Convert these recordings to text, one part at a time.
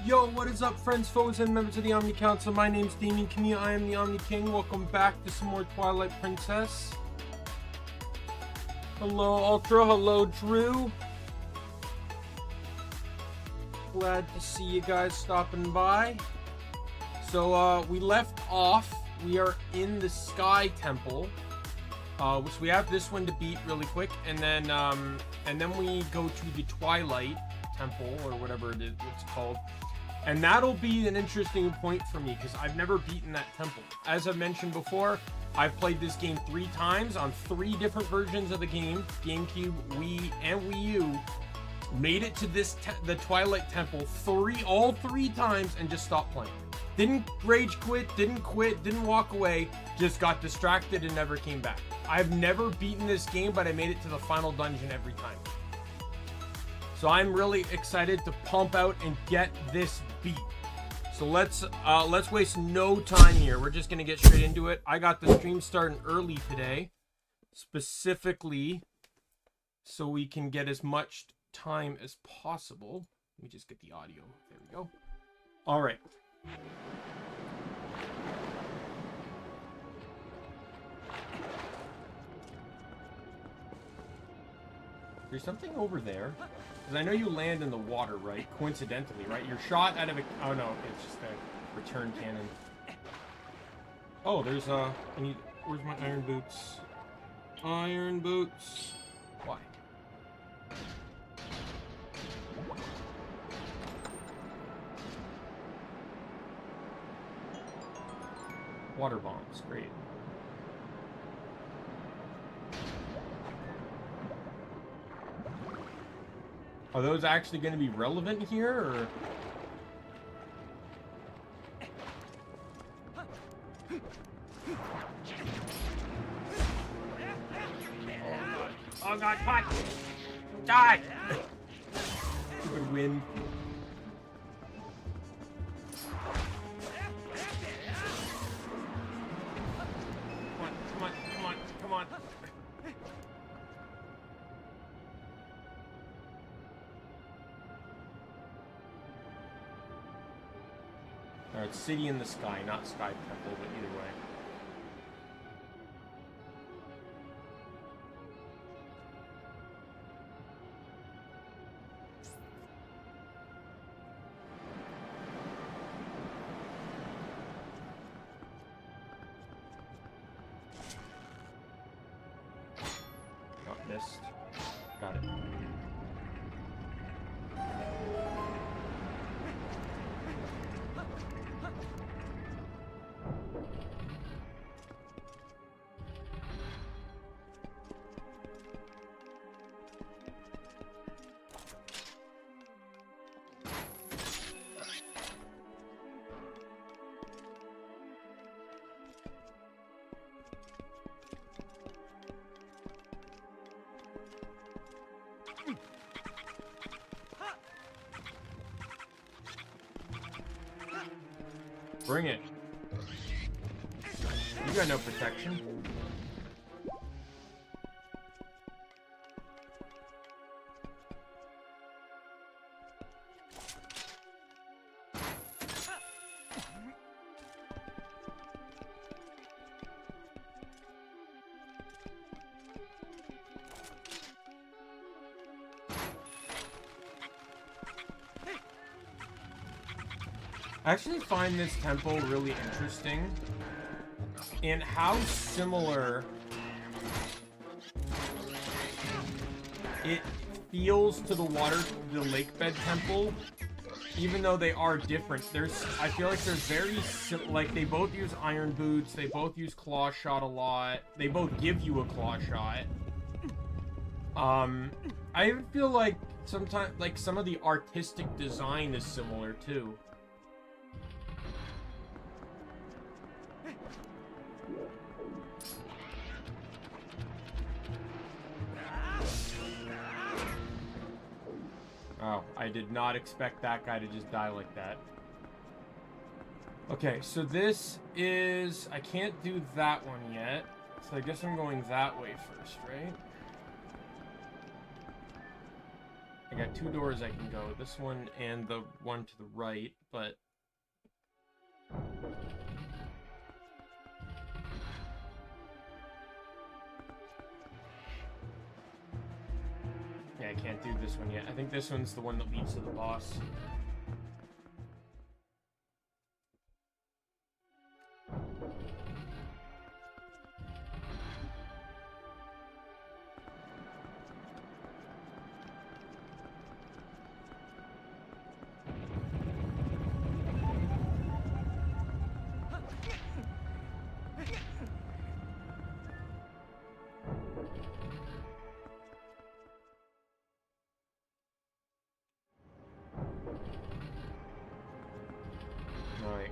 Yo, what is up, friends, foes, and members of the Omni Council? My name's Daimien Kamiya, I am the Omni King. Welcome back to some more Twilight Princess. Hello, Ultra. Hello, Drew. Glad to see you guys stopping by. So, we left off. We are in the Sky Temple, which we have this one to beat really quick, and then we go to the Twilight Temple, or whatever it's called. And that'll be an interesting point for me, because I've never beaten that temple. As I've mentioned before, I've played this game 3 times on 3 different versions of the game. GameCube, Wii, and Wii U. Made it to the Twilight Temple all three times and just stopped playing. Didn't rage quit, didn't walk away, just got distracted and never came back. I've never beaten this game, but I made it to the final dungeon every time. So I'm really excited to pump out and get this beat. So let's waste no time here. We're just gonna get straight into it. I got the stream starting early today, specifically so we can get as much time as possible. Let me just get the audio. There we go. All right. There's something over there. Because I know you land in the water, right? Coincidentally, right? You're shot out of a... Oh, no. It's just a return cannon. Oh, there's I need... Where's my iron boots? Iron boots. Why? Water bombs. Great. Are those actually going to be relevant here, or? Oh god, fuck! Die! Stupid wind. Come on. Alright, City in the Sky, not Sky Temple, but either way. Got missed. Got it. Bring it. You got no protection. I actually find this temple really interesting in how similar it feels to the lakebed temple, even though they are different. I feel like there's like they both use iron boots, they both use claw shot a lot, they both give you a claw shot. I even feel like sometimes, like, some of the artistic design is similar too. Oh, I did not expect that guy to just die like that. Okay, so this is... I can't do that one yet. So I guess I'm going that way first, right? I got 2 doors I can go. This one and the one to the right, but... yeah, I can't do this one yet. I think this one's the one that leads to the boss. Alright.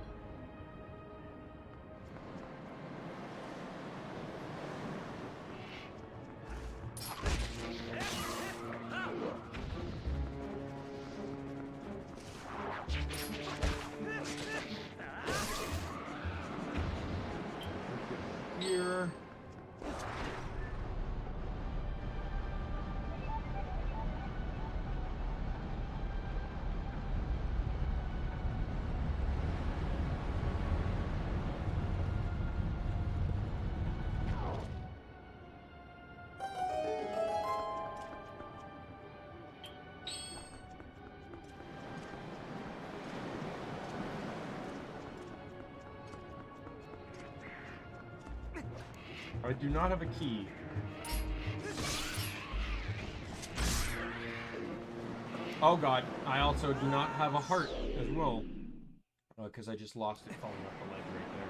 Here. I do not have a key. Oh god, I also do not have a heart as well. Because I just lost it falling off the ledge right there.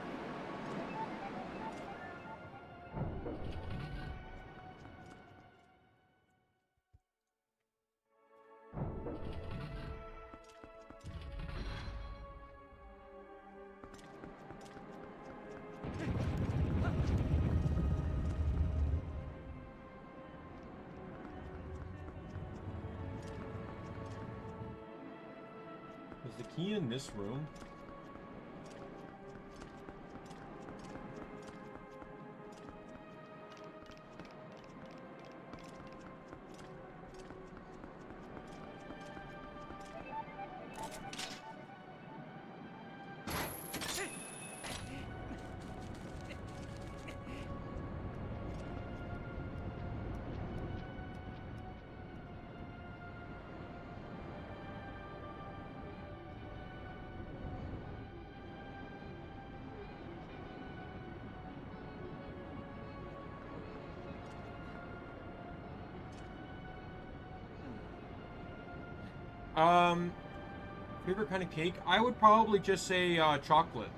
Is the key in this room? Favorite kind of cake? I would probably just say chocolate.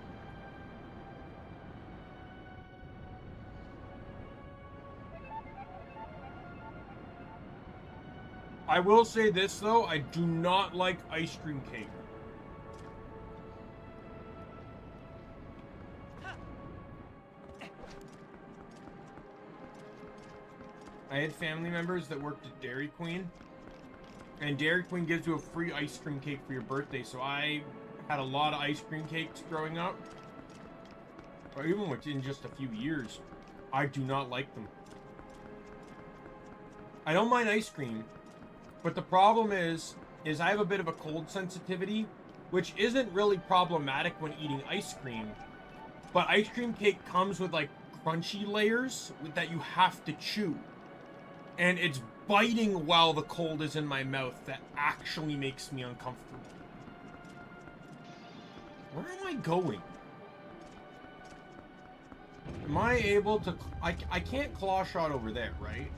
I will say this though, I do not like ice cream cake. I had family members that worked at Dairy Queen. And Dairy Queen gives you a free ice cream cake for your birthday, so I had a lot of ice cream cakes growing up. Or even within just a few years. I do not like them. I don't mind ice cream, but the problem is I have a bit of a cold sensitivity, which isn't really problematic when eating ice cream. But ice cream cake comes with like crunchy layers that you have to chew. And it's biting while the cold is in my mouth that actually makes me uncomfortable. Where am I going? Am I able to... I can't claw shot over there, right?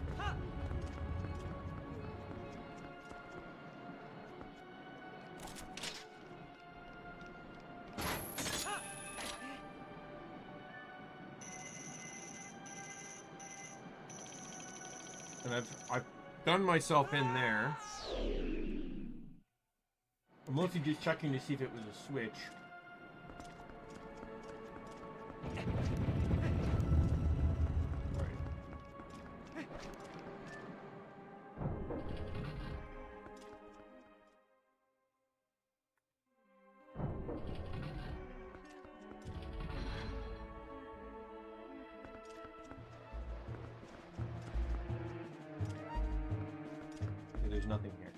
And I've done myself in there. I'm mostly just checking to see if it was a switch. There's nothing here.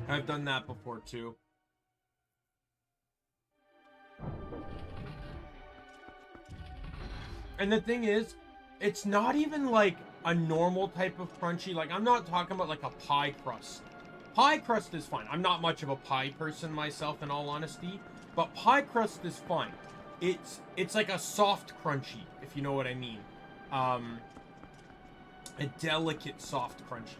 I've done that before too. And the thing is, it's not even like a normal type of crunchy. Like, I'm not talking about like a pie crust. Pie crust is fine. I'm not much of a pie person myself, in all honesty. But pie crust is fine. It's like a soft crunchy, if you know what I mean. A delicate soft crunchy.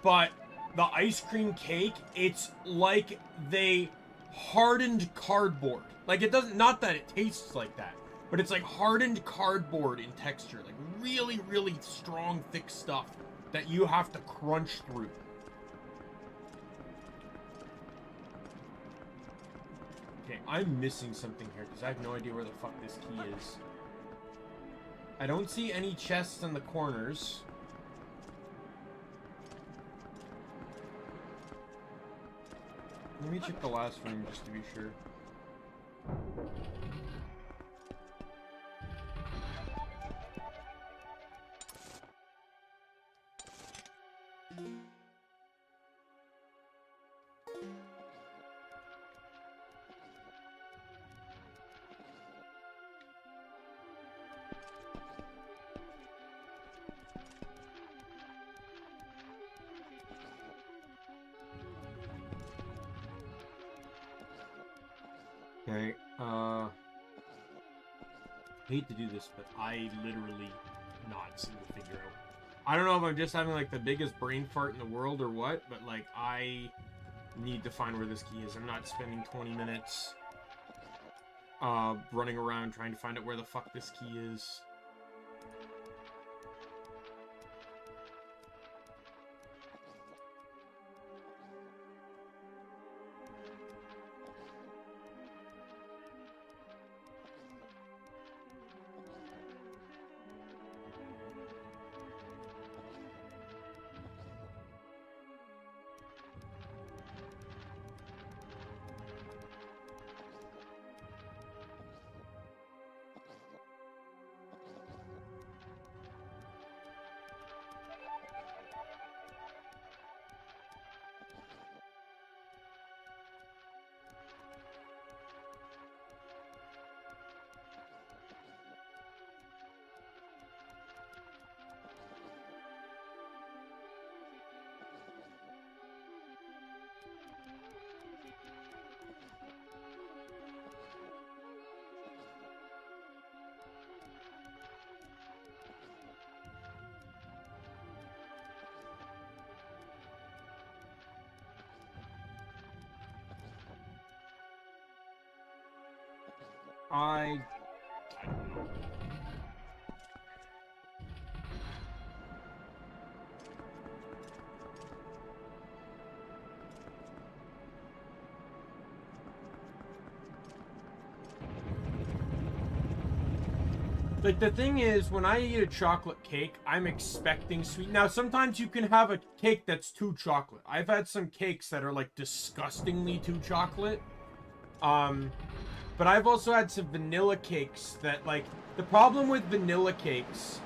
But the ice cream cake, it's like they hardened cardboard. Like, it doesn't, not that it tastes like that, but it's like hardened cardboard in texture. Like really, really strong, thick stuff that you have to crunch through. Okay, I'm missing something here because I have no idea where the fuck this key is. I don't see any chests in the corners. Let me check the last room just to be sure. Okay, hate to do this, but I literally not seem to figure out. I don't know if I'm just having like the biggest brain fart in the world or what, but like I need to find where this key is. I'm not spending 20 minutes running around trying to find out where the fuck this key is. I don't know. Like, the thing is, when I eat a chocolate cake, I'm expecting sweet. Now, sometimes you can have a cake that's too chocolate. I've had some cakes that are, like, disgustingly too chocolate. But I've also had some vanilla cakes that, like, the problem with vanilla cakes...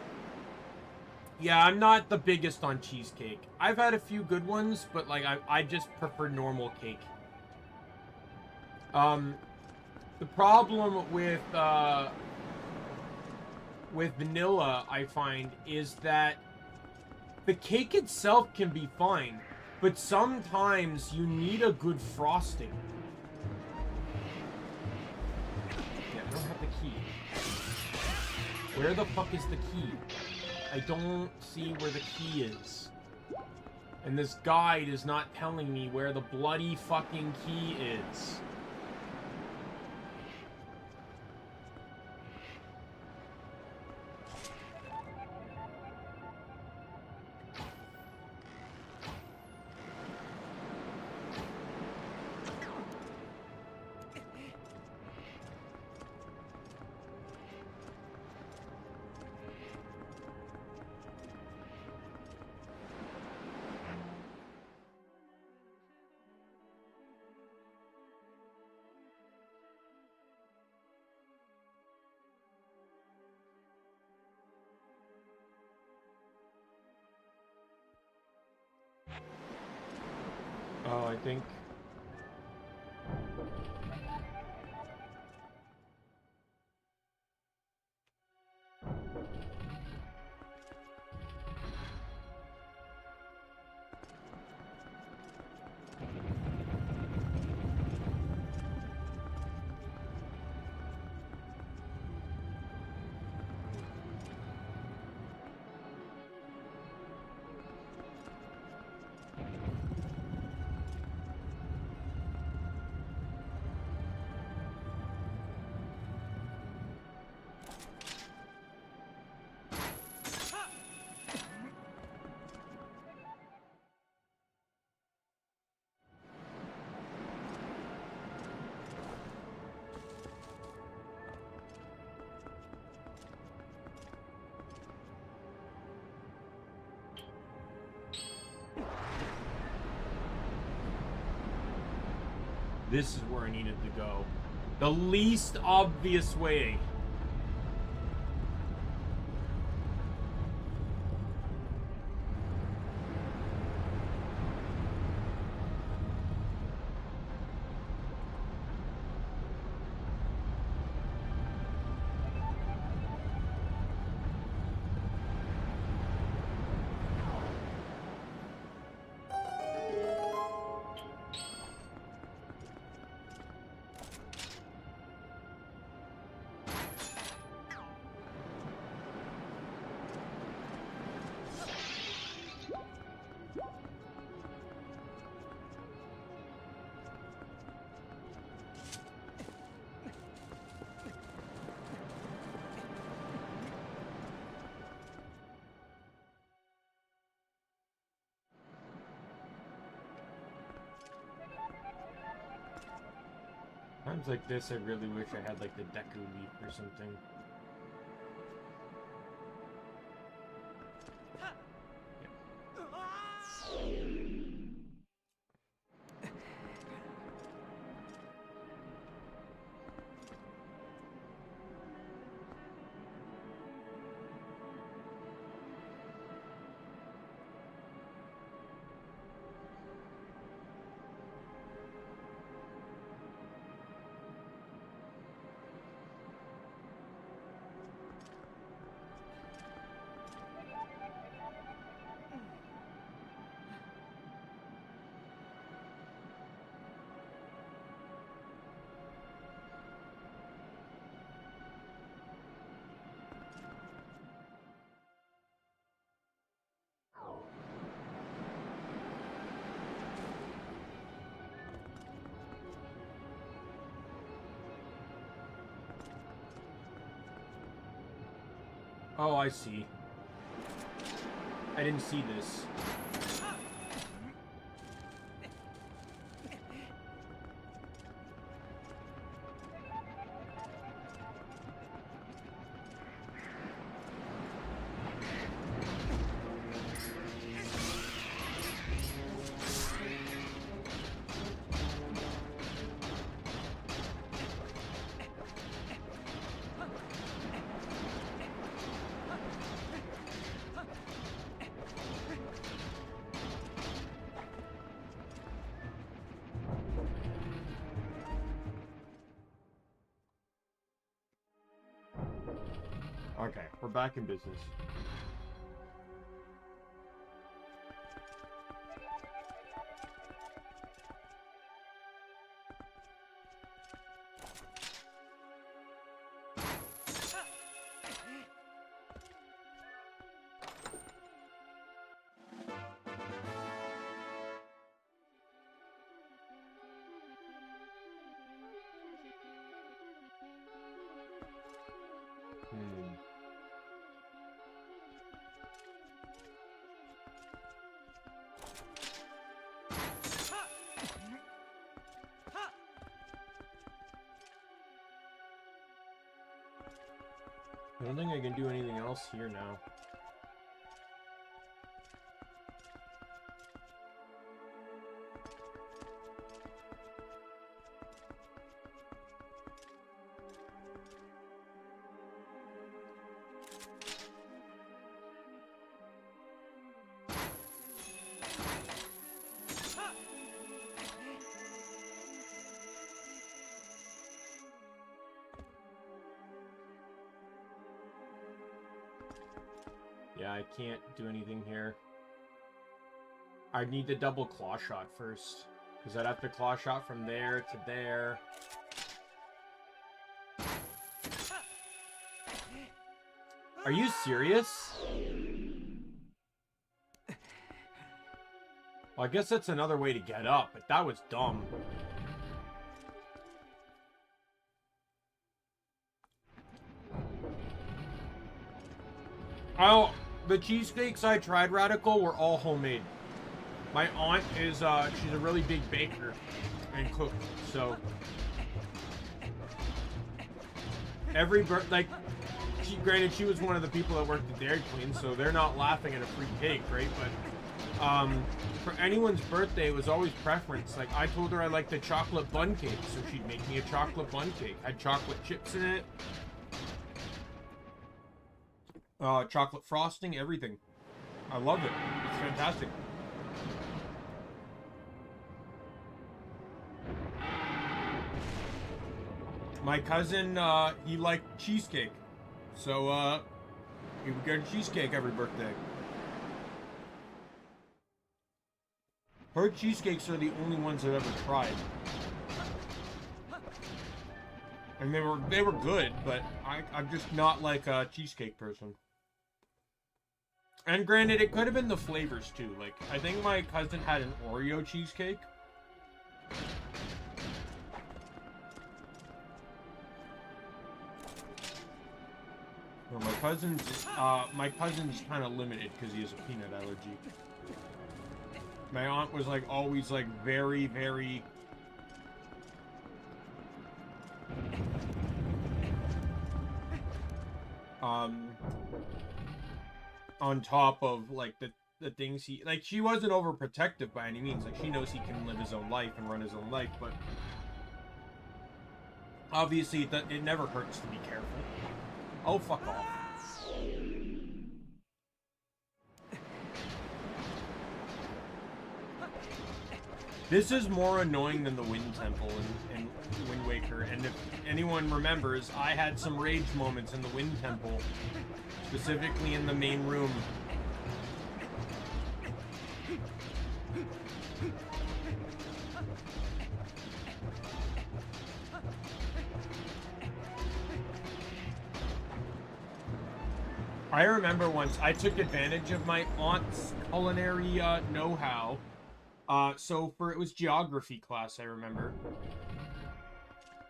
Yeah, I'm not the biggest on cheesecake. I've had a few good ones, but, like, I just prefer normal cake. The problem with vanilla, I find, is that the cake itself can be fine, but sometimes you need a good frosting. Yeah, I don't have the key. Where the fuck is the key? I don't see where the key is. And this guide is not telling me where the bloody fucking key is. I think. This is where I needed to go. The least obvious way. Times like this, I really wish I had like the Deku Leaf or something. Oh, I see. I didn't see this. Okay, we're back in business. I don't think I can do anything else here now. Yeah, I can't do anything here. I'd need to double claw shot first. Because I'd have to claw shot from there to there. Are you serious? Well, I guess that's another way to get up, but that was dumb. Oh, the cheesecakes I tried, Radical, were all homemade. My aunt is, she's a really big baker and cook, so... like, granted, she was one of the people that worked at Dairy Queen, so they're not laughing at a free cake, right? But, for anyone's birthday, it was always preference. Like, I told her I liked the chocolate bun cake, so she'd make me a chocolate bun cake. Had chocolate chips in it. Chocolate frosting, everything. I love it. It's fantastic. My cousin, he liked cheesecake. So, he would get a cheesecake every birthday. Her cheesecakes are the only ones I've ever tried. And they were good, but I'm just not like a cheesecake person. And granted, it could have been the flavors too. Like, I think my cousin had an Oreo cheesecake. Well, my cousin's kind of limited because he has a peanut allergy. My aunt was like always like very, very on top of like the things he like. She wasn't overprotective by any means. Like, she knows he can live his own life and run his own life, but obviously it never hurts to be careful. Oh, fuck off. This is more annoying than the Wind Temple in Wind Waker, and if anyone remembers, I had some rage moments in the Wind Temple, specifically in the main room. I remember once I took advantage of my aunt's culinary know-how. It was geography class, I remember.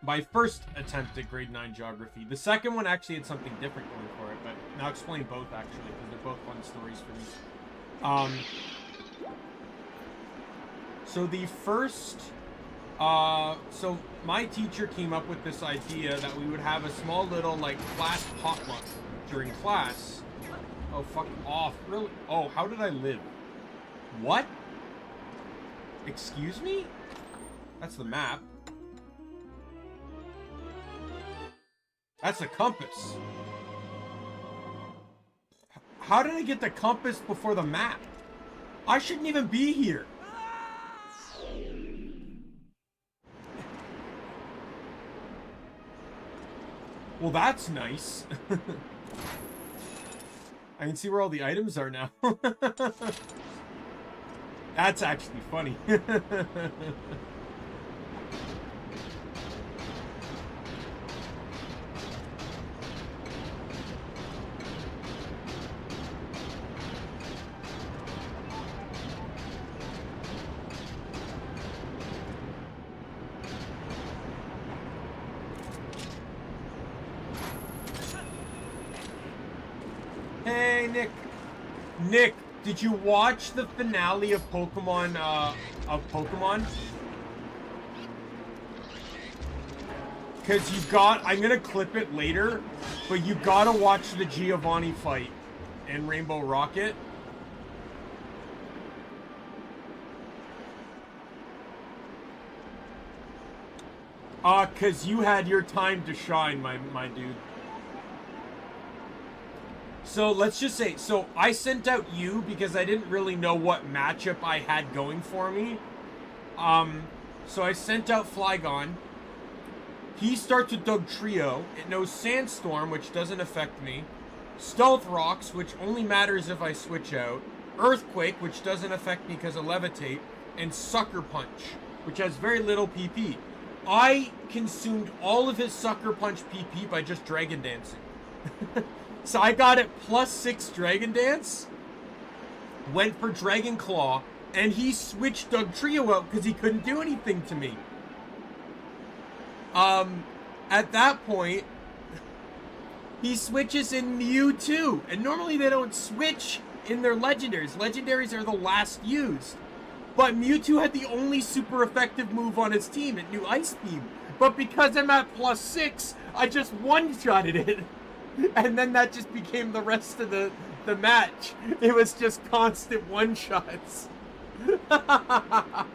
My first attempt at grade 9 geography. The second one actually had something different going for it, but I'll explain both actually, because they're both fun stories for me. So the first, so my teacher came up with this idea that we would have a small little, like, class potluck during class. Oh, fuck off. Really? Oh, how did I live? What? Excuse me? That's the map. That's a compass. How did I get the compass before the map? I shouldn't even be here. Well, that's nice. I can see where all the items are now. That's actually funny. Hey, Nick. Nick, did you watch the finale of Pokemon, Because you got, I'm gonna clip it later, but you gotta watch the Giovanni fight in Rainbow Rocket. Cause you had your time to shine, my dude. So let's just say, so I sent out you because I didn't really know what matchup I had going for me. So I sent out Flygon. He starts with Dugtrio. It knows Sandstorm, which doesn't affect me. Stealth Rocks, which only matters if I switch out. Earthquake, which doesn't affect me because of Levitate. And Sucker Punch, which has very little PP. I consumed all of his Sucker Punch PP by just Dragon Dancing. So I got it +6 Dragon Dance, went for Dragon Claw, and he switched Doug Trio out because he couldn't do anything to me. At that point, he switches in Mewtwo, and normally they don't switch in their legendaries. Legendaries are the last used. But Mewtwo had the only super effective move on his team. It knew Ice Beam. But because I'm at +6, I just one-shotted it. And then that just became the rest of the match. It was just constant one-shots. I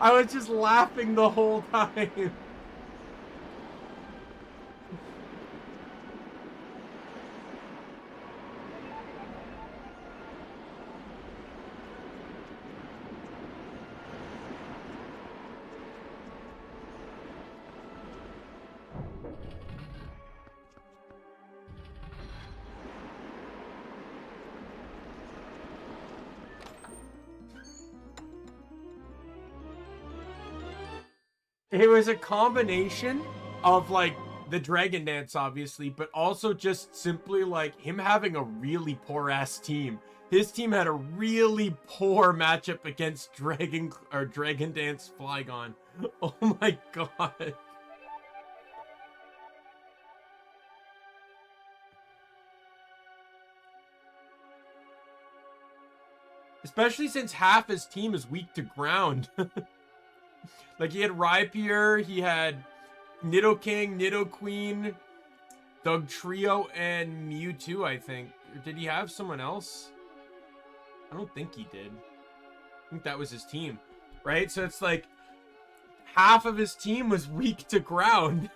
was just laughing the whole time. It was a combination of, like, the Dragon Dance, obviously, but also just simply, like, him having a really poor-ass team. His team had a really poor matchup against Dragon Dance Flygon. Oh my god. Especially since half his team is weak to ground. Like, he had Rhyperior, he had Nidoking, Nidoqueen, Doug Trio, and Mewtwo, I think. Or did he have someone else? I don't think he did. I think that was his team, right? So it's like, half of his team was weak to ground.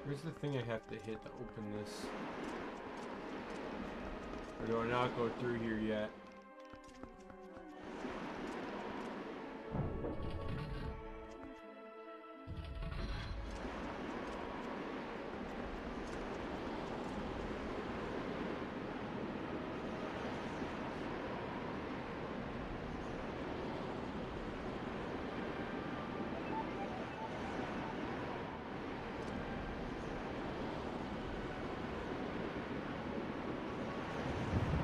Where's the thing I have to hit to open this? Or do I not go through here yet?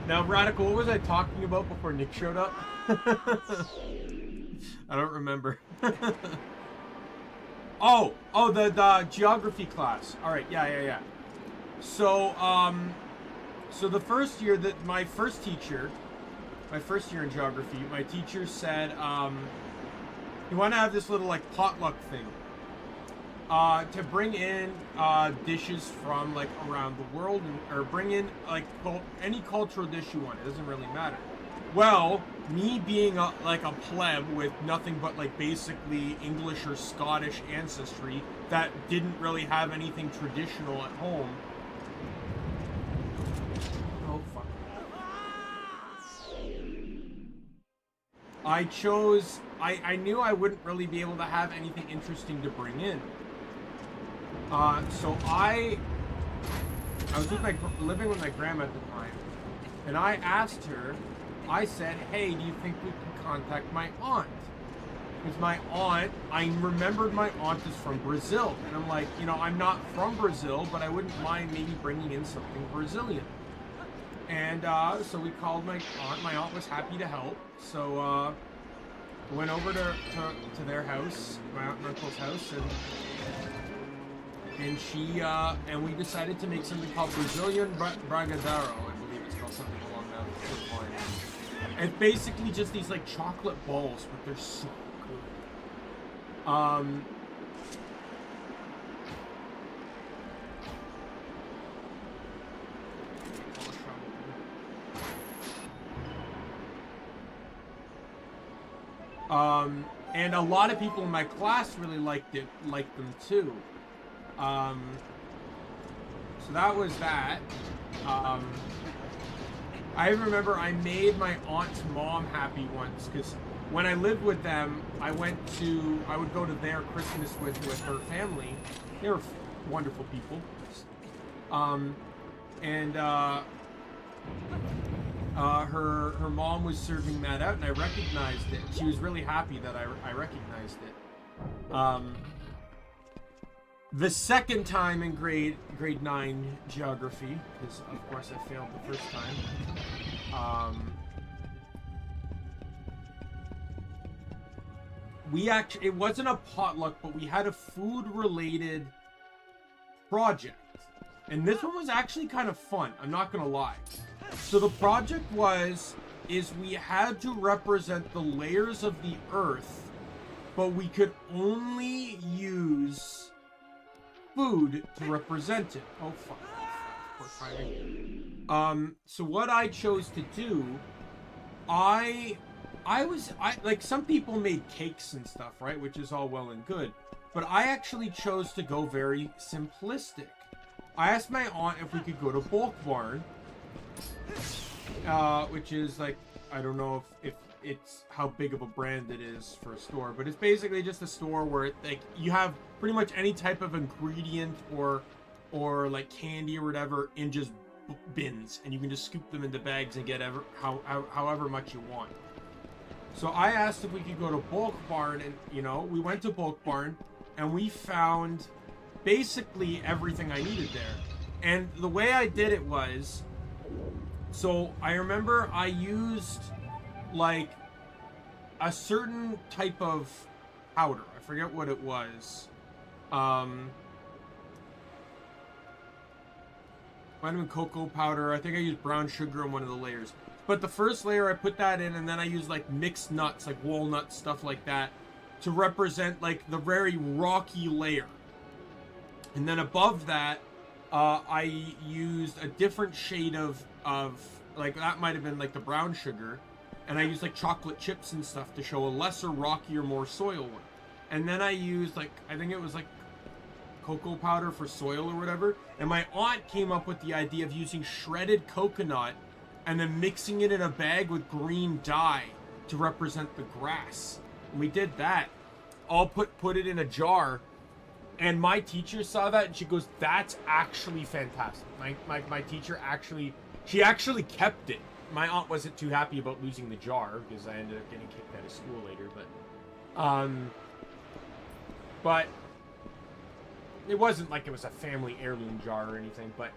Now, Radical, what was I talking about before Nick showed up? I don't remember. The geography class. All right, yeah. So, so the first year that my first year in geography, my teacher said, you want to have this little, like, potluck thing. To bring in dishes from, like, around the world, or bring in, like, any cultural dish you want. It doesn't really matter. Well, me being like a pleb with nothing but, like, basically English or Scottish ancestry that didn't really have anything traditional at home. Oh, fuck. I knew I wouldn't really be able to have anything interesting to bring in. So I was living with my grandma at the time, and I asked her, I said, hey, do you think we can contact my aunt? Because my aunt, I remembered my aunt is from Brazil, and I'm like, you know, I'm not from Brazil, but I wouldn't mind maybe bringing in something Brazilian. And so we called my aunt. My aunt was happy to help, so went over to their house, my aunt and uncle's house, and she, and we decided to make something called Brazilian Brigadeiro. I believe it's called something along those lines. It's basically just these, like, chocolate balls, but they're so good. And a lot of people in my class really liked them too. So that was that. I remember I made my aunt's mom happy once, because when I lived with them, I would go to their Christmas with her family. They were wonderful people. Her mom was serving that out, and I recognized it. She was really happy that I recognized it. The second time in grade 9 geography, because of course I failed the first time. It wasn't a potluck, but we had a food-related project. And this one was actually kind of fun, I'm not gonna lie. So the project is we had to represent the layers of the Earth, but we could only use food to represent it. Oh fuck. So what I chose to do, like, some people made cakes and stuff, right? Which is all well and good. But I actually chose to go very simplistic. I asked my aunt if we could go to Bulk Barn, which is like, I don't know if it's how big of a brand it is for a store, but it's basically just a store where like you have pretty much any type of ingredient or like candy or whatever in just bins, and you can just scoop them into bags and get however much you want. So I asked if we could go to Bulk Barn, and we went to Bulk Barn and we found basically everything I needed there. And the way I did it was, so I remember I used like a certain type of powder. I forget what it was. Vitamin cocoa powder. I think I used brown sugar on one of the layers. But the first layer I put that in, and then I used like mixed nuts, like walnuts, stuff like that, to represent like the very rocky layer. And then above that, I used a different shade of like, that might have been like the brown sugar, and I used like chocolate chips and stuff to show a lesser, rockier, more soil one. And then I used like, I think it was like cocoa powder for soil or whatever. And my aunt came up with the idea of using shredded coconut and then mixing it in a bag with green dye to represent the grass. And we did that. I'll put it in a jar. And my teacher saw that and she goes, "That's actually fantastic." My teacher she actually kept it. My aunt wasn't too happy about losing the jar because I ended up getting kicked out of school later, but it wasn't like it was a family heirloom jar or anything. But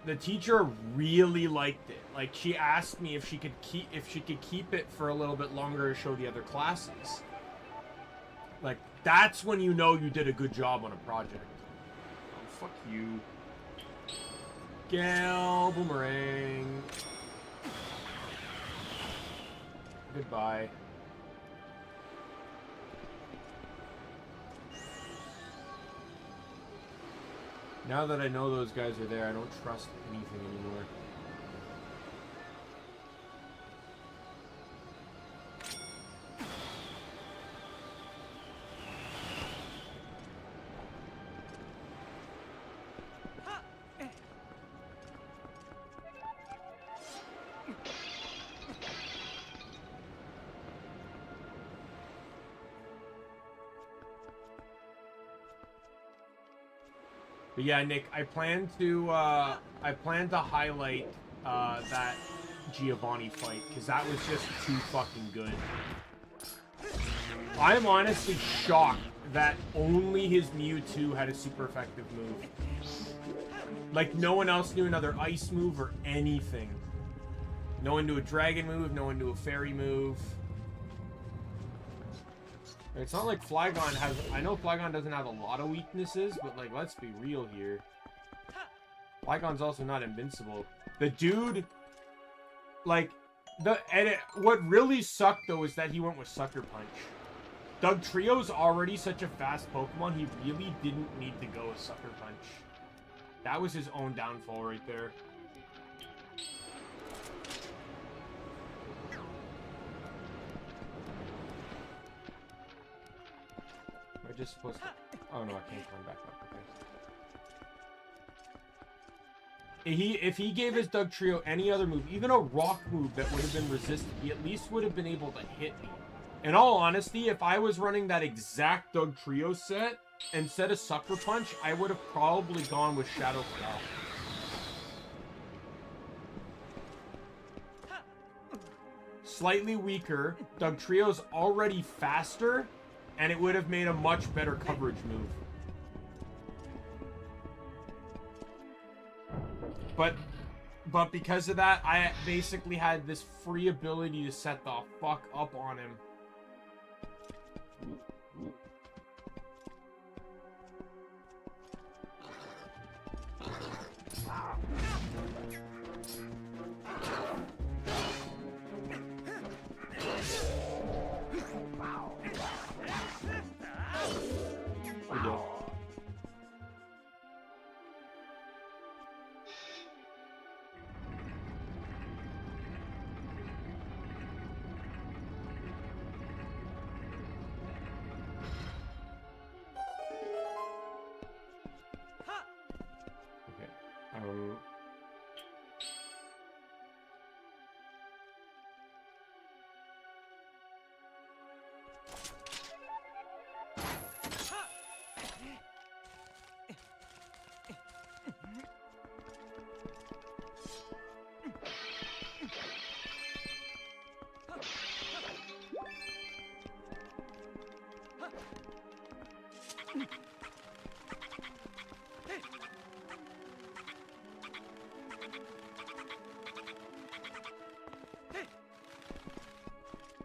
the teacher really liked it. Like, she asked me if she could keep it for a little bit longer to show the other classes. Like, that's when you know you did a good job on a project. Oh, fuck you. Gal Boomerang. Goodbye. Now that I know those guys are there, I don't trust anything anymore. But yeah, Nick, I plan to highlight that Giovanni fight, because that was just too fucking good. I'm honestly shocked that only his Mewtwo had a super effective move. Like, no one else knew another ice move or anything. No one knew a dragon move, no one knew a fairy move. It's not like Flygon has... I know Flygon doesn't have a lot of weaknesses, but, like, let's be real here. Flygon's also not invincible. The dude... Like, what really sucked, though, is that he went with Sucker Punch. Dugtrio's already such a fast Pokemon, he really didn't need to go with Sucker Punch. That was his own downfall right there. just supposed to... Oh, no, I can't climb back up. Okay. If he gave his Doug Trio any other move, even a rock move that would have been resisted, he at least would have been able to hit me. In all honesty, if I was running that exact Doug Trio set, instead of Sucker Punch, I would have probably gone with Shadow Claw. Slightly weaker. Doug Trio's already faster, and it would have made a much better coverage move. But because of that, I basically had this free ability to set the fuck up on him.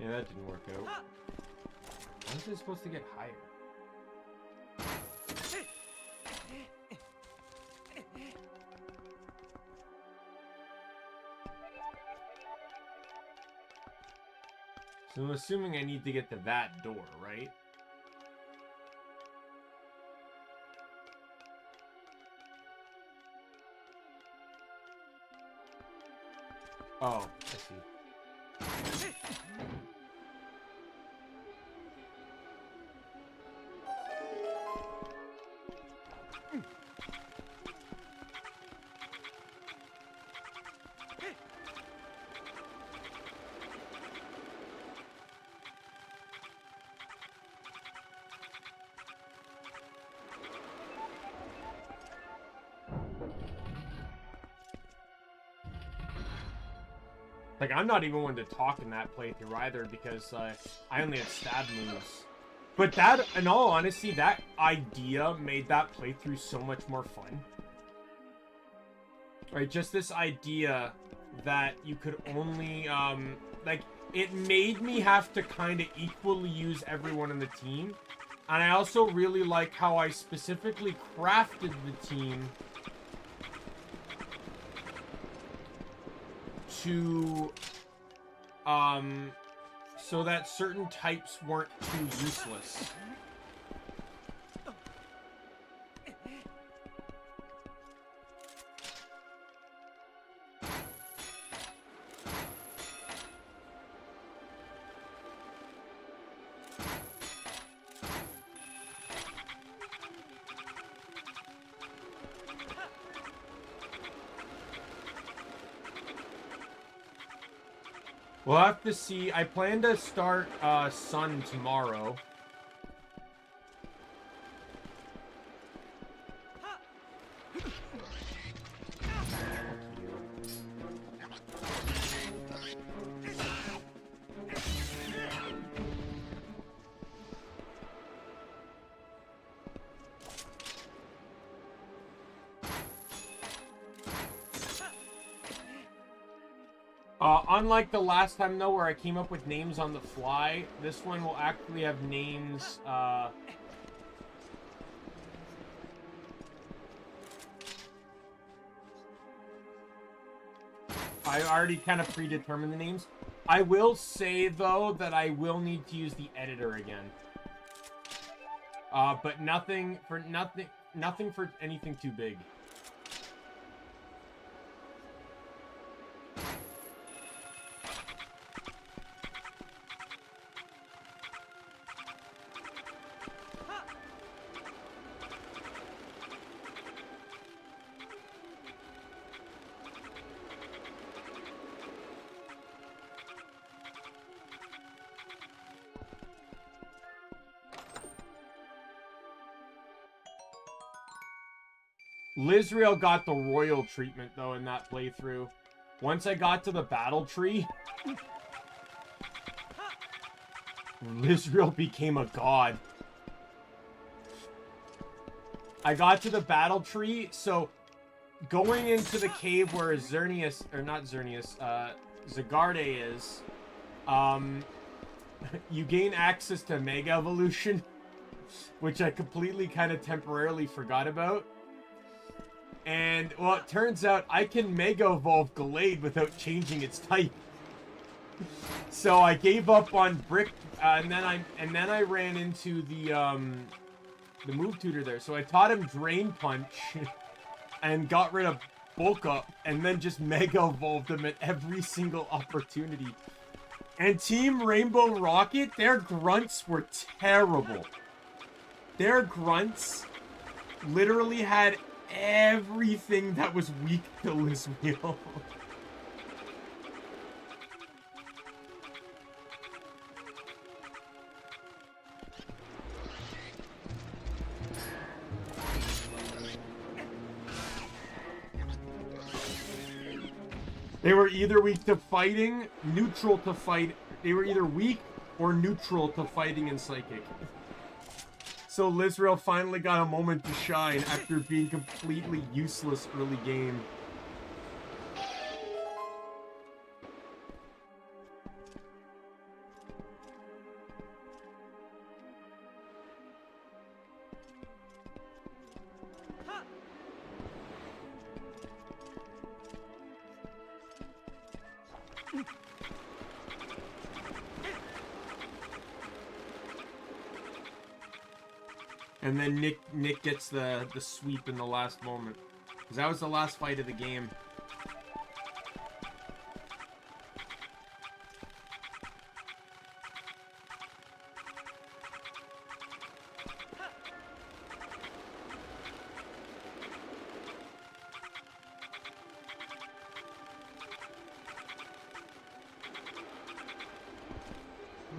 Yeah, that didn't work out. Why is it supposed to get higher? So I'm assuming I need to get to that door, right? Oh, I see. Like, I'm not even one to talk in that playthrough either, because I only had stab moves. But that, in all honesty, that idea made that playthrough so much more fun. Right, just this idea that you could only, like, it made me have to kind of equally use everyone in the team. And I also really like how I specifically crafted the team to, so that certain types weren't too useless. We'll have to see. I plan to start Sun tomorrow. Unlike the last time, though, where I came up with names on the fly, this one will actually have names, I already kind of predetermined the names. I will say, though, that I will need to use the editor again. But nothing for anything too big. Lizrael got the royal treatment, though, in that playthrough. Once I got to the battle tree, Lizrael became a god. I got to the battle tree, so going into the cave where Xerneas, or not Xerneas, Zagarde is, you gain access to Mega Evolution, which I completely kind of temporarily forgot about. And, well, it turns out I can Mega Evolve Gallade without changing its type. So I gave up on Brick, and then I ran into the move tutor there. So I taught him Drain Punch and got rid of Bulk Up, and then just Mega Evolved him at every single opportunity. And Team Rainbow Rocket, their grunts were terrible. Their grunts literally had everything that was weak to Lizrael. They were either weak to fighting, neutral to fight. They were either weak or neutral to fighting and psychic. So Lizrael finally got a moment to shine after being completely useless early game. And then Nick gets the sweep in the last moment. Because that was the last fight of the game.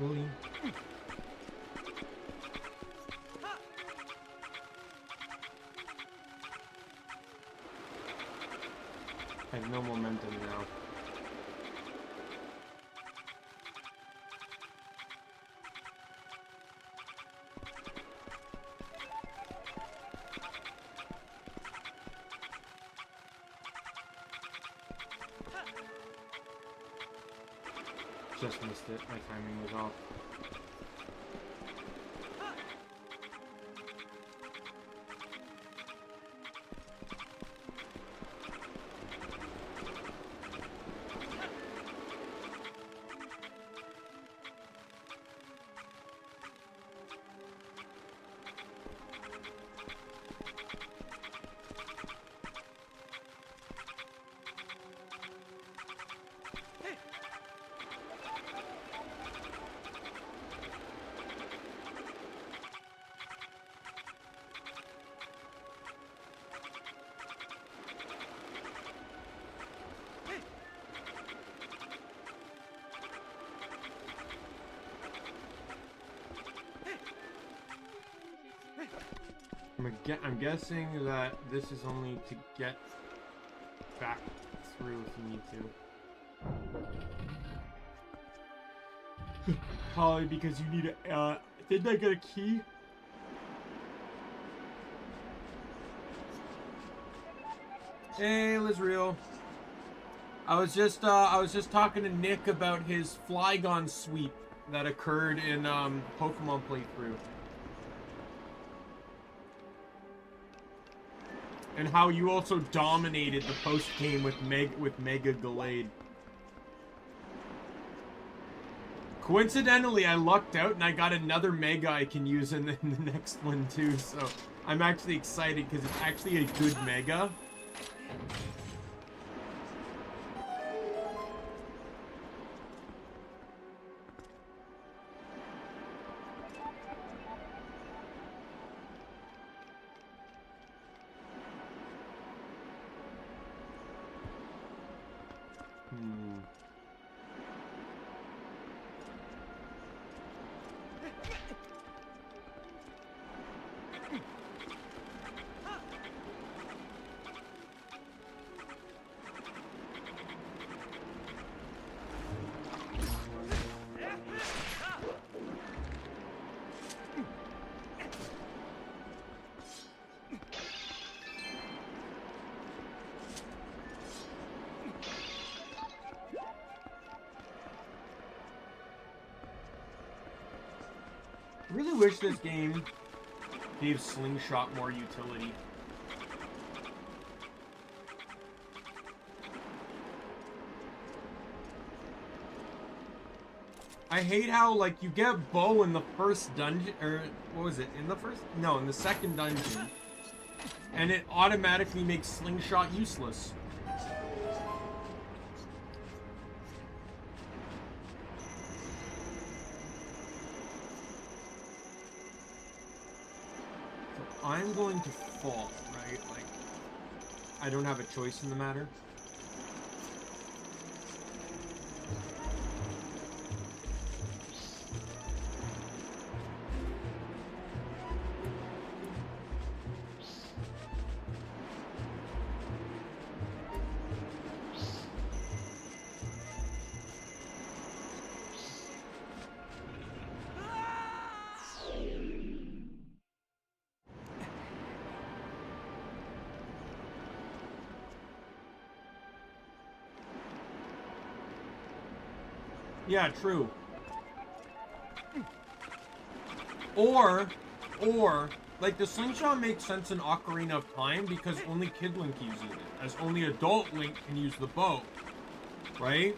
Really? I have no momentum now. Just missed it. My timing was off. I'm guessing that this is only to get back through if you need to. Probably because you need a, didn't I get a key? Hey, Lizrael. I was just talking to Nick about his Flygon sweep that occurred in Pokemon playthrough. And how you also dominated the post game with Mega Gallade. Coincidentally, I lucked out and I got another Mega I can use in the next one too. So I'm actually excited because it's actually a good Mega. I really wish this game gave slingshot more utility. I hate how, like, you get bow in the first dungeon, or, what was it, in the first? No, in the second dungeon. And it automatically makes slingshot useless. So I'm going to fall, right? Like, I don't have a choice in the matter. Yeah, true. Or, like, the slingshot makes sense in Ocarina of Time because only Kid Link uses it, as only adult Link can use the bow, right?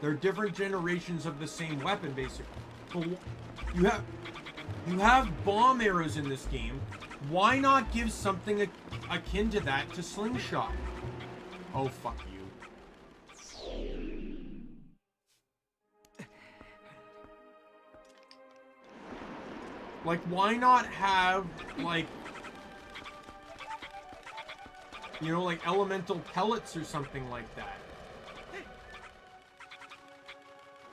They're different generations of the same weapon, basically. But you have bomb arrows in this game. Why not give something akin to that to slingshot? Oh, fuck you. Like, why not have, like, you know, like elemental pellets or something like that?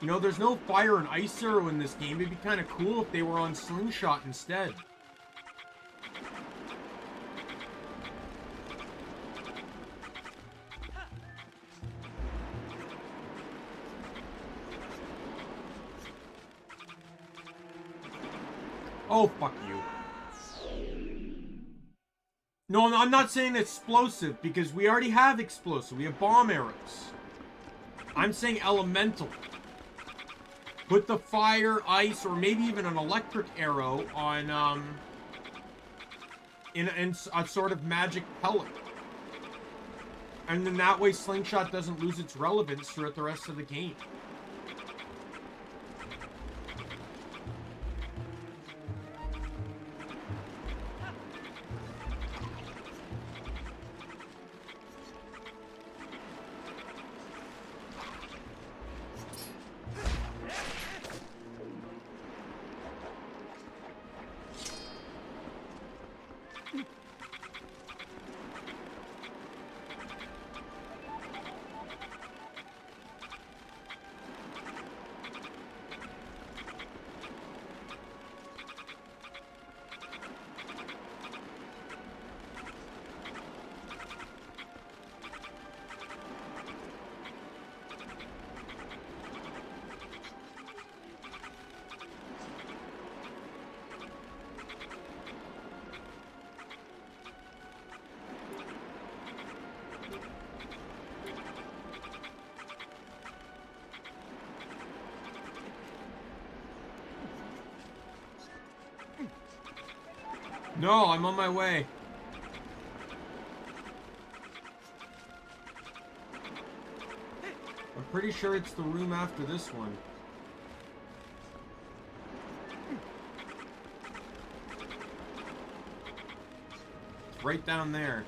You know, there's no fire and ice arrow in this game. It'd be kind of cool if they were on slingshot instead. Oh, fuck you. No, I'm not saying explosive, because we already have explosive. We have bomb arrows. I'm saying elemental. Put the fire, ice, or maybe even an electric arrow on, in a sort of magic pellet. And then that way slingshot doesn't lose its relevance throughout the rest of the game. No, I'm on my way. I'm pretty sure it's the room after this one. It's right down there.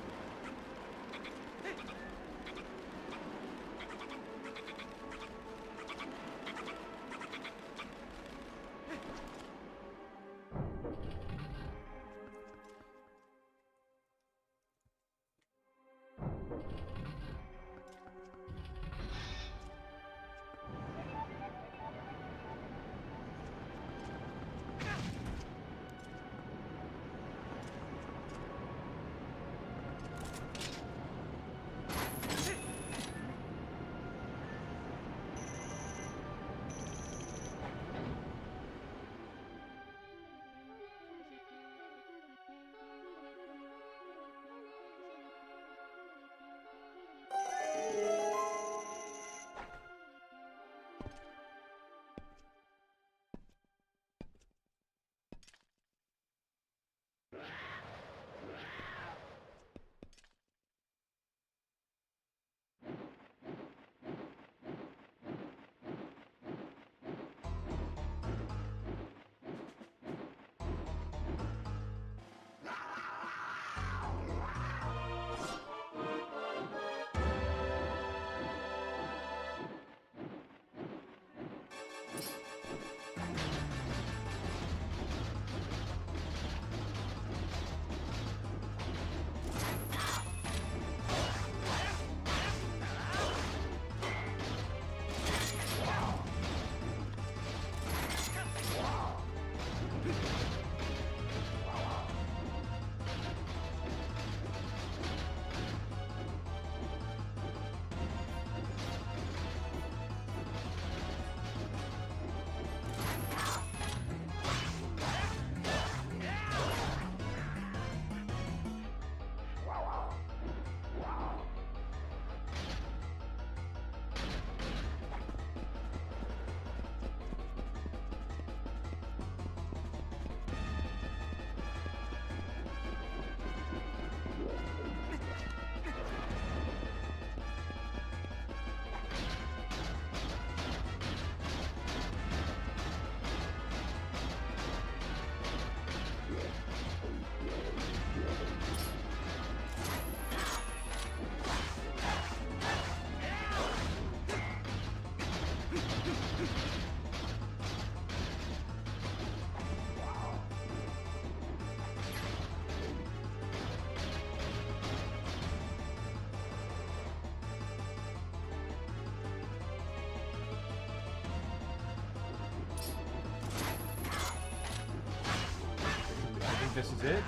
think this is it.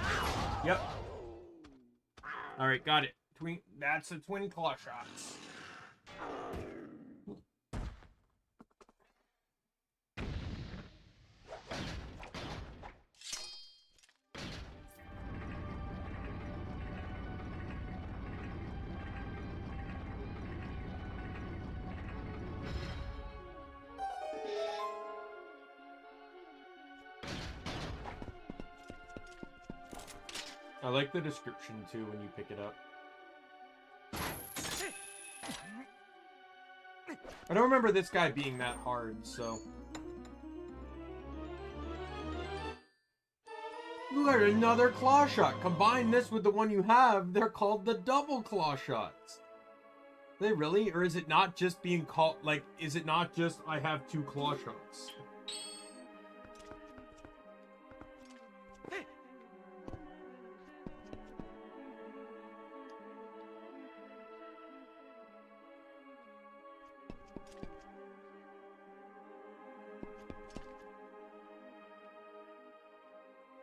Yep. Alright, got it. That's the twin claw shots. I like the description too when you pick it up. I don't remember this guy being that hard, so. Look, another claw shot. Combine this with the one you have, they're called the double claw shots. Are they really? Or is it not just being called, like, is it not just I have 2 claw shots?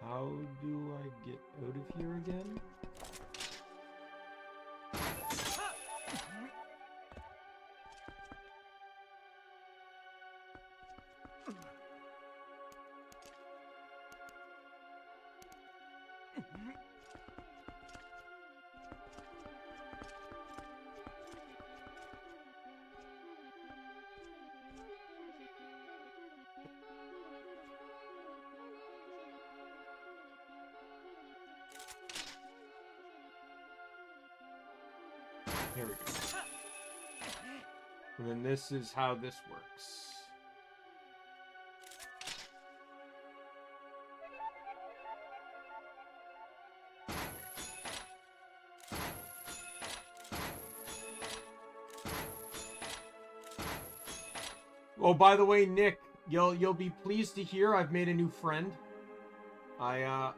How do I get out of here again? Here we go. And then this is how this works. Oh, by the way, Nick, you'll be pleased to hear I've made a new friend. I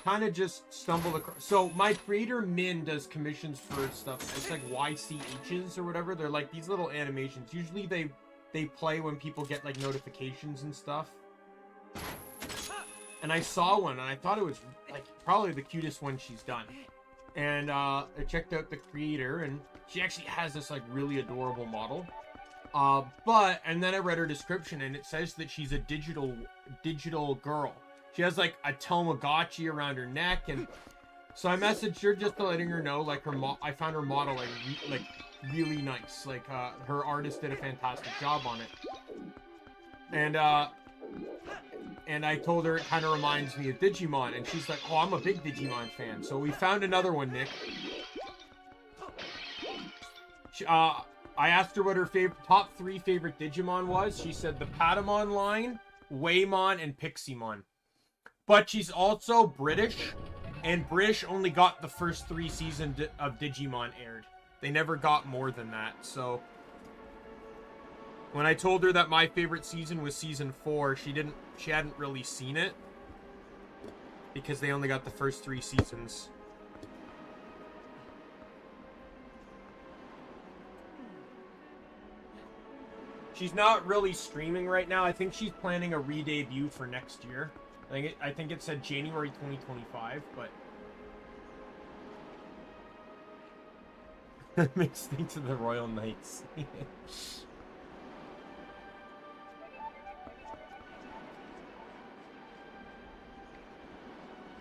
kind of just stumbled across. So my creator Min does commissions for stuff. It's like YCHs or whatever. They're like these little animations. Usually they play when people get like notifications and stuff. And I saw one and I thought it was like probably the cutest one she's done. And I checked out the creator and she actually has this like really adorable model. And then I read her description and it says that she's a digital girl. She has like a Tamagotchi around her neck, and so I messaged her just to letting her know like I found her model like really nice. Like her artist did a fantastic job on it, and I told her it kind of reminds me of Digimon, and she's like, "Oh, I'm a big Digimon fan." So we found another one, Nick. I asked her what her top 3 favorite Digimon was. She said the Patamon line, Waymon, and Piximon. But she's also British, and British only got the first 3 seasons of Digimon aired. They never got more than that, so... When I told her that my favorite season was season 4, she hadn't really seen it. Because they only got the first 3 seasons. She's not really streaming right now. I think she's planning a re-debut for next year. I think it said January 2025, but... Makes things to the Royal Knights.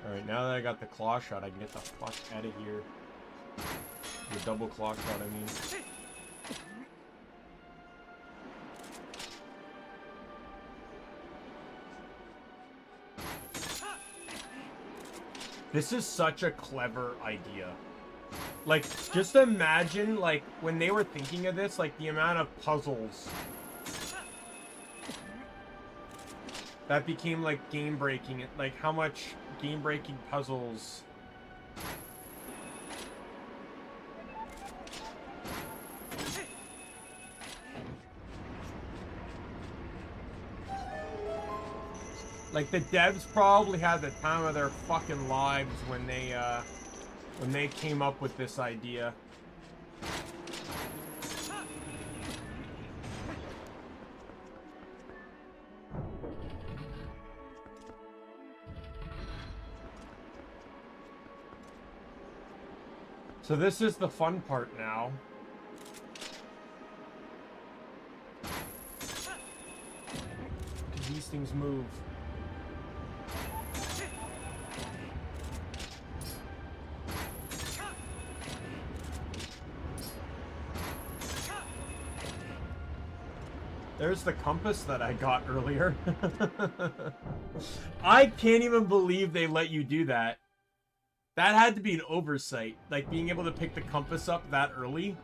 Alright, now that I got the claw shot, I can get the fuck out of here. The double claw shot, I mean. This is such a clever idea. Like, just imagine, like, when they were thinking of this, like, the amount of puzzles that became, like, game-breaking. Like, how much game-breaking puzzles... Like, the devs probably had the time of their fucking lives when they came up with this idea. So this is the fun part now. Because these things move. There's the compass that I got earlier. I can't even believe they let you do that. That had to be an oversight, like being able to pick the compass up that early.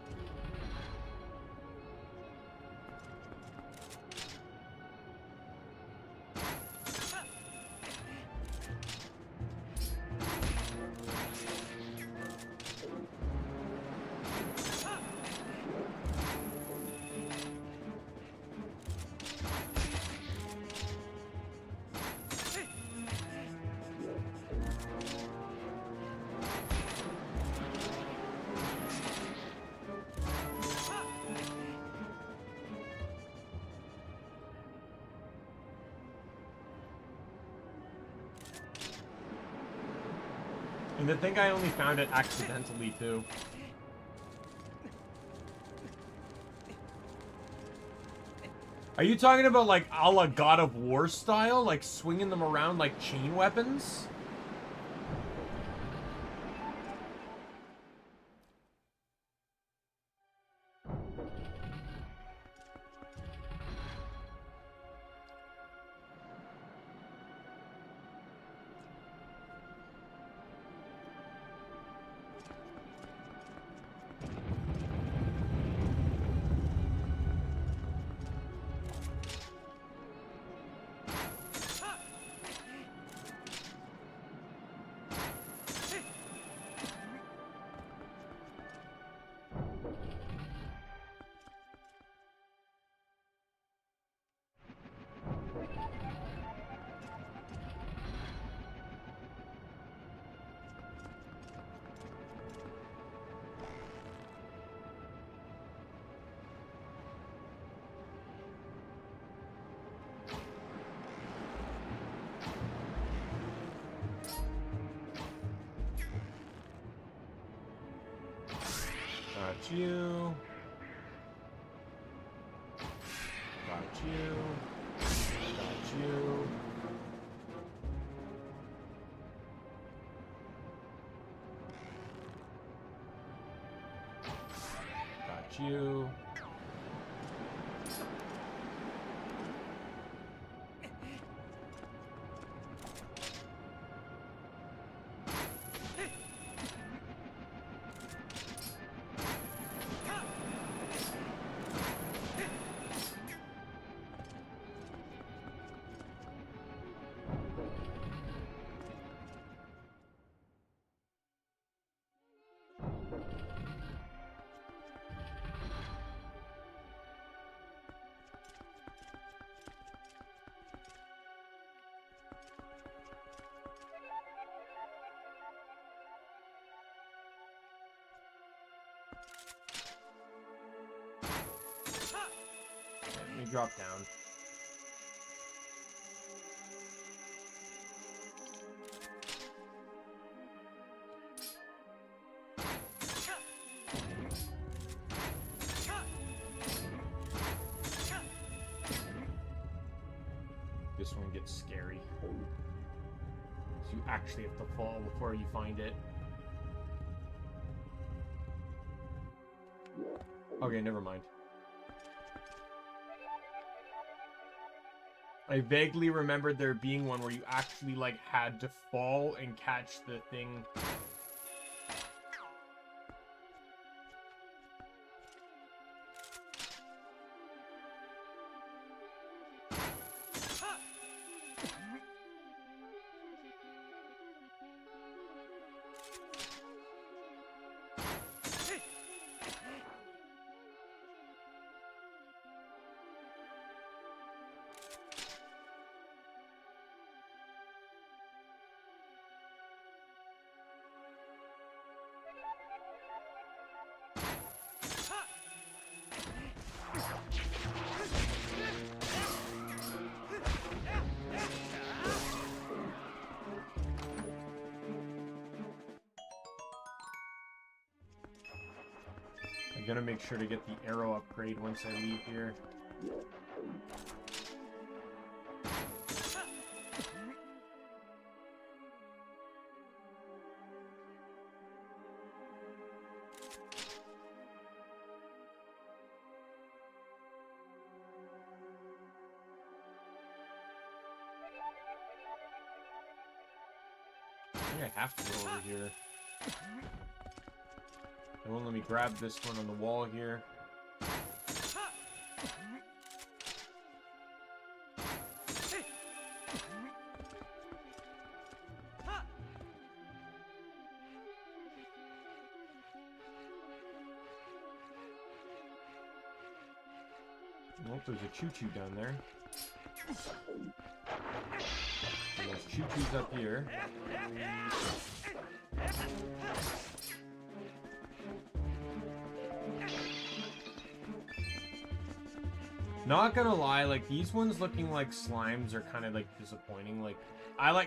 And I think I only found it accidentally, too. Are you talking about, like, a la God of War style? Like, swinging them around like chain weapons? Got you. Got you. Got you. Got you. Let me drop down. This one gets scary. So you actually have to fall before you find it. Okay, never mind. I vaguely remembered there being one where you actually, like, had to fall and catch the thing. I'm gonna make sure to get the arrow upgrade once I leave here. I think I have to go over here. It won't let me grab this one on the wall here. Nope, there's a choo-choo down there. And there's choo-choos up here. Not gonna lie, like, these ones looking like slimes are kind of, like, disappointing. Like, I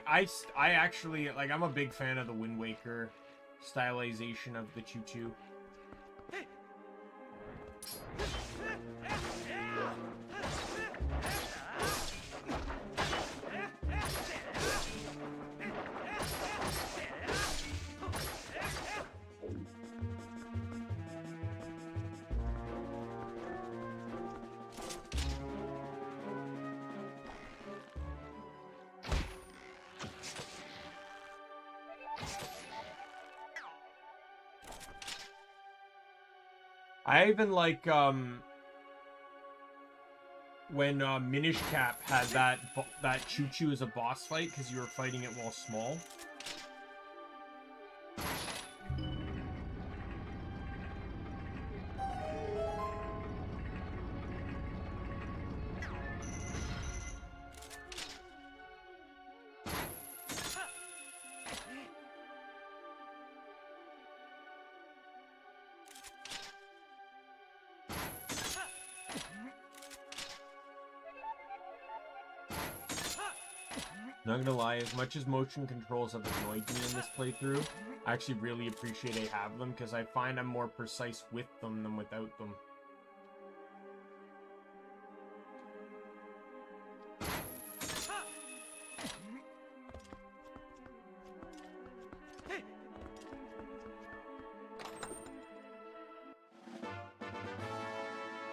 actually, like, I'm a big fan of the Wind Waker stylization of the choo-choo. I even like, when, Minish Cap had that choo-choo as a boss fight, because you were fighting it while small. Not gonna lie, as much as motion controls have annoyed me in this playthrough, I actually really appreciate I have them, because I find I'm more precise with them than without them.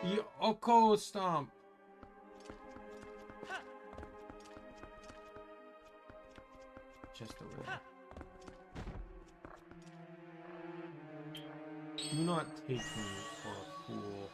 Yoko Stomp! Just over there. Do not take me for a fool.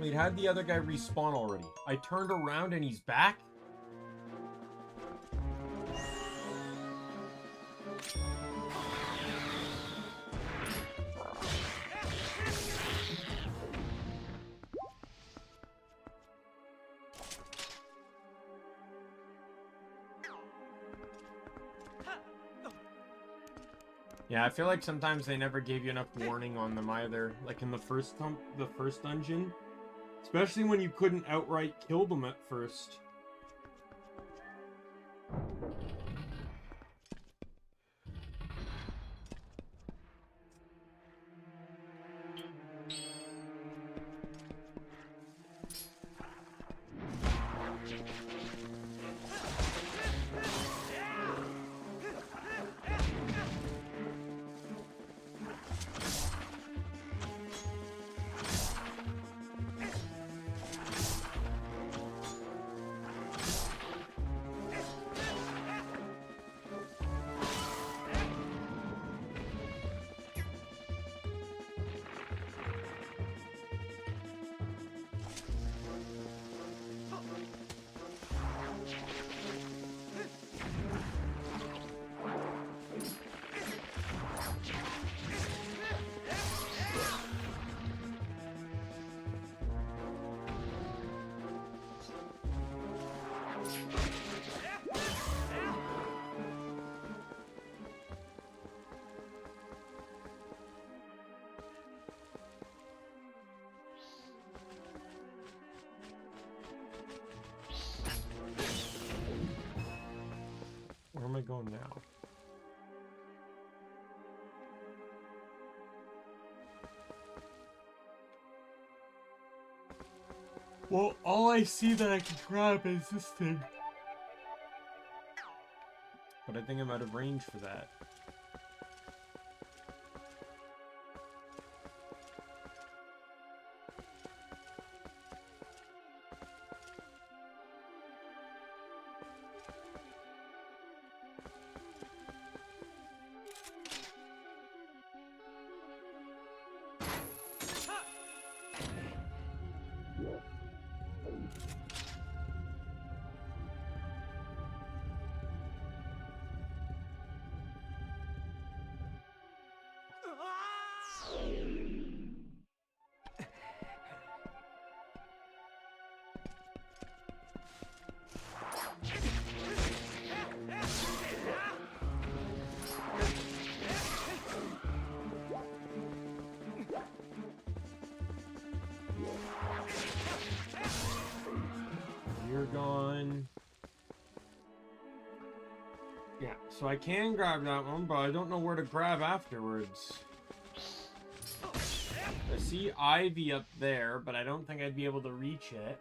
Wait, how'd the other guy respawn already? I turned around and he's back? Yeah, I feel like sometimes they never gave you enough warning on them either. Like in the first dungeon. Especially when you couldn't outright kill them at first. I go now? Well, all I see that I can grab is this thing. But I think I'm out of range for that. You're gone. Yeah, so I can grab that one, but I don't know where to grab afterwards. I see Ivy up there, but I don't think I'd be able to reach it.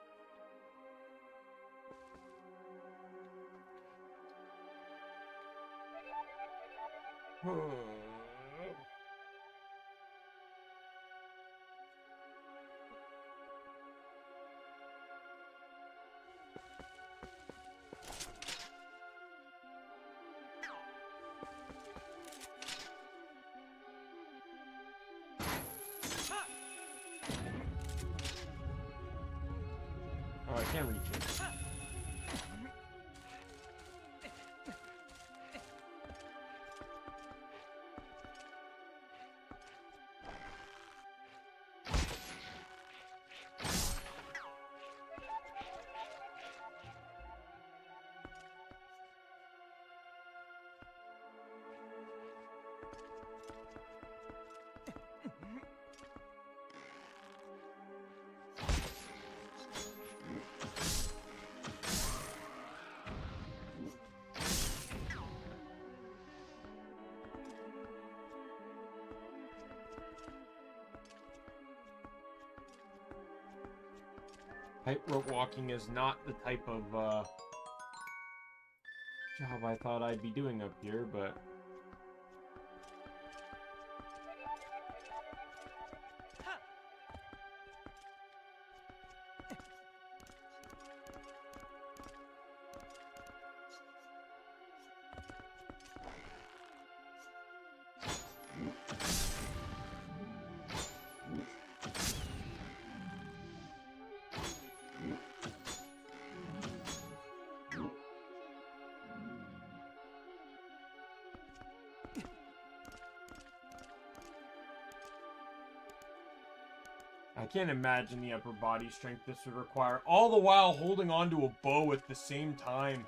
Oh, I can't reach it. Tightrope walking is not the type of job I thought I'd be doing up here, but I can't imagine the upper body strength this would require, all the while holding onto a bow at the same time.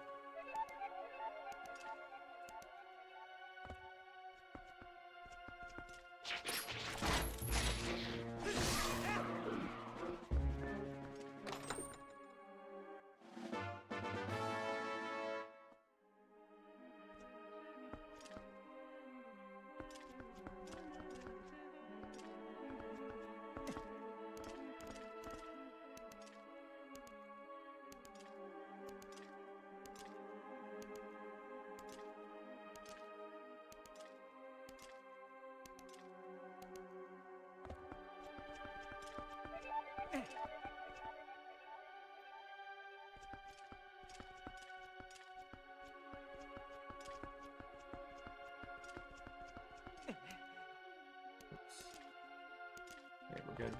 Okay, we're good.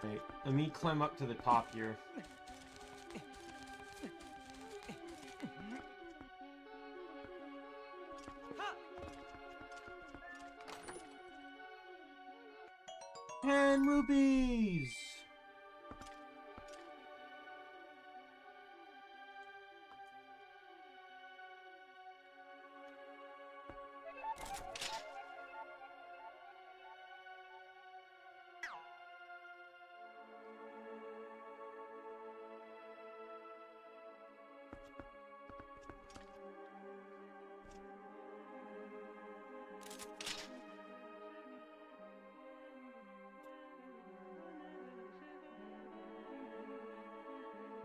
Wait, let me climb up to the top here. And rupees!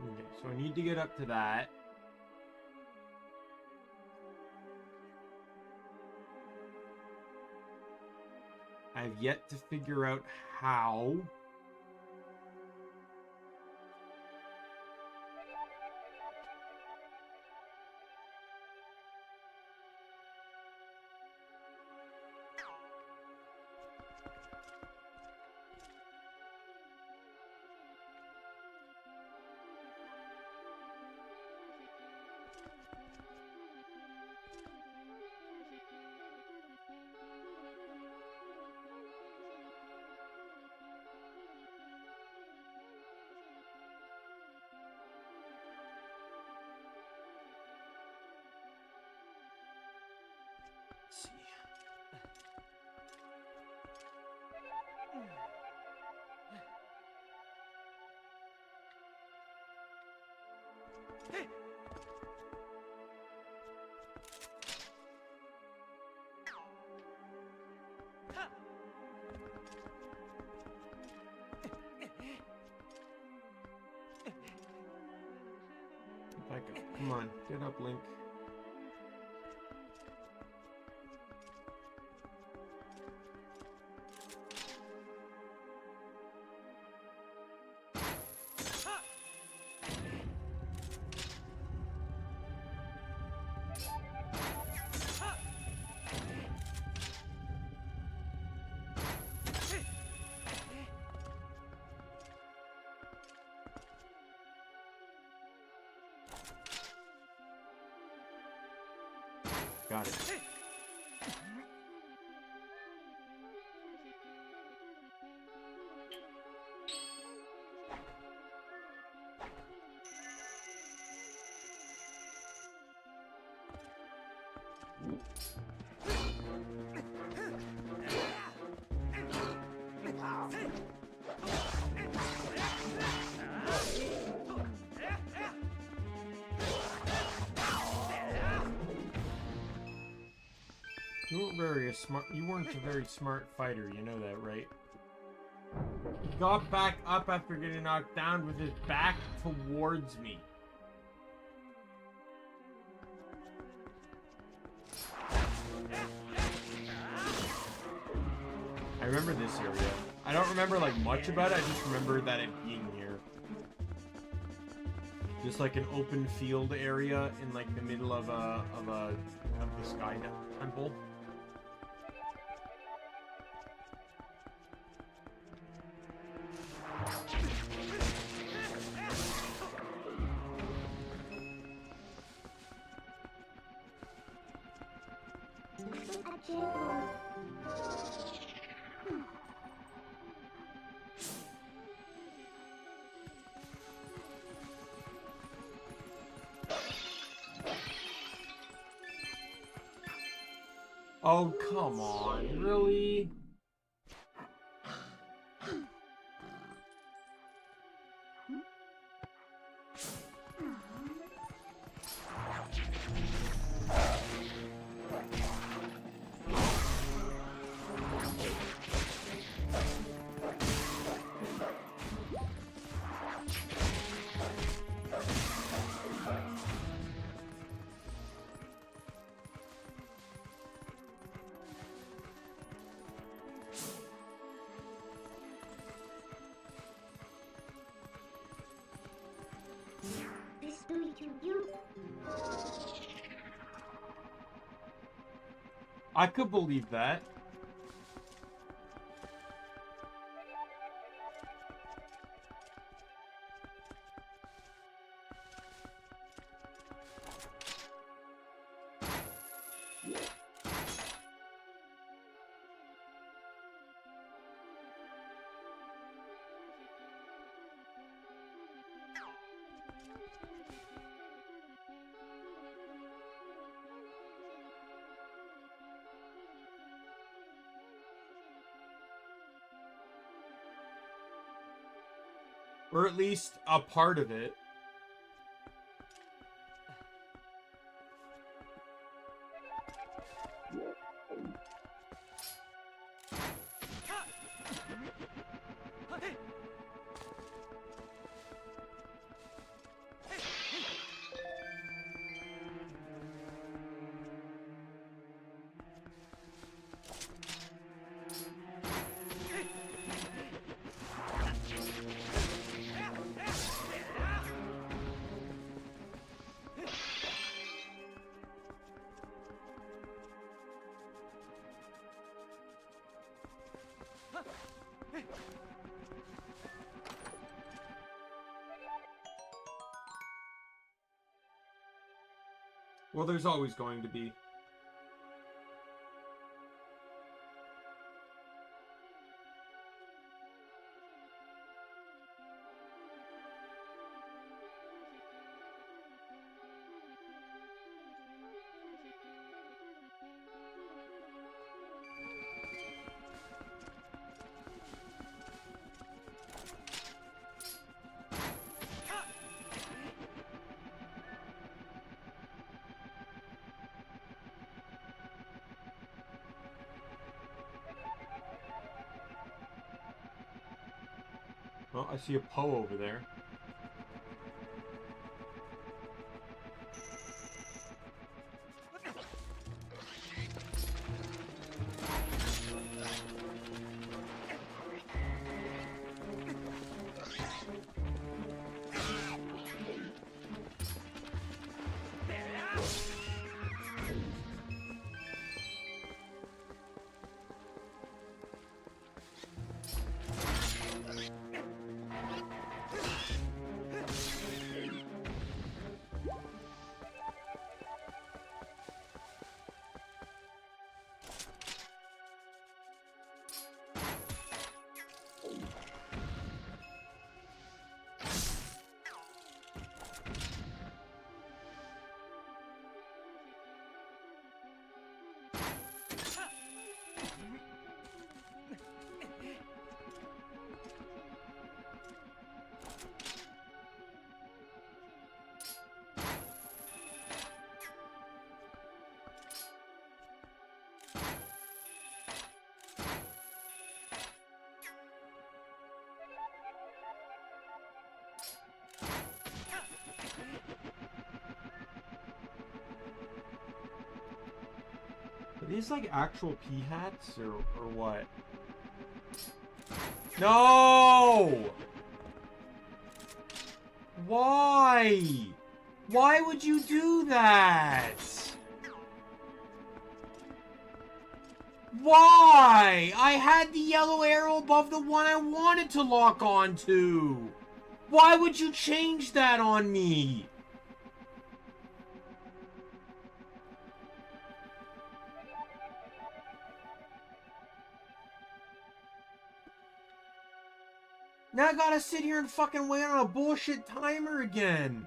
Okay, so I need to get up to that. I've yet to figure out how. Let's see. Back up. Come on, get up, Link. Got it. You weren't a very smart fighter, you know that, right? He got back up after getting knocked down with his back towards me. I remember this area. I don't remember like much about it, I just remember that it being here. Just like an open field area in like the middle of the Sky Temple. Oh, come on, really? I could believe that. Or at least a part of it. Well, there's always going to be. Well, I see a Poe over there. Are these like actual pea hats or what? No! Why? Why would you do that? Why? I had the yellow arrow above the one I wanted to lock onto. Why would you change that on me? Now I gotta sit here and fucking wait on a bullshit timer again.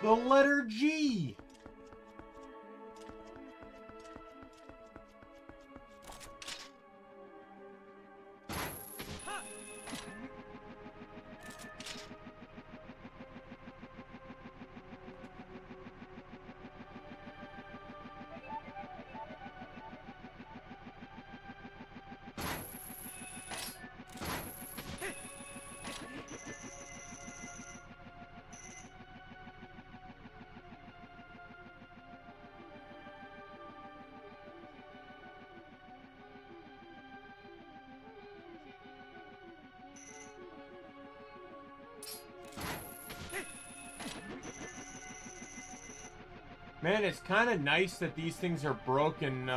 The letter G. Man, it's kind of nice that these things are broken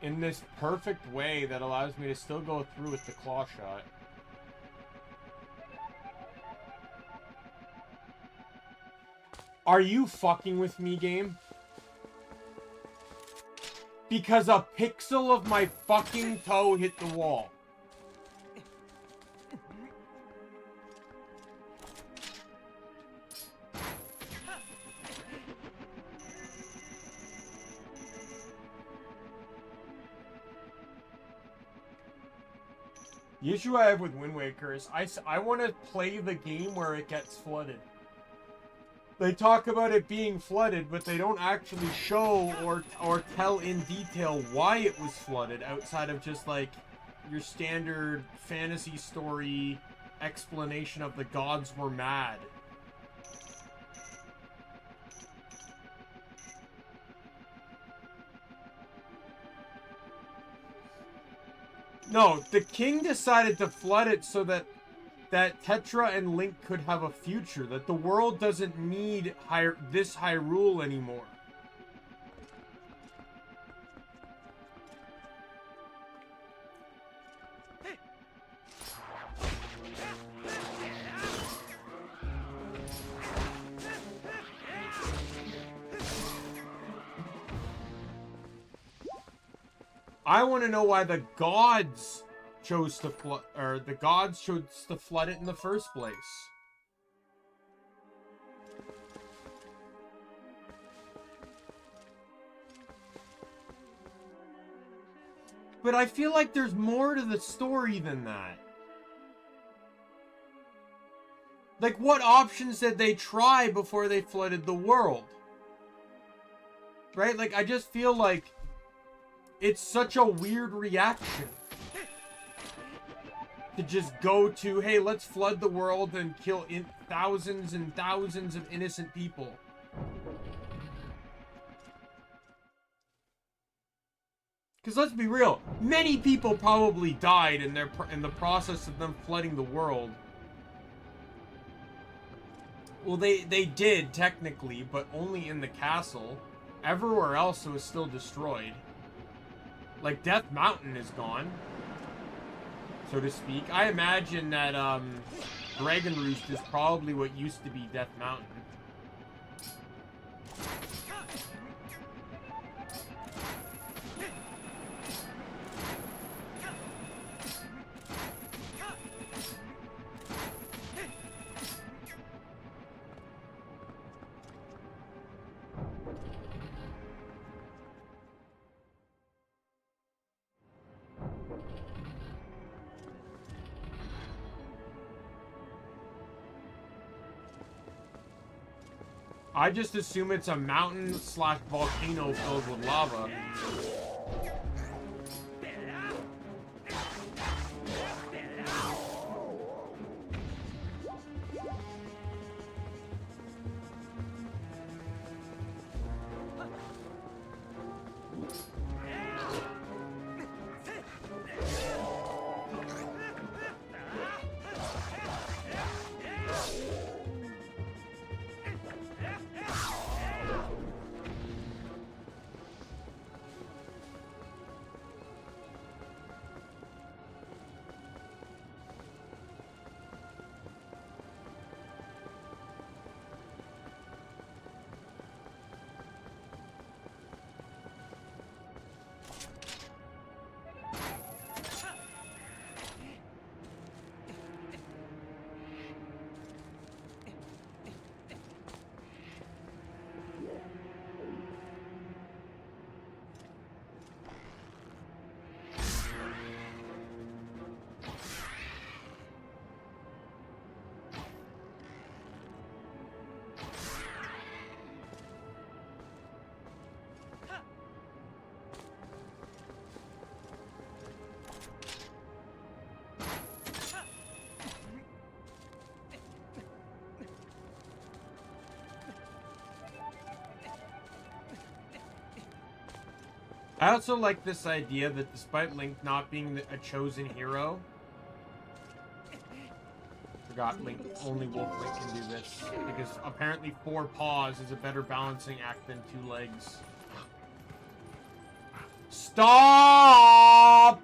in this perfect way that allows me to still go through with the claw shot. Are you fucking with me, game? Because a pixel of my fucking toe hit the wall. The issue I have with Wind Waker is I want to play the game where it gets flooded. They talk about it being flooded, but they don't actually show or tell in detail why it was flooded outside of just like your standard fantasy story explanation of the gods were mad. No, the king decided to flood it so that Tetra and Link could have a future, that the world doesn't need this Hyrule anymore. I want to know why the gods chose to flood, or the gods chose to flood it in the first place. But I feel like there's more to the story than that. Like, what options did they try before they flooded the world? Right? Like, I just feel like it's such a weird reaction to just go to, hey, let's flood the world and kill thousands and thousands of innocent people. Because let's be real, many people probably died in the process of them flooding the world. Well, they did technically, but only in the castle. Everywhere else it was still destroyed. Like, Death Mountain is gone, so to speak. I imagine that Dragon Roost is probably what used to be Death Mountain. I just assume it's a mountain / volcano filled with lava. I also like this idea that despite Link not being a chosen hero, forgot Link, only Wolf Link can do this, because apparently 4 paws is a better balancing act than 2 legs. Stop!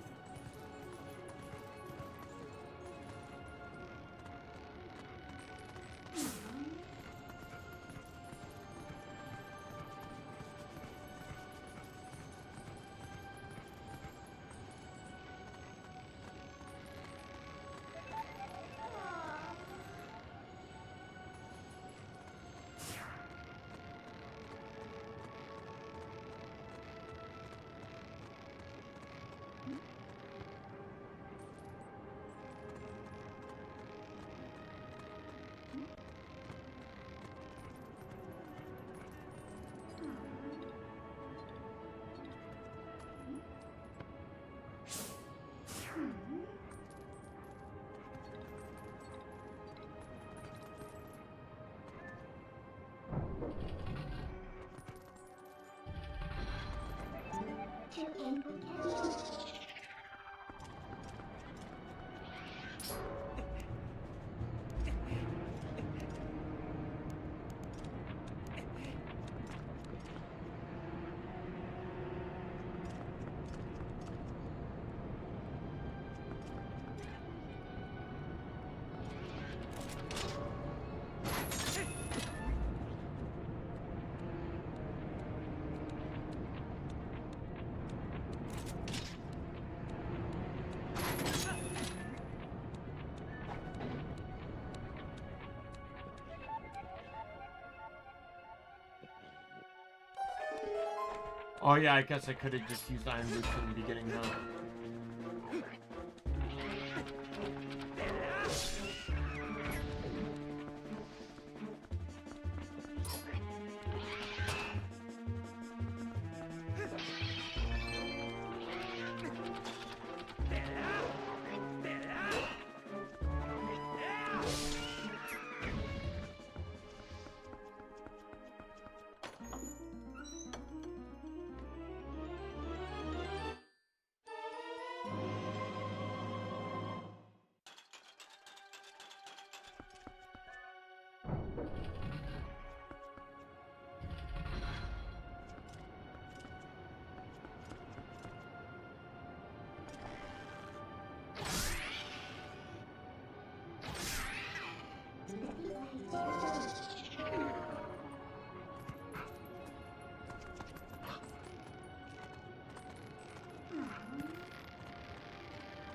Oh yeah, I guess I could have just used Iron Boots from the beginning, huh?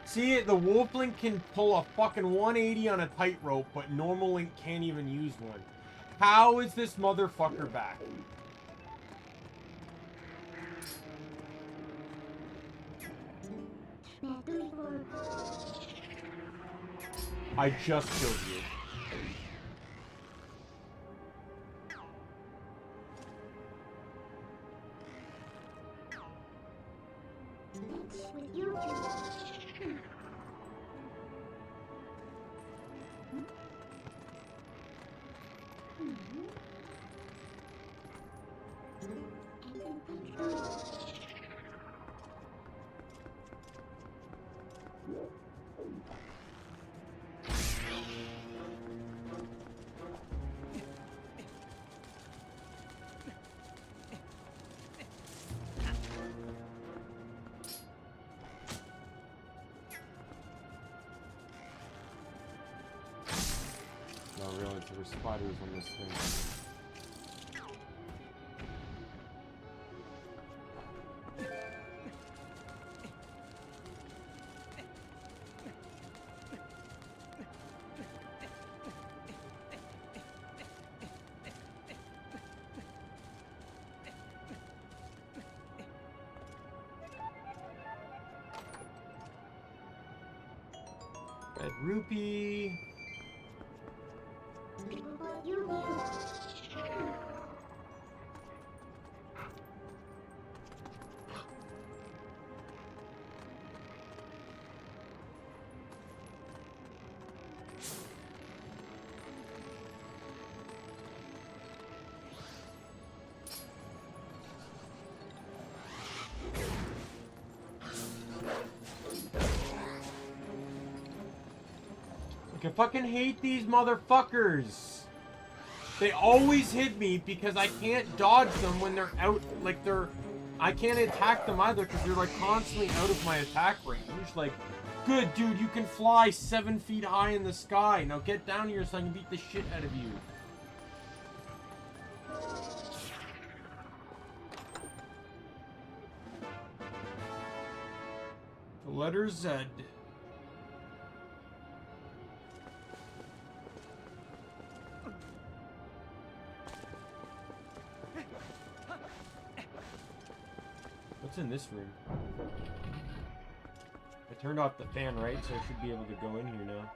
See, the Wolf Link can pull a fucking 180 on a tightrope, but normal Link can't even use one. How is this motherfucker back? I just killed you. No, really, there were spiders on this thing. Red rupee. I fucking hate these motherfuckers. They always hit me because I can't dodge them when they're out, like I can't attack them either because they're like constantly out of my attack range. Like, good dude, you can fly 7 feet high in the sky. Now get down here so I can beat the shit out of you. The letter Z. What's in this room? I turned off the fan, right? So I should be able to go in here now.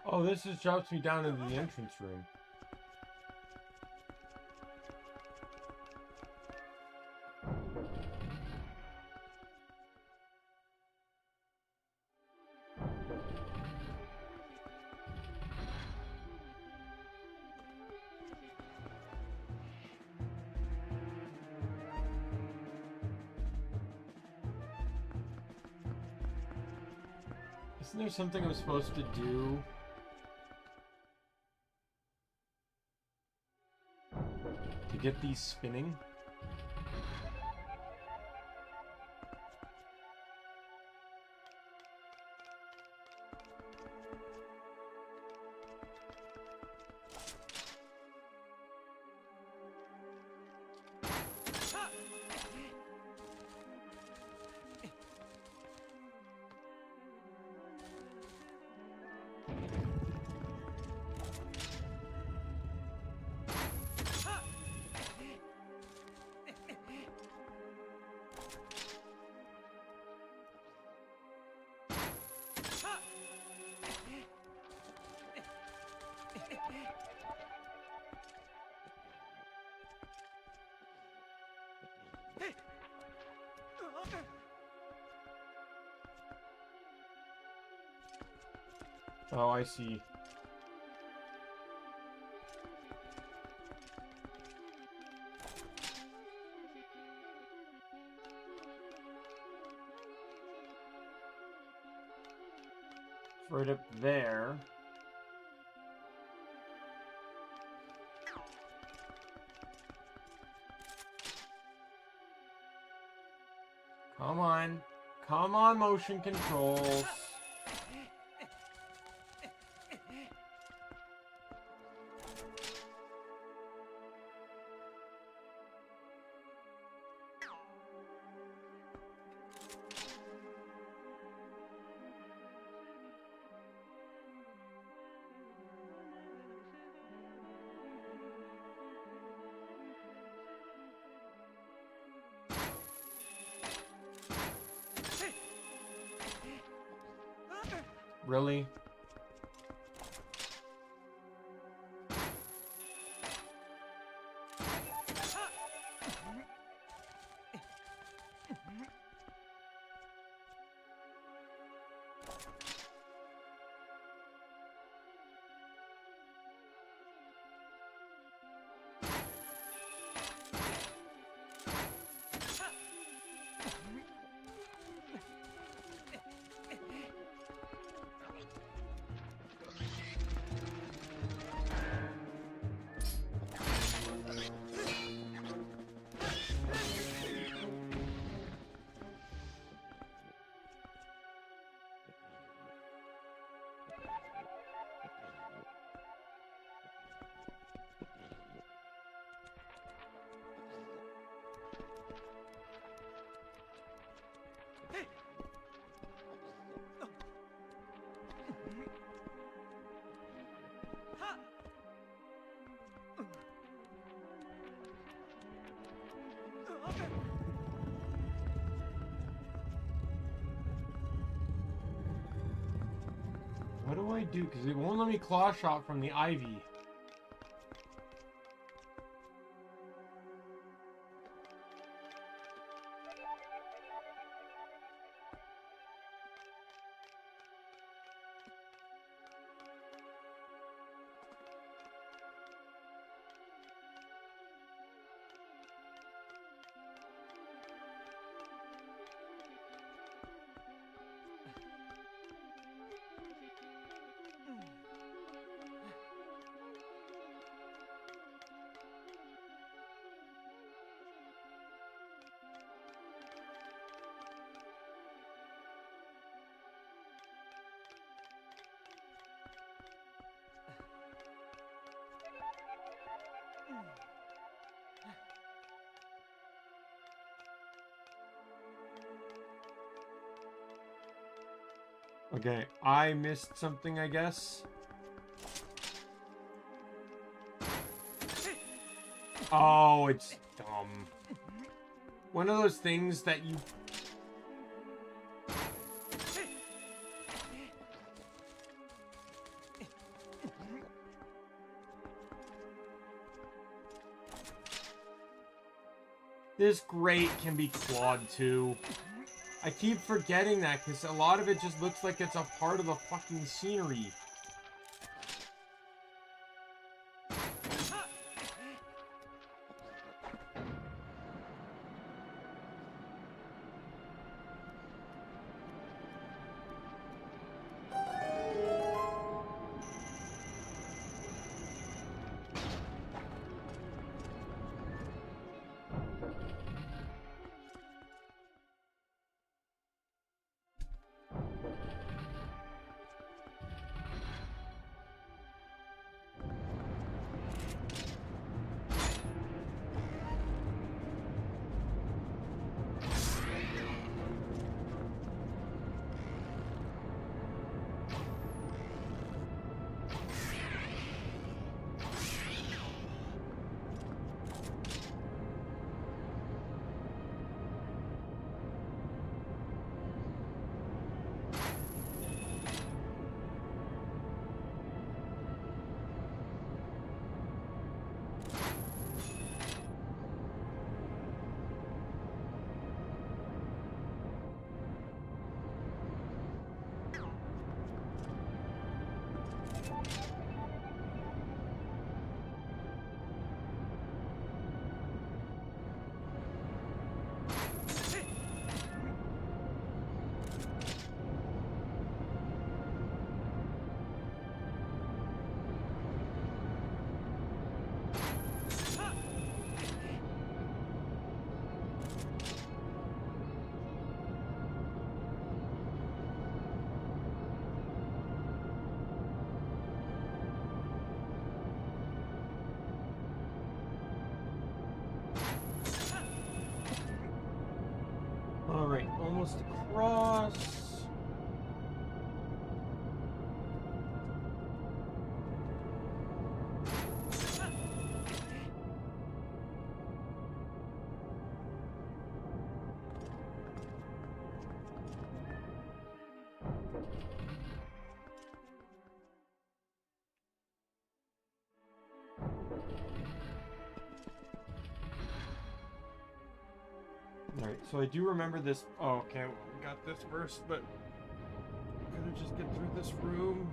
Oh, this just drops me down into the entrance room. Isn't there something I'm supposed to do? To get these spinning? Oh, I see. It's right up there. Come on. Come on, motion controls. Really? What do I do? Because it won't let me claw shot from the ivy. Okay, I missed something, I guess. Oh, it's dumb. One of those things that you... This grate can be clawed too. I keep forgetting that because a lot of it just looks like it's a part of the fucking scenery. Alright, almost across. Alright, so I do remember this. Oh, okay, we got this first, but I'm gonna just get through this room.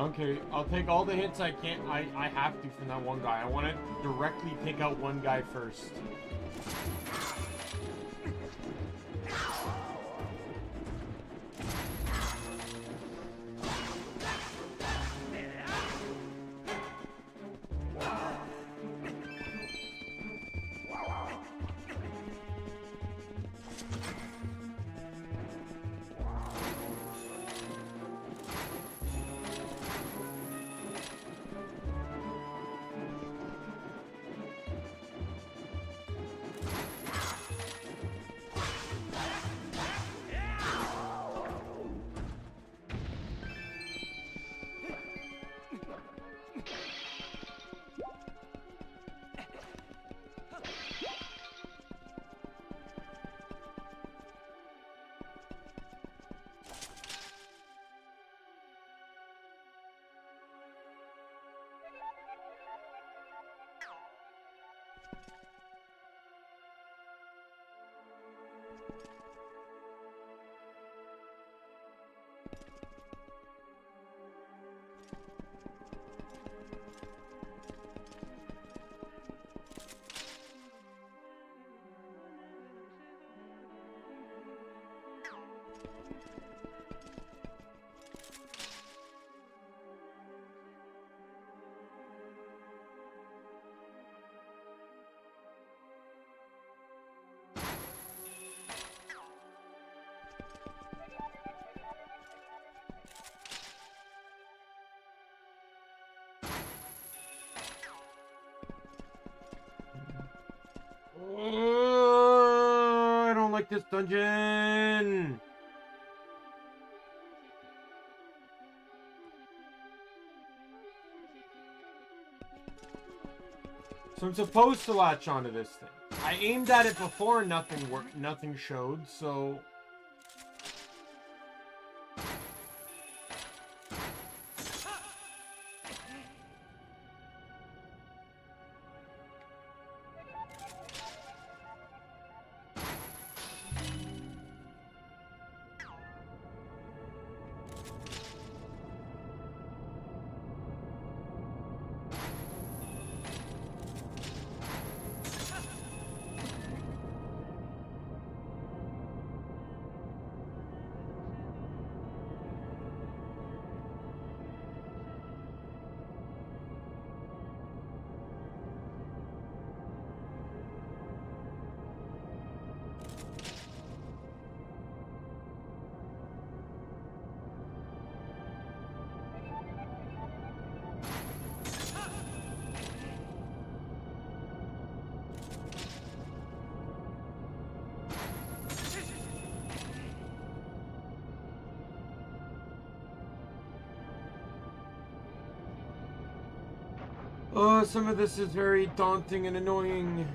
Okay, I'll take all the hits I can. I have to from that one guy. I want to directly take out one guy first. I don't like this dungeon. So I'm supposed to latch onto this thing. I aimed at it before and nothing worked, nothing showed, so... Oh, some of this is very daunting and annoying.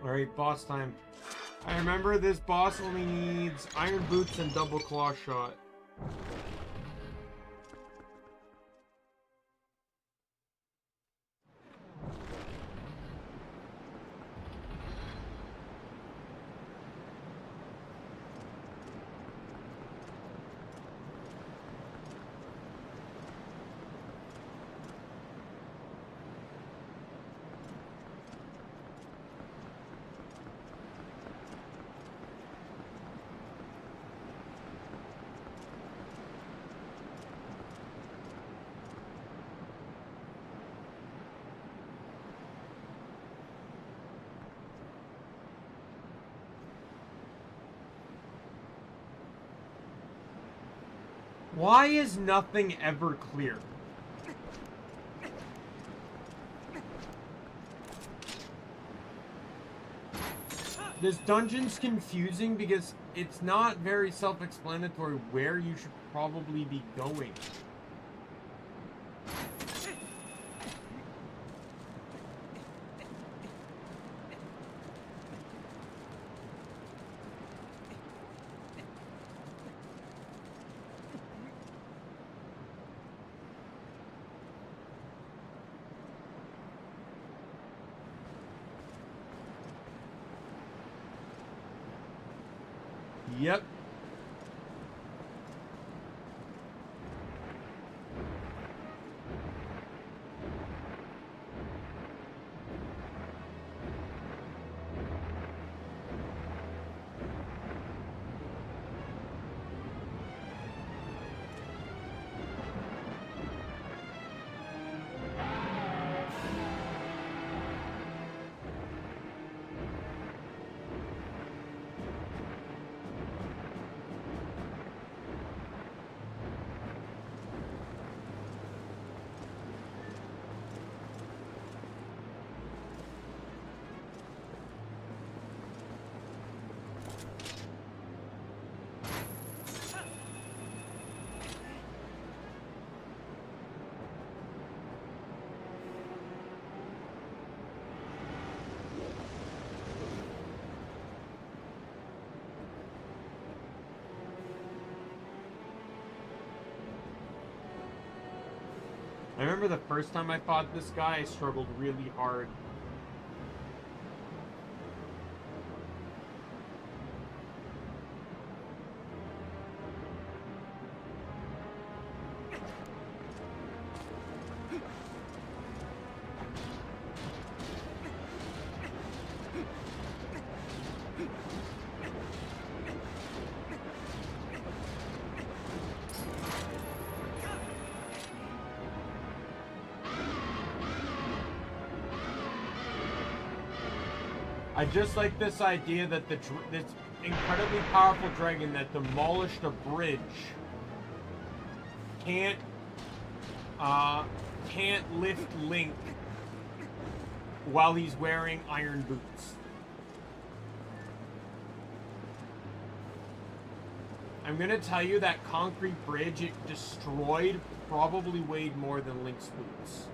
Alright, boss time. I remember this boss only needs iron boots and double claw shot. Why is nothing ever clear? This dungeon's confusing because it's not very self-explanatory where you should probably be going. Yep. remember the first time I fought this guy, I struggled really hard. I just like this idea that this incredibly powerful dragon that demolished a bridge can't lift Link while he's wearing iron boots. I'm gonna tell you that concrete bridge it destroyed probably weighed more than Link's boots.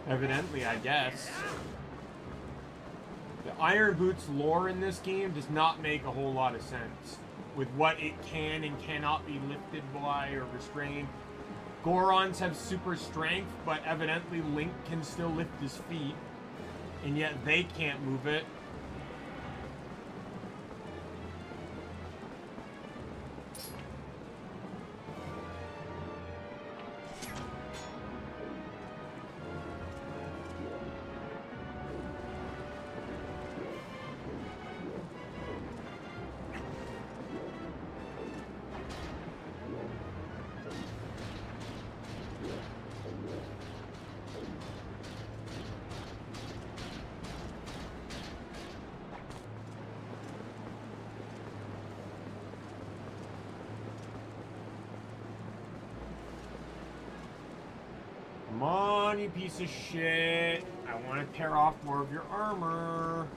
Evidently, I guess. The Iron Boots lore in this game does not make a whole lot of sense with what it can and cannot be lifted by or restrained. Gorons have super strength, but evidently Link can still lift his feet, and yet they can't move it. Come on, you piece of shit. I want to tear off more of your armor.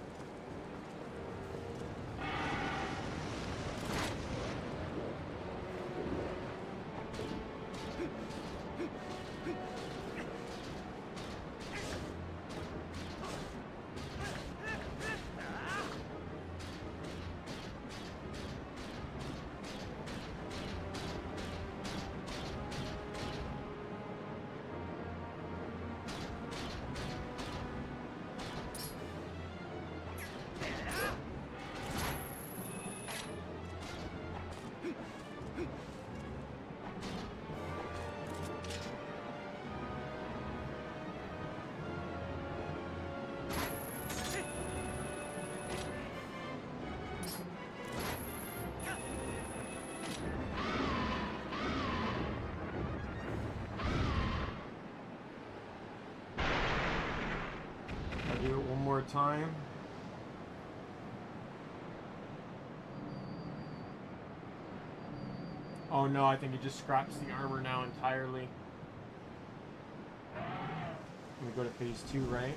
Do it one more time. Oh no, I think it just scraps the armor now entirely. I'm gonna go to phase 2, right?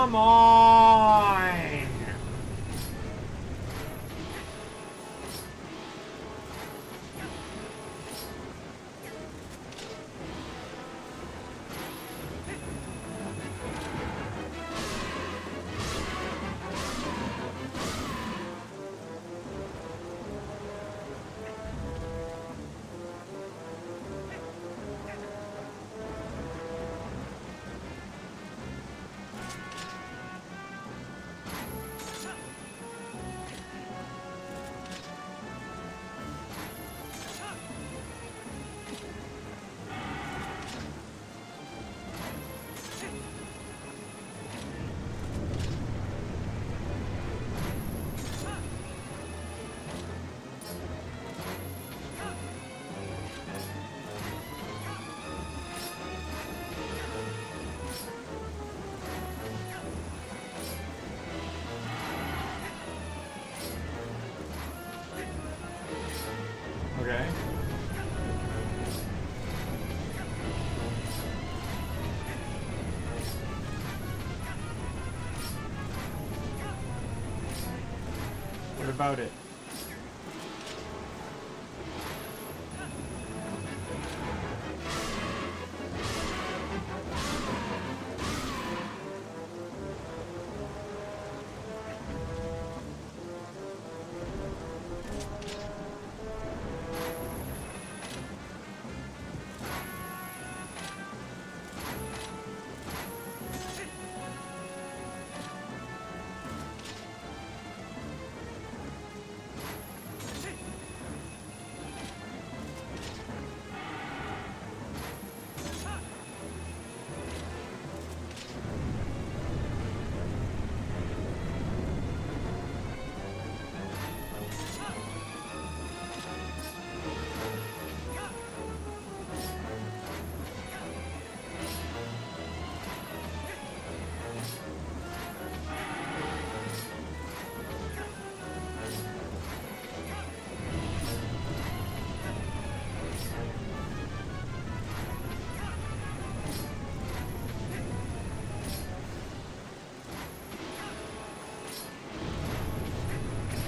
Come on! Okay. What about it?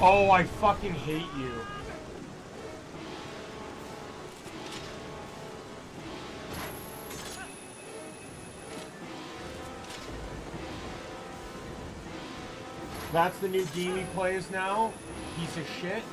Oh, I fucking hate you. That's the new game he plays now? Piece of shit.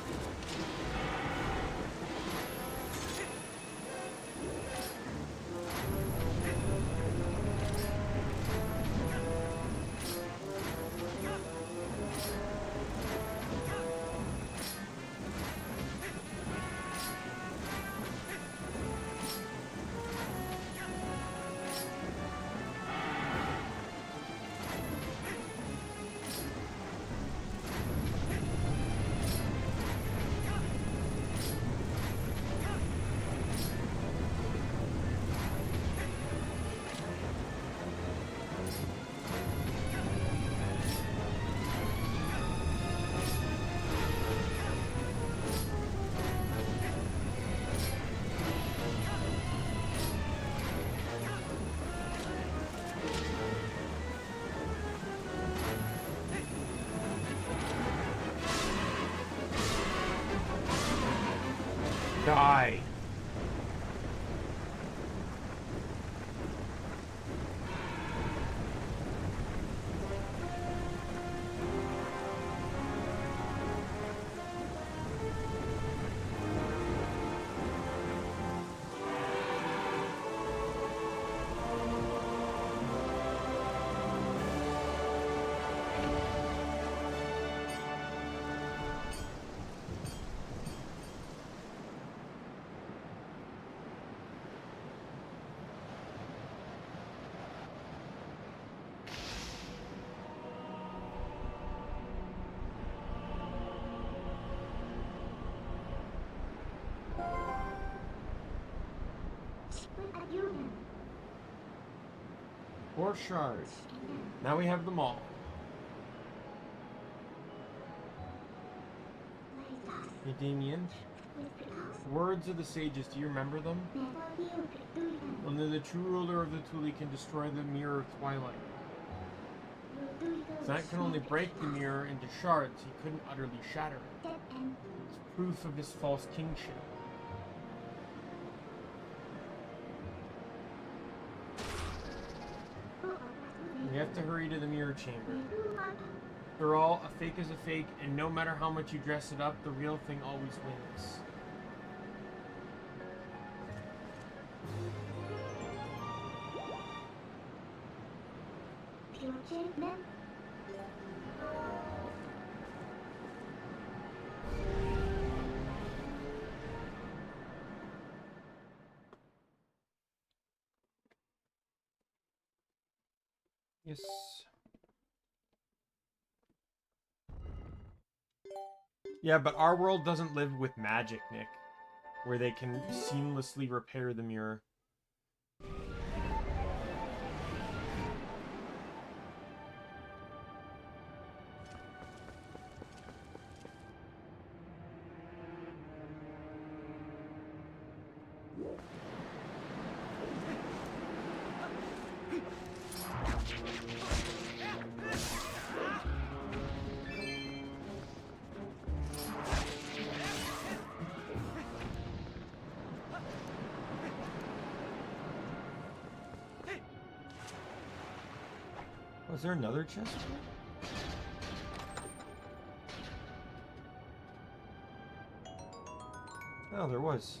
Die. Four shards. Now we have them all. Hey, Daimien. Words of the sages, do you remember them? Only the true ruler of the Thule can destroy the mirror of Twilight. That can only break the mirror into shards. He couldn't utterly shatter it. It's proof of his false kingship. We have to hurry to the mirror chamber. After all, a fake is a fake, and no matter how much you dress it up, the real thing always wins. Yes. Yeah, but our world doesn't live with magic, Nick, where they can seamlessly repair the mirror. Was there another chest here? Oh, there was.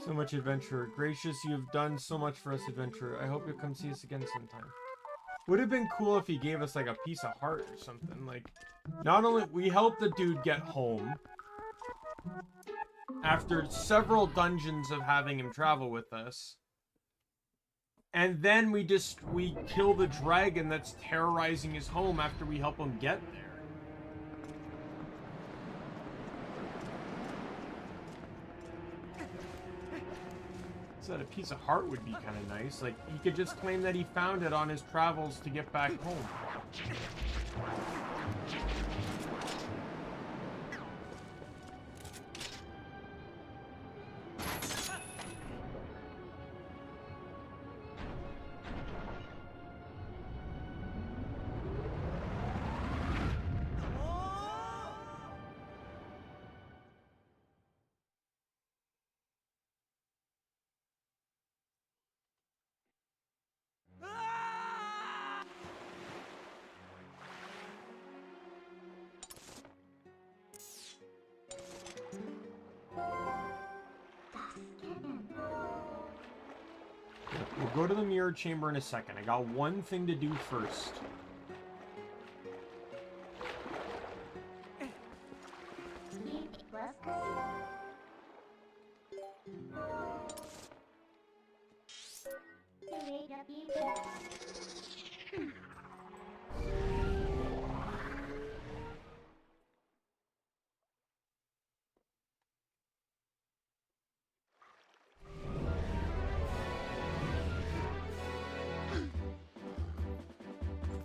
So much adventure. Gracious, you have done so much for us, adventurer. I hope you'll come see us again sometime. Would have been cool if he gave us like a piece of heart or something. Like, not only we helped the dude get home after several dungeons of having him travel with us, and then we kill the dragon that's terrorizing his home after we help him get there. So that a piece of heart would be kind of nice. Like, he could just claim that he found it on his travels to get back home. We'll go to the mirror chamber in a second. I got one thing to do first.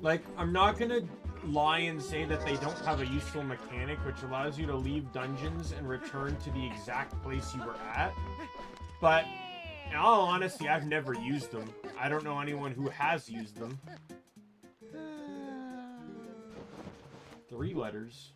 Like, I'm not gonna lie and say that they don't have a useful mechanic which allows you to leave dungeons and return to the exact place you were at. But, in all honesty, I've never used them. I don't know anyone who has used them. 3 letters.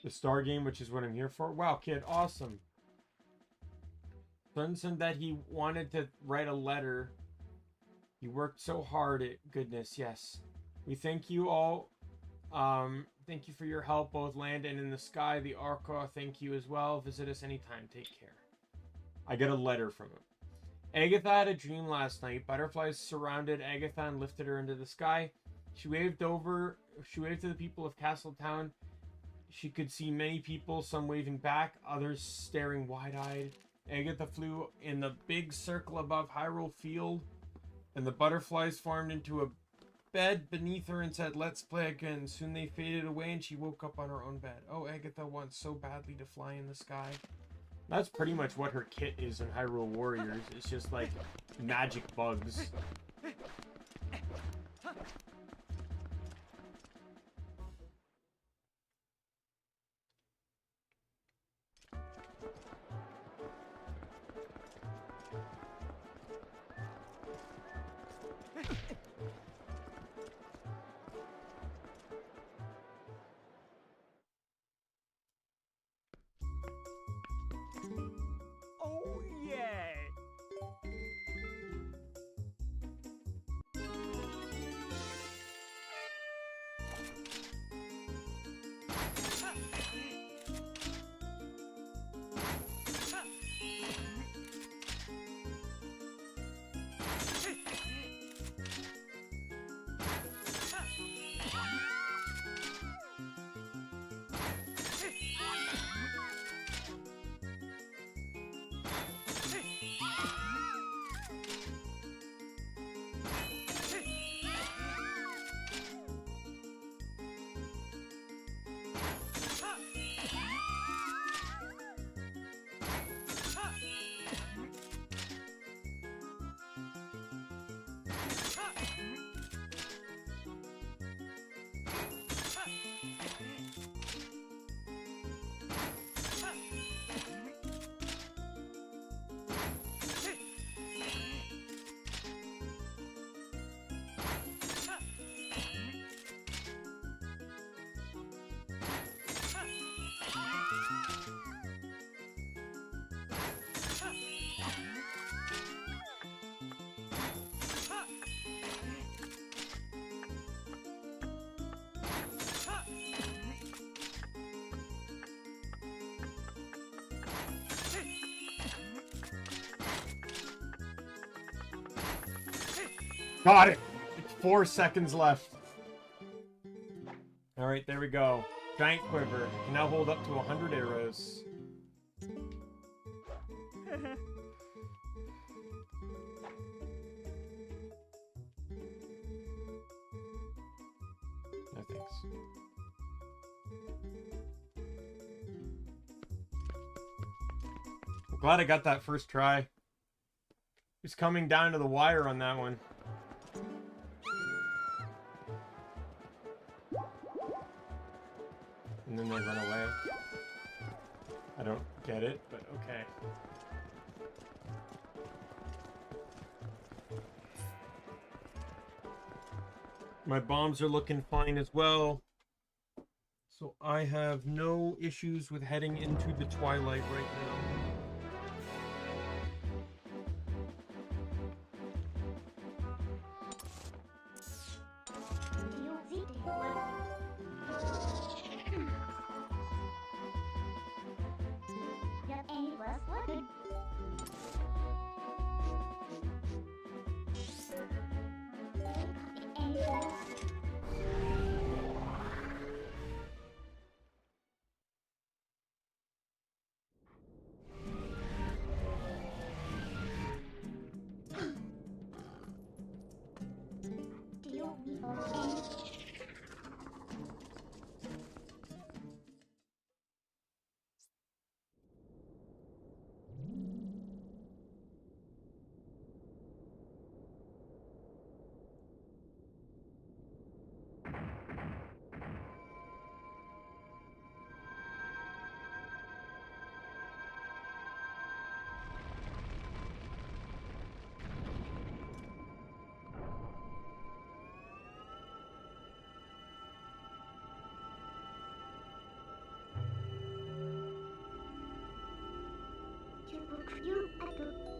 The star game, which is what I'm here for. Wow, kid, awesome. Son said that he wanted to write a letter. He worked so hard at goodness, yes. We thank you all. Thank you for your help, both land and in the sky. The Arca, thank you as well. Visit us anytime. Take care. I get a letter from him. Agatha had a dream last night. Butterflies surrounded Agatha and lifted her into the sky. She waved to the people of Castletown. She could see many people, some waving back, others staring wide-eyed. Agatha flew in the big circle above Hyrule Field, and the butterflies formed into a bed beneath her and said, "Let's play again." Soon they faded away and she woke up on her own bed. Oh, Agatha wants so badly to fly in the sky. That's pretty much what her kit is in Hyrule Warriors. It's just like magic bugs. Oh, yeah! Got it! It's 4 seconds left. Alright, there we go. Giant quiver. Can now hold up to 100 arrows. No thanks. I'm glad I got that first try. Just coming down to the wire on that one. And then they run away. I don't get it, but okay. My bombs are looking fine as well. So I have no issues with heading into the Twilight right now.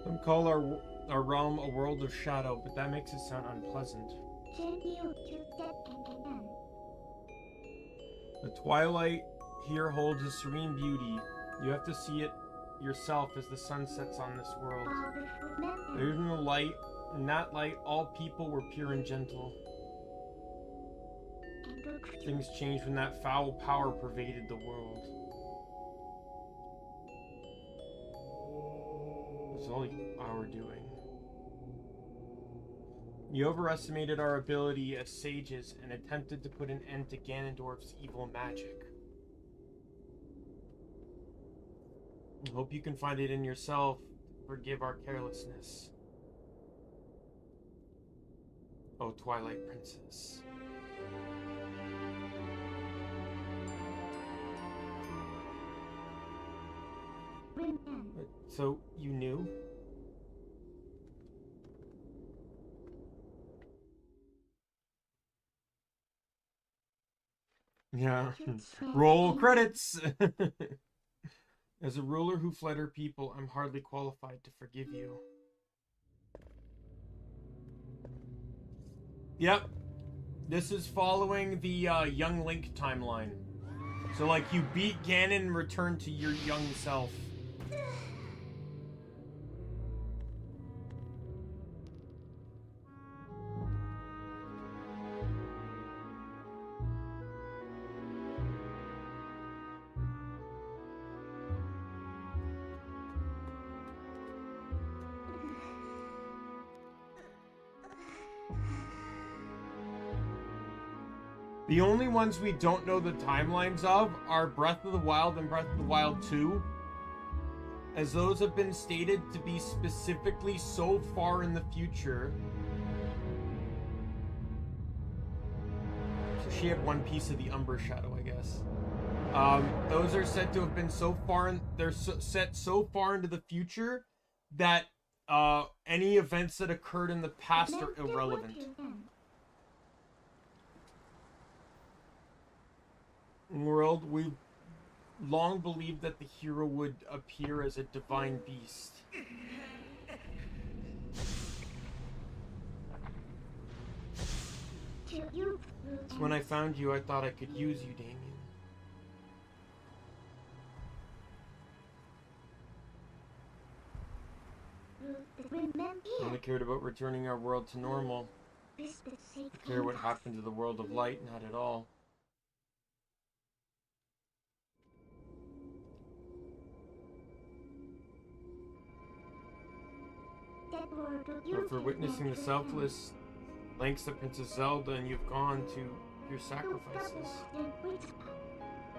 Some call our realm a world of shadow, but that makes it sound unpleasant. The Twilight here holds a serene beauty. You have to see it. yourself as the sun sets on this world. There is no light. In that light, all people were pure and gentle. Things changed when that foul power pervaded the world. It was all our doing. You overestimated our ability as sages and attempted to put an end to Ganondorf's evil magic. I hope you can find it in yourself to forgive our carelessness. Oh, Twilight Princess. So, you knew? Yeah. Roll credits! As a ruler who fled her people, I'm hardly qualified to forgive you. Yep. This is following the Young Link timeline. So, like, you beat Ganon and return to your young self. The only ones we don't know the timelines of are Breath of the Wild and Breath of the Wild 2, as those have been stated to be specifically so far in the future. So she had one piece of the Umber Shadow, I guess. Those are said to have been so far, set so far into the future that any events that occurred in the past are irrelevant. World, we've long believed that the hero would appear as a divine beast. When I found you, I thought I could use you, Daimien. I only cared about returning our world to normal. I care what happened to the world of light, not at all. But for witnessing the selfless lengths of Princess Zelda, and you've gone to your sacrifices.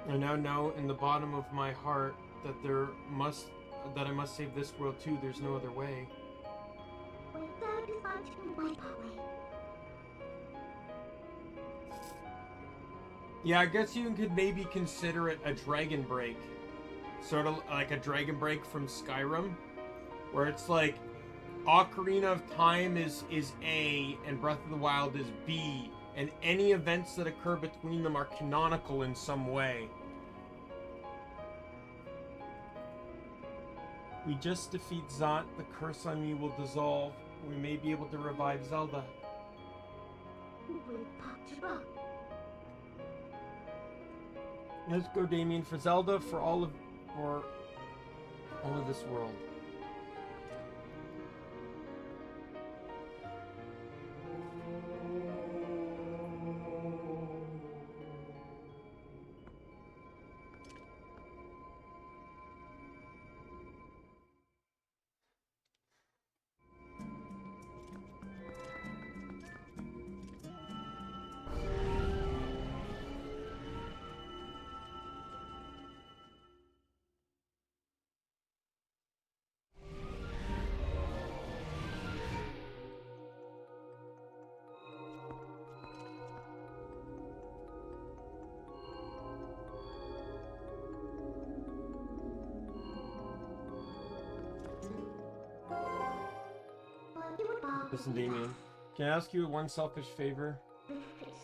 I now know in the bottom of my heart that I must save this world too. There's no other way. Yeah, I guess you could maybe consider it a dragon break. Sort of like a dragon break from Skyrim, where it's like Ocarina of Time is A and Breath of the Wild is B, and any events that occur between them are canonical in some way. We just defeat Zot, the curse on me will dissolve. We may be able to revive Zelda. Let's go, Daimien, for Zelda, for all of this world. Listen, Daimien, can I ask you one selfish favor?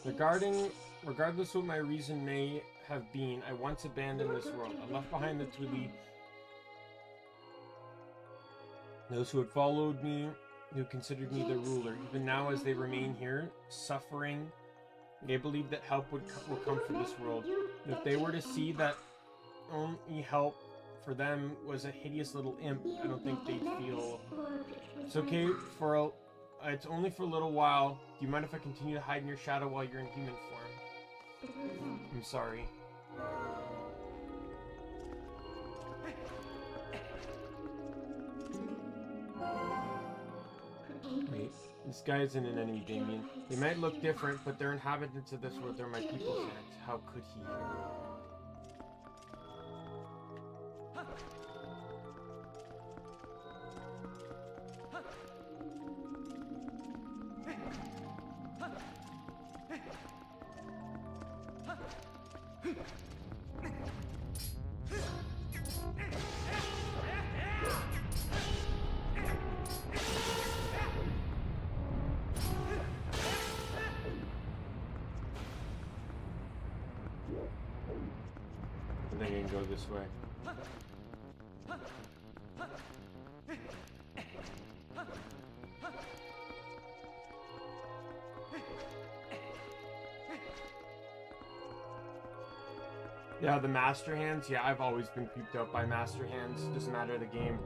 Regardless what my reason may have been, I once abandoned this world. I left behind the Twilight. Those who had followed me, who considered me their ruler. Even now, as they remain here, suffering, they believe that help will come for this world. And if they were to see that only help for them was a hideous little imp, I don't think they'd feel... It's okay for a... It's only for a little while. Do you mind if I continue to hide in your shadow while you're in human form? I'm sorry. Wait, this guy isn't an enemy, Daimien. They might look different, but they're inhabitants of this world. They're my people's hands. How could he? I think I can go this way. Yeah, the Master Hands. Yeah, I've always been creeped out by Master Hands. Doesn't matter the game.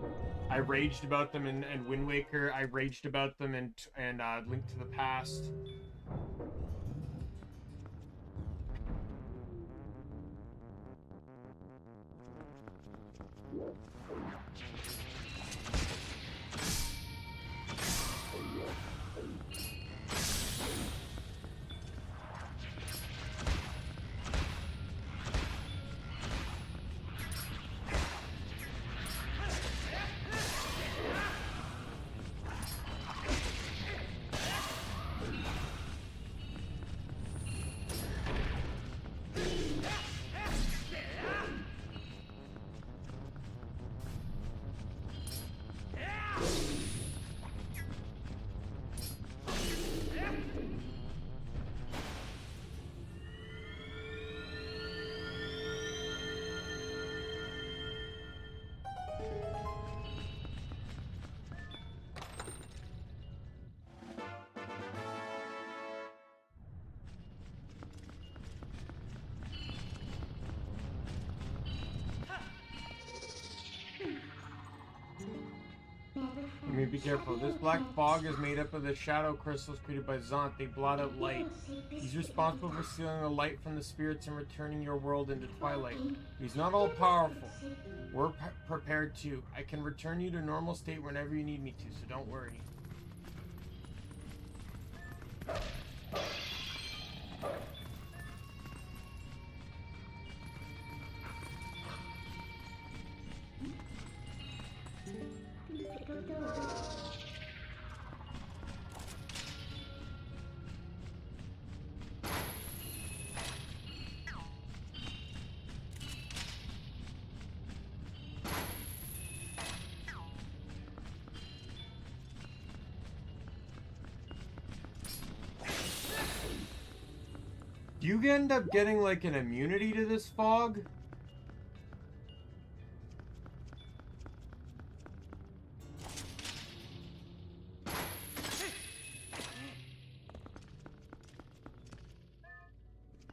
I raged about them in Wind Waker. I raged about them in Link to the Past. I mean, be careful. This black fog is made up of the shadow crystals created by Zant. They blot out light. He's responsible for stealing the light from the spirits and returning your world into Twilight. He's not all powerful. We're prepared too. I can return you to normal state whenever you need me to, so don't worry. Do you end up getting like an immunity to this fog?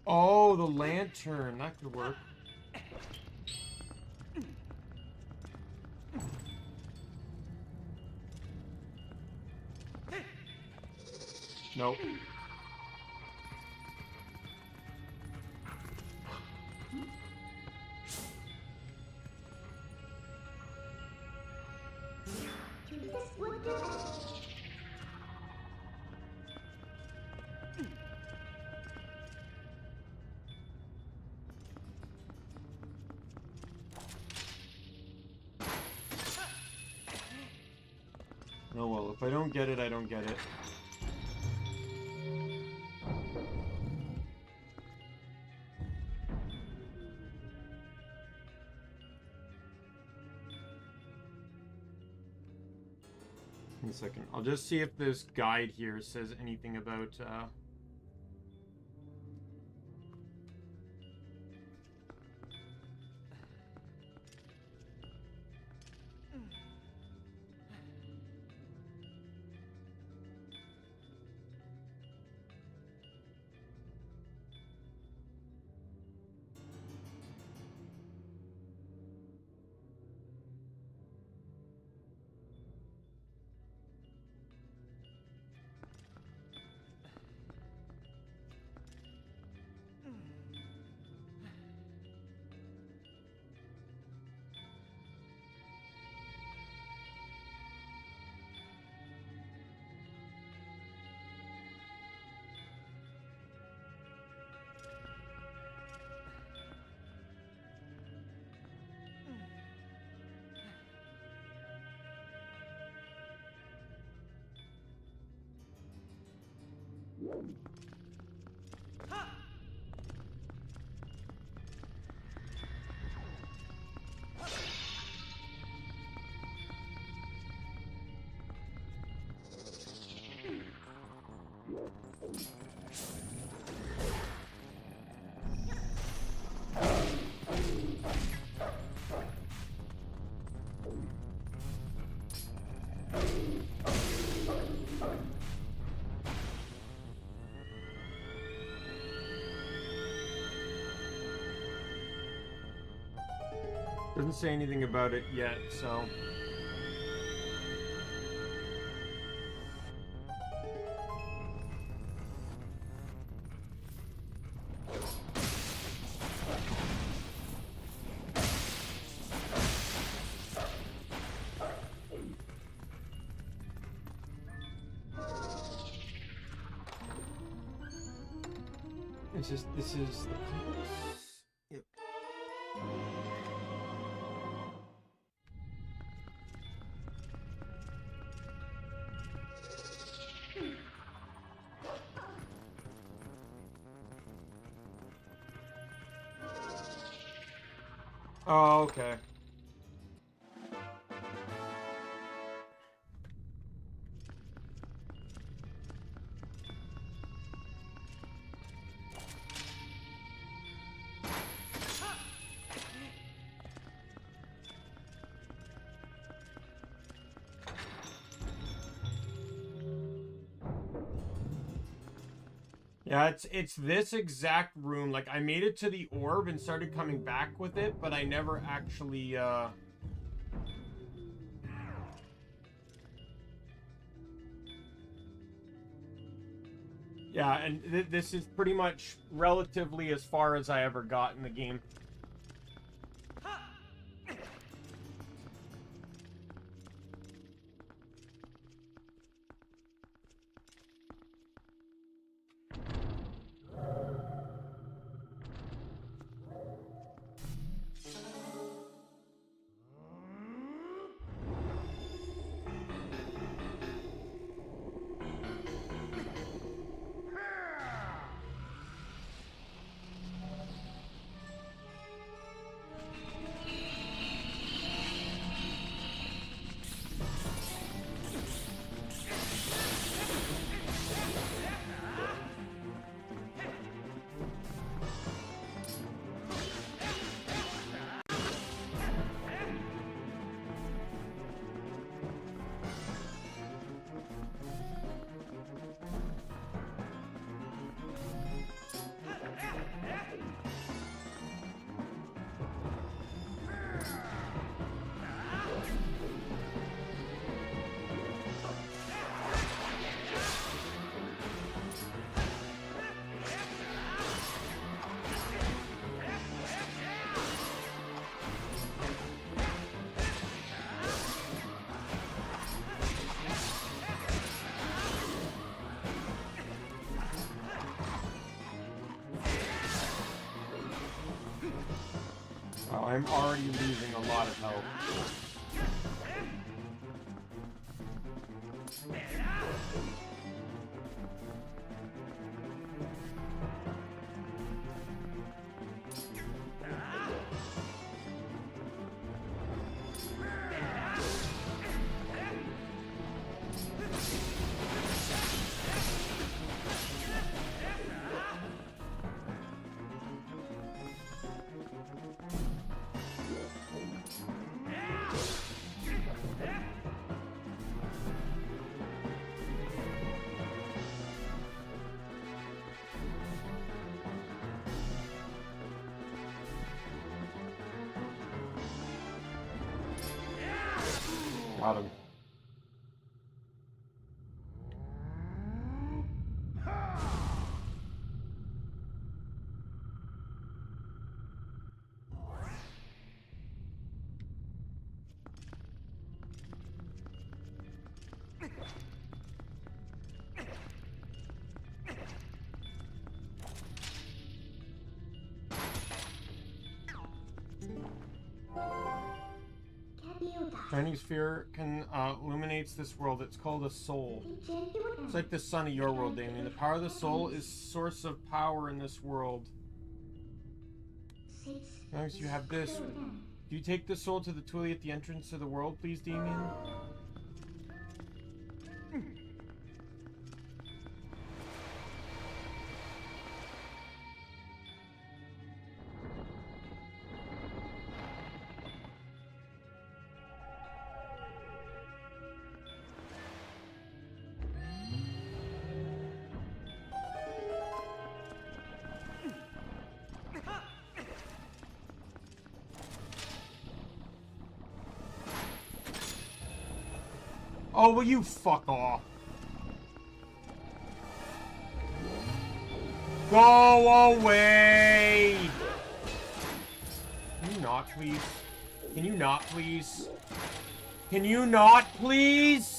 Oh, the lantern. That could work. Nope. Oh well, if I don't get it, I don't get it. One second. I'll just see if this guide here says anything about Doesn't say anything about it yet, so... This is the compass. Yep. Oh, okay. Yeah, it's this exact room. Like, I made it to the orb and started coming back with it, but I never actually, Yeah, and this is pretty much relatively as far as I ever got in the game. Oh, I'm already losing a lot of health. Got him. Shining sphere can illuminates this world. It's called a soul. It's like the sun of your world, Daimien. The power of the soul is source of power in this world. Nice, you have this. Do you take the soul to the Twilight at the entrance to the world, please, Daimien? Oh, will you fuck off? Go away! Can you not, please? Can you not, please? Can you not, please?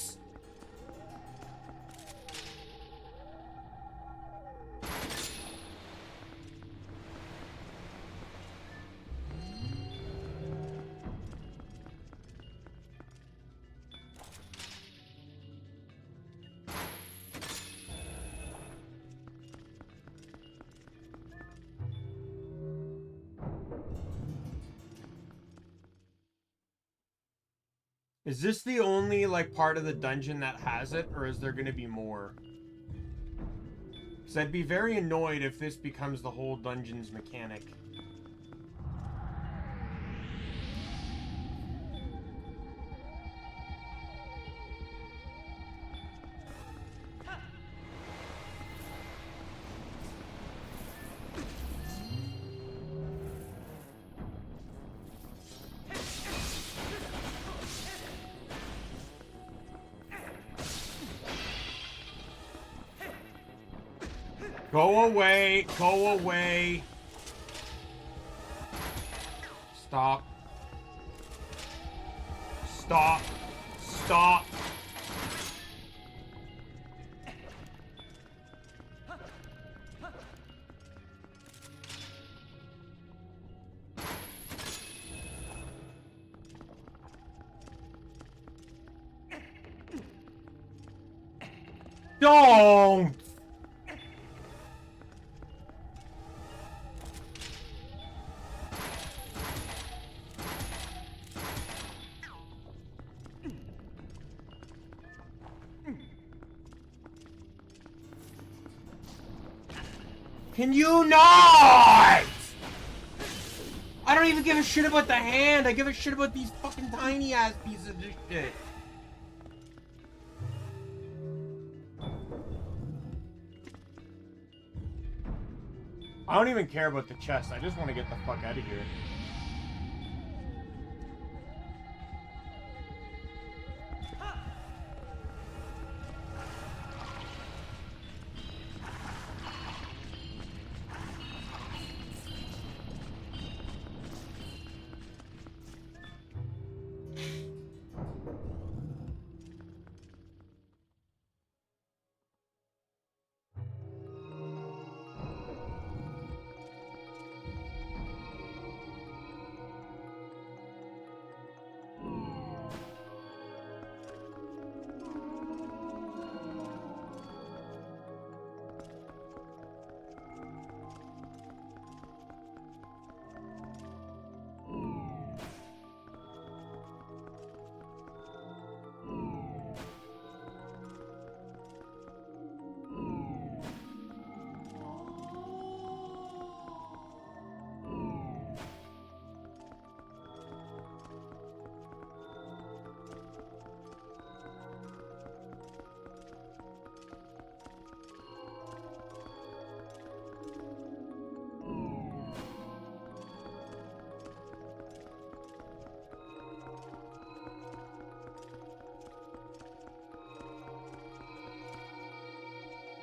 Is this the only, like, part of the dungeon that has it, or is there gonna be more? Because I'd be very annoyed if this becomes the whole dungeon's mechanic. Go away! Go away! Stop. Stop. Stop. Don't! Can you not? I don't even give a shit about the hand. I give a shit about these fucking tiny ass pieces of this shit. I don't even care about the chest. I just want to get the fuck out of here.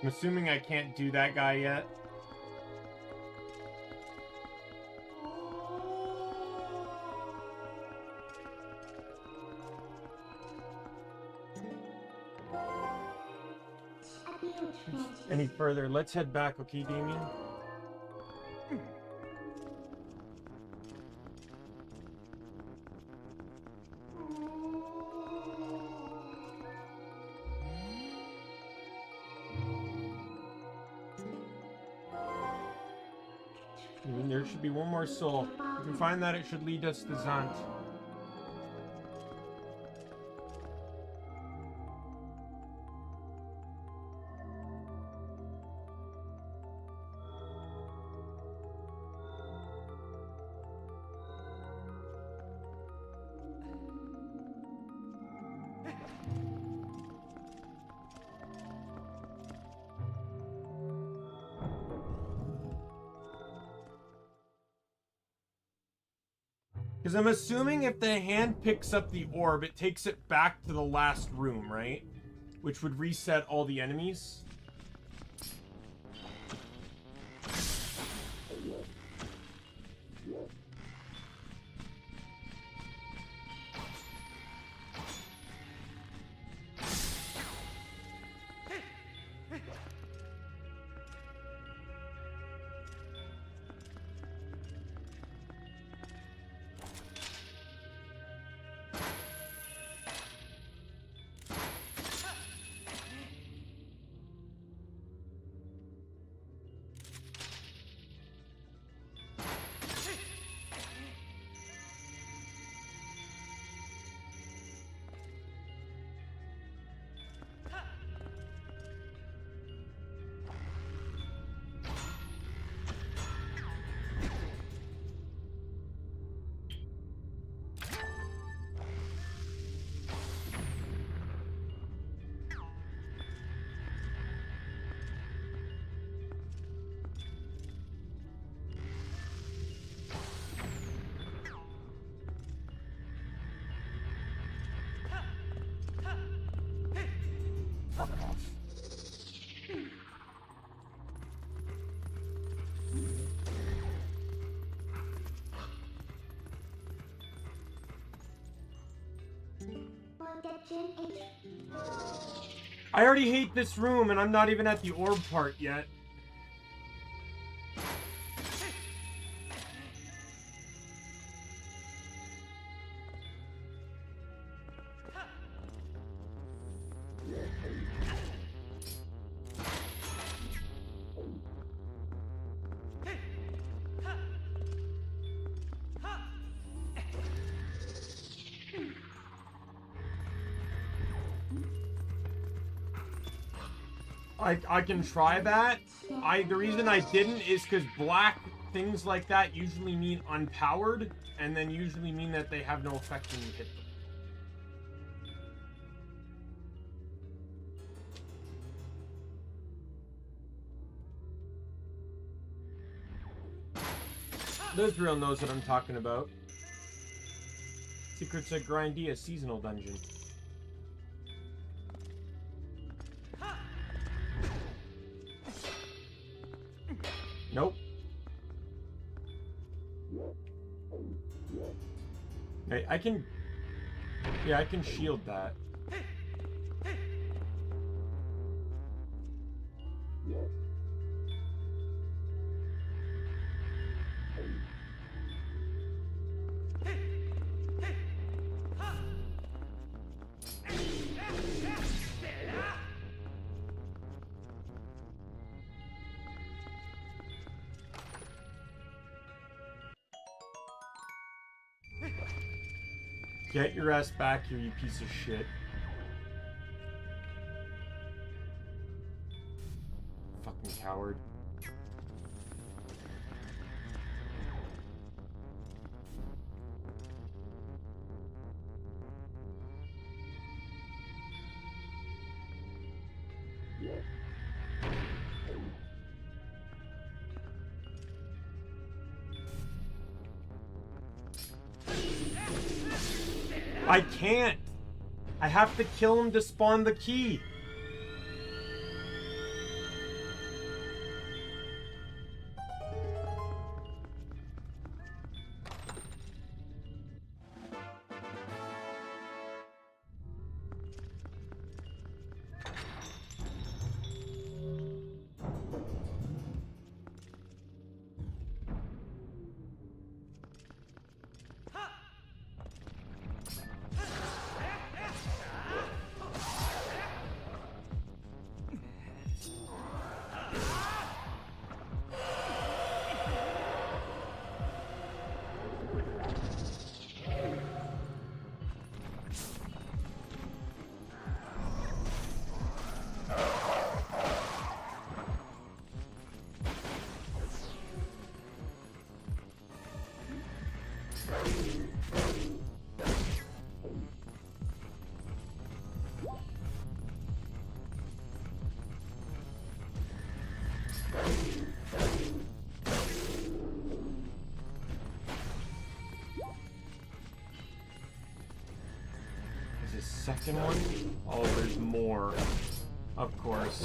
I'm assuming I can't do that guy yet. Any further? Let's head back, okay, Daimien? There should be one more soul. If we find that, it should lead us to Zant. Because I'm assuming if the hand picks up the orb, it takes it back to the last room, right? Which would reset all the enemies. I already hate this room, and I'm not even at the orb part yet. I can try that. The reason I didn't is because black things like that usually mean unpowered, and then usually mean that they have no effect when you hit them. Lisrael knows what I'm talking about. Secrets of Grindia seasonal dungeon. Nope. Hey, I can... Yeah, I can shield that. Get your ass back here, you piece of shit. Fucking coward. I can't! I have to kill him to spawn the key! second one? Oh, there's more. Of course.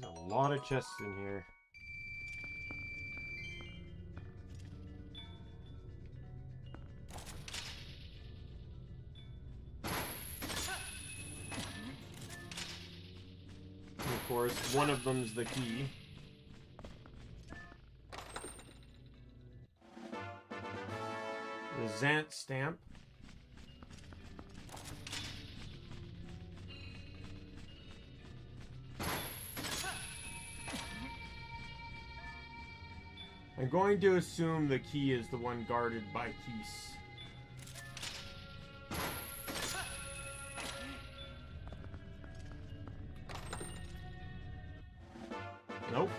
There's a lot of chests in here. And of course, one of them's the key. The Zant stamp. I'm going to assume the key is the one guarded by Keese. Nope.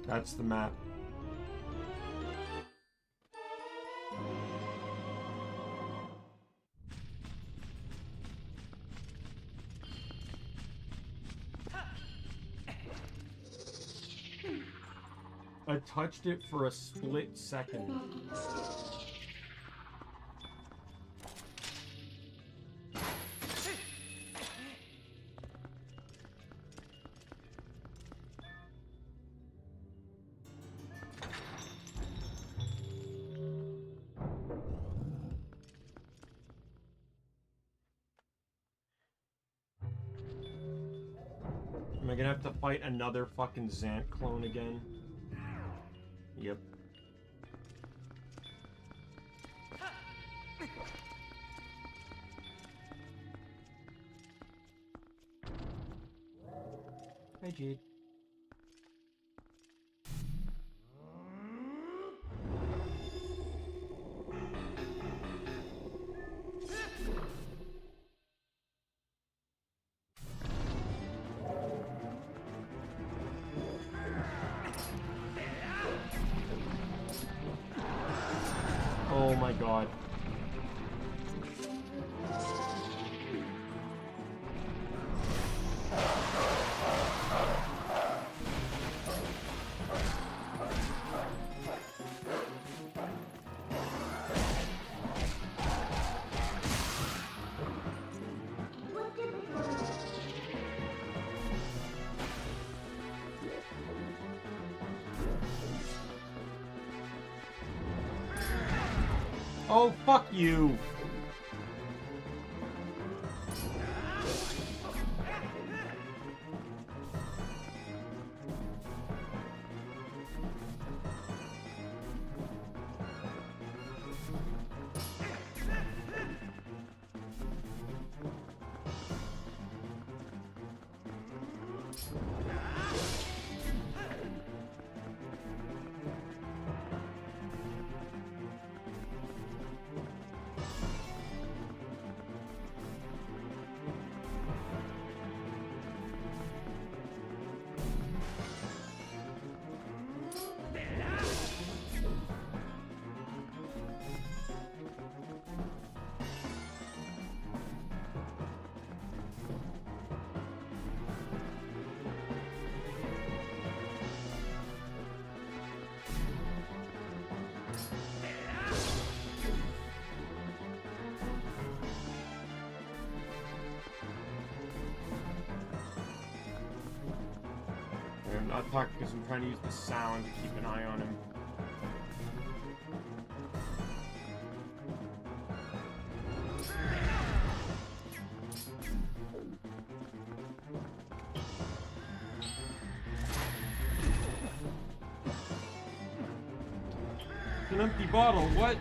That's the map. I touched it for a split second. Am I gonna have to fight another fucking Zant clone again? Yep. Hi, Jade. Oh my god. Oh, fuck you! I'm not talking because I'm trying to use the sound to keep an eye on him. An empty bottle, what?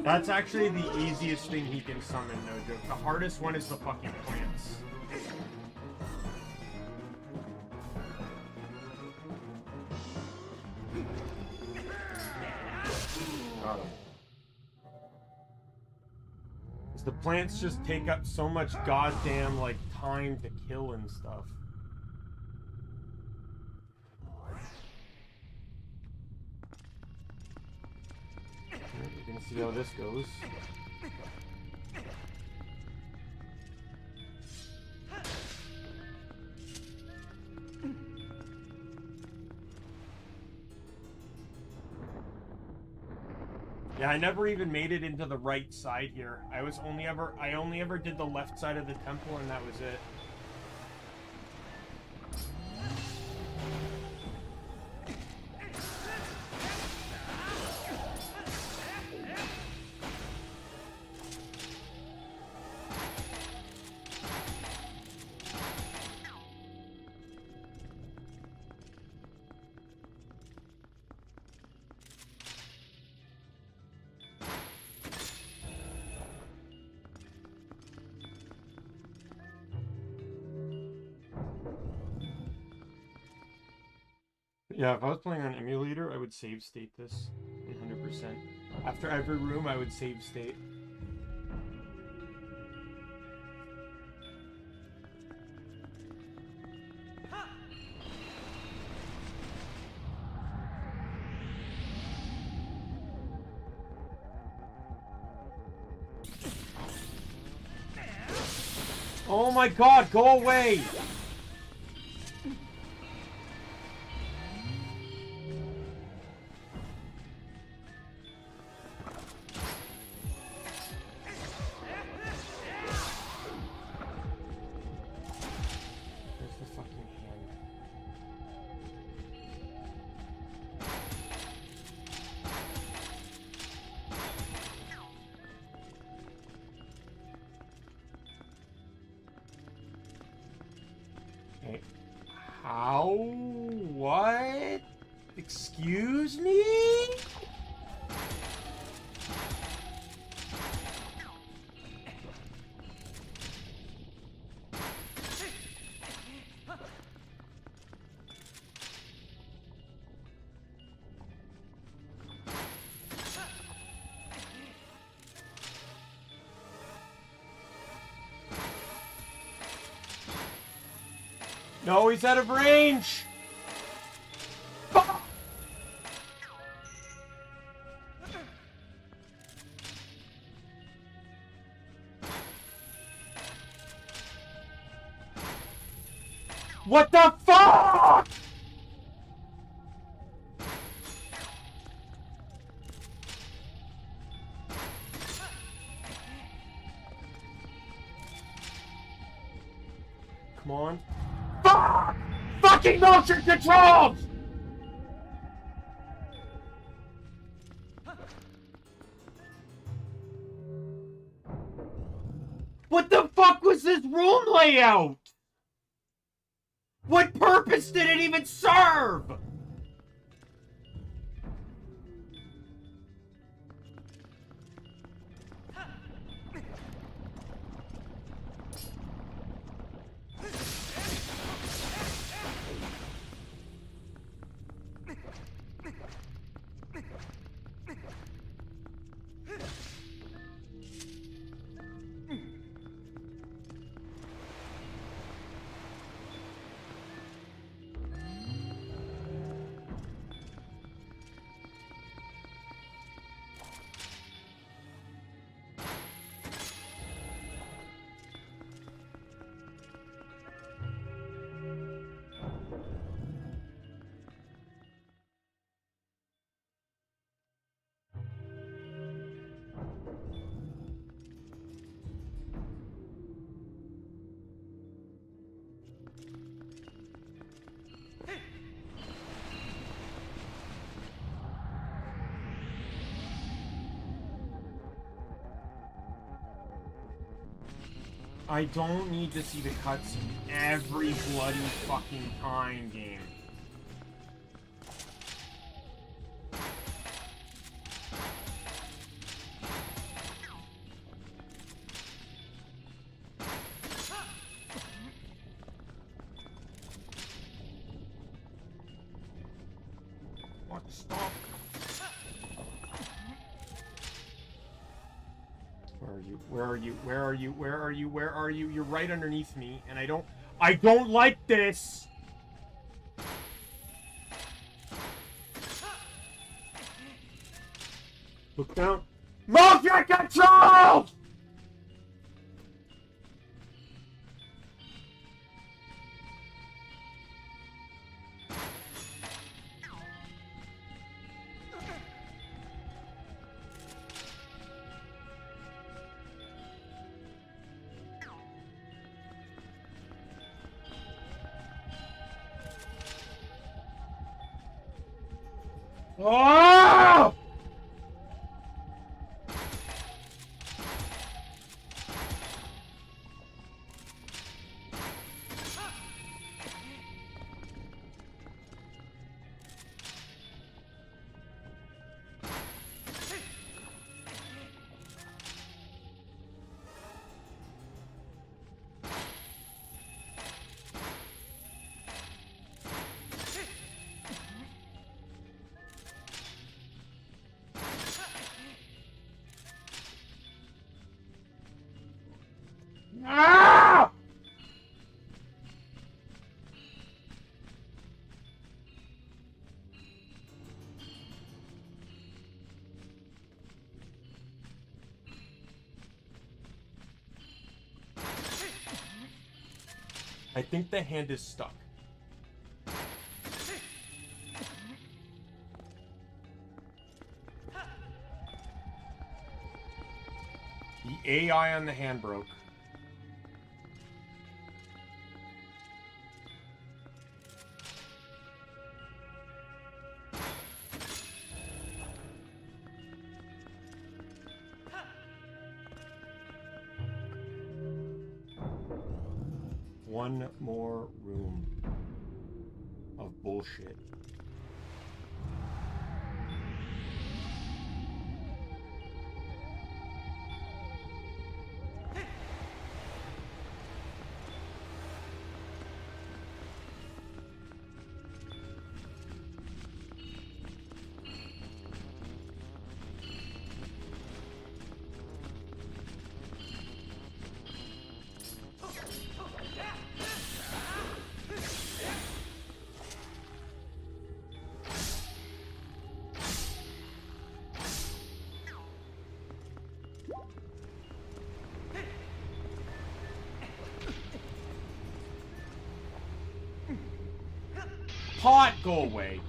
That's actually the easiest thing he can summon, no joke. The hardest one is the fucking plants. Got him. Because the plants just take up so much goddamn, like, time to kill and stuff. We're gonna see how this goes. Yeah, I never even made it into the right side here. I only ever did the left side of the temple, and that was it. Yeah, if I was playing on emulator, I would save state this 100%. After every room, I would save state. Oh my god, go away! How? What? Excuse me? No, he's out of range! What the fuck? Come on. Fuck! Fucking motion controls! What the fuck was this room layout? What purpose did it even serve? I don't need to see the cutscene every bloody fucking time, game. What? Stop. Where are you? Where are you? Where are you? Where are you? Where are you? You're right underneath me, and I don't like this! Look down. Motion control! Oh! Ah! I think the hand is stuck. The AI on the hand broke. One more room of bullshit. pot, go away.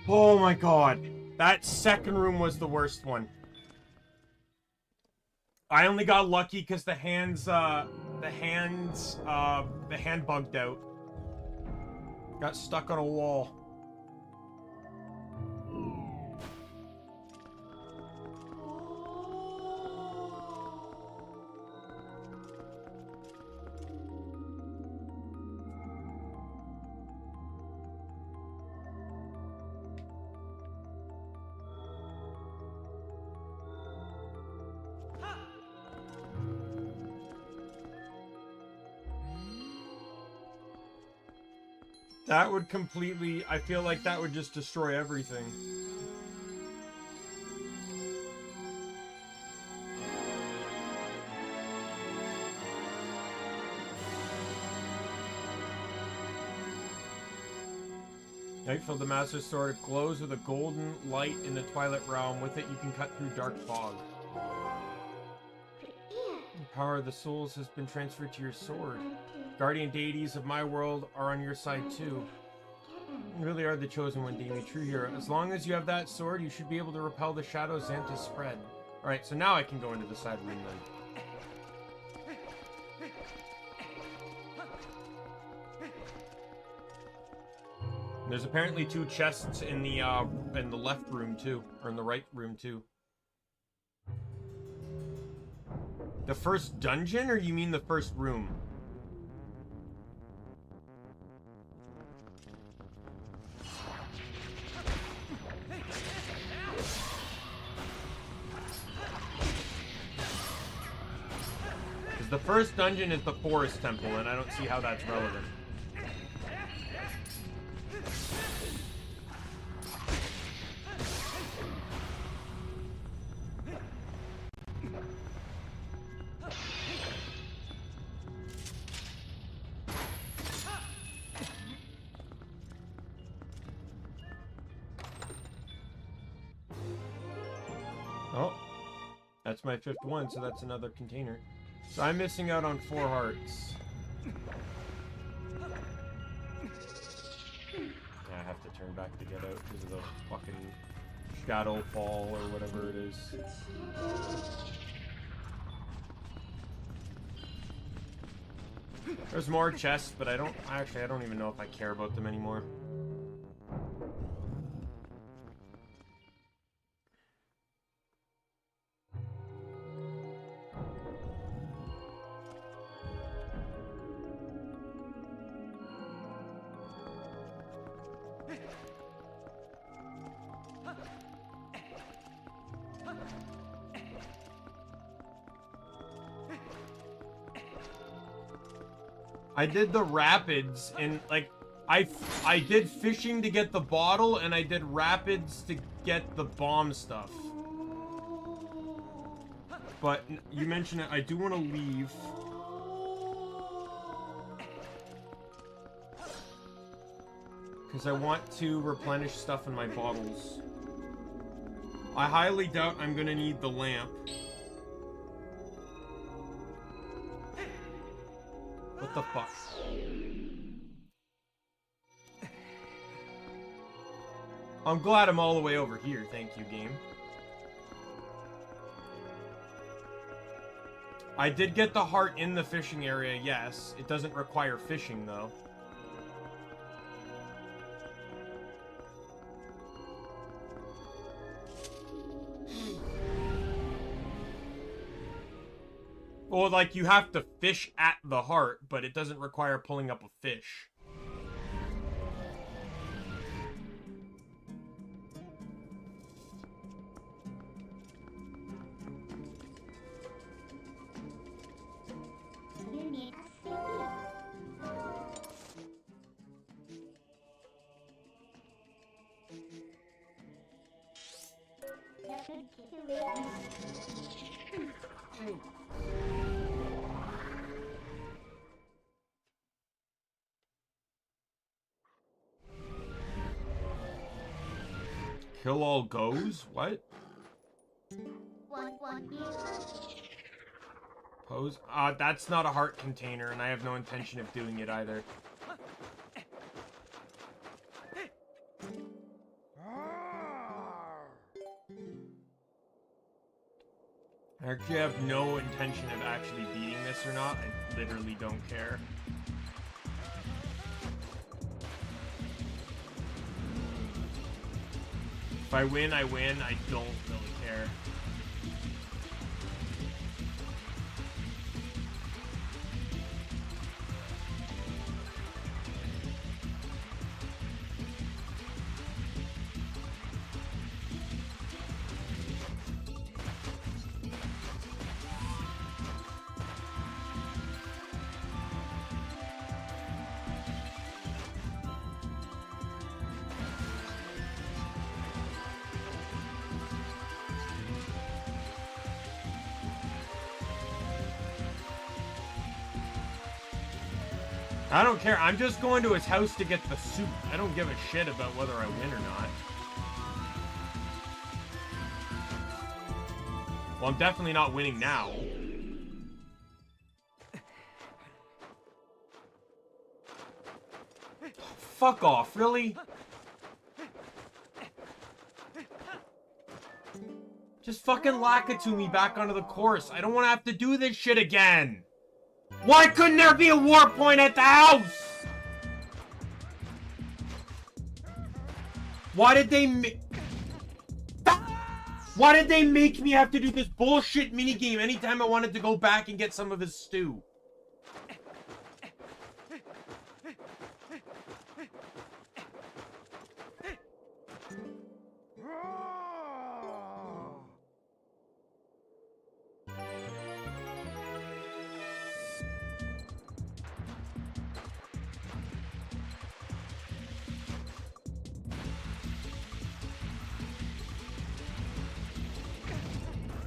Oh my god. That second room was the worst one. I only got lucky because the hand bugged out. Got stuck on a wall. That would completely... I feel like that would just destroy everything. Nightfield, the Master Sword, glows with a golden light in the Twilight realm. With it, you can cut through dark fog. The power of the souls has been transferred to your sword. Guardian deities of my world are on your side too. You really are the chosen one, Daimien, true hero. As long as you have that sword, you should be able to repel the shadows Xanthus spread. Alright, so now I can go into the side room then. There's apparently 2 chests in the left room too, or in the right room too. The first dungeon, or you mean the first room? Because the first dungeon is the Forest Temple, and I don't see how that's relevant. Oh, that's my 5th one, so that's another container. So I'm missing out on 4 hearts. Yeah, I have to turn back to get out because of the fucking shadow fall or whatever it is. There's more chests, but I don't even know if I care about them anymore. I did the rapids, and like I did fishing to get the bottle, and I did rapids to get the bomb stuff. But you mentioned it, I do want to leave. Because I want to replenish stuff in my bottles. I highly doubt I'm going to need the lamp. What the fuck? I'm glad I'm all the way over here, thank you, game. I did get the heart in the fishing area, yes. It doesn't require fishing, though. Well, like, you have to fish at the heart, but it doesn't require pulling up a fish. Kill all goes? What? Pose? That's not a heart container, and I have no intention of doing it either. I actually have no intention of actually beating this or not. I literally don't care. If I win, I win. I don't really care. I don't care. I'm just going to his house to get the soup. I don't give a shit about whether I win or not. Well, I'm definitely not winning now. Fuck off, really? Just fucking lack it to me back onto the course. I don't want to have to do this shit again. Why couldn't there be a war point at the house? Why did they make me have to do this bullshit minigame anytime I wanted to go back and get some of his stew?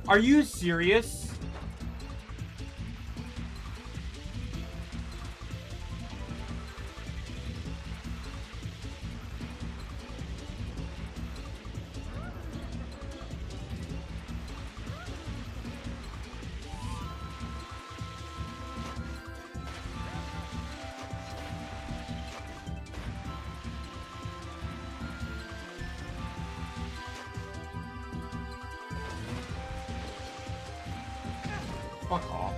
Are you serious? Fuck off.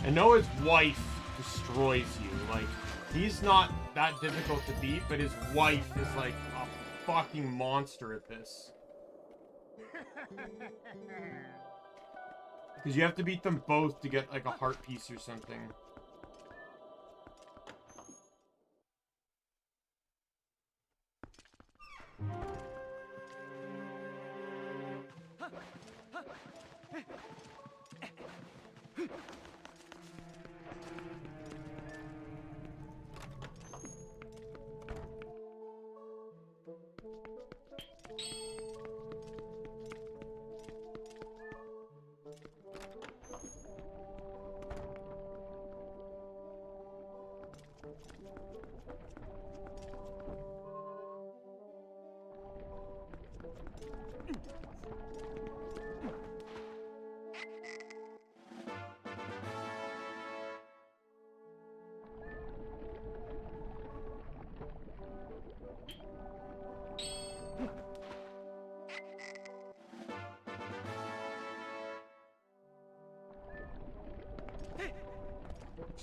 I know his wife destroys you. Like, he's not that difficult to beat, but his wife is like a fucking monster at this. Because you have to beat them both to get like a heart piece or something.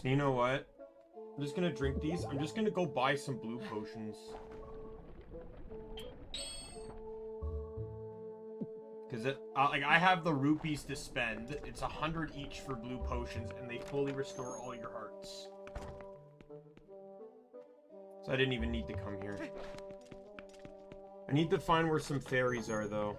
So you know what? I'm just gonna drink these. I'm just gonna go buy some blue potions. Because like, I have the rupees to spend. It's 100 each for blue potions, and they fully restore all your hearts. So I didn't even need to come here. I need to find where some fairies are, though.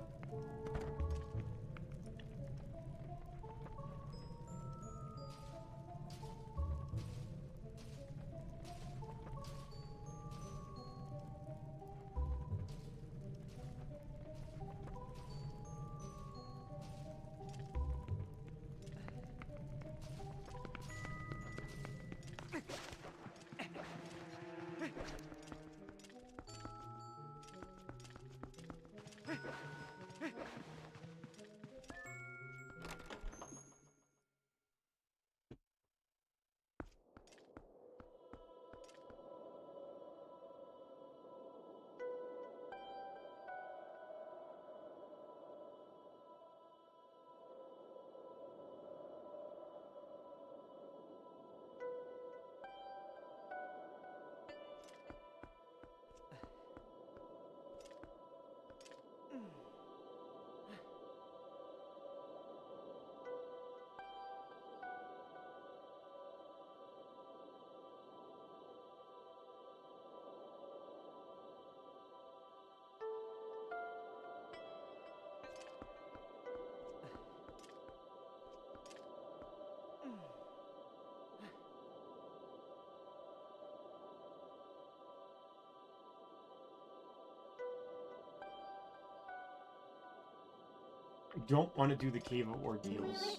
I don't want to do the Cave of Ordeals.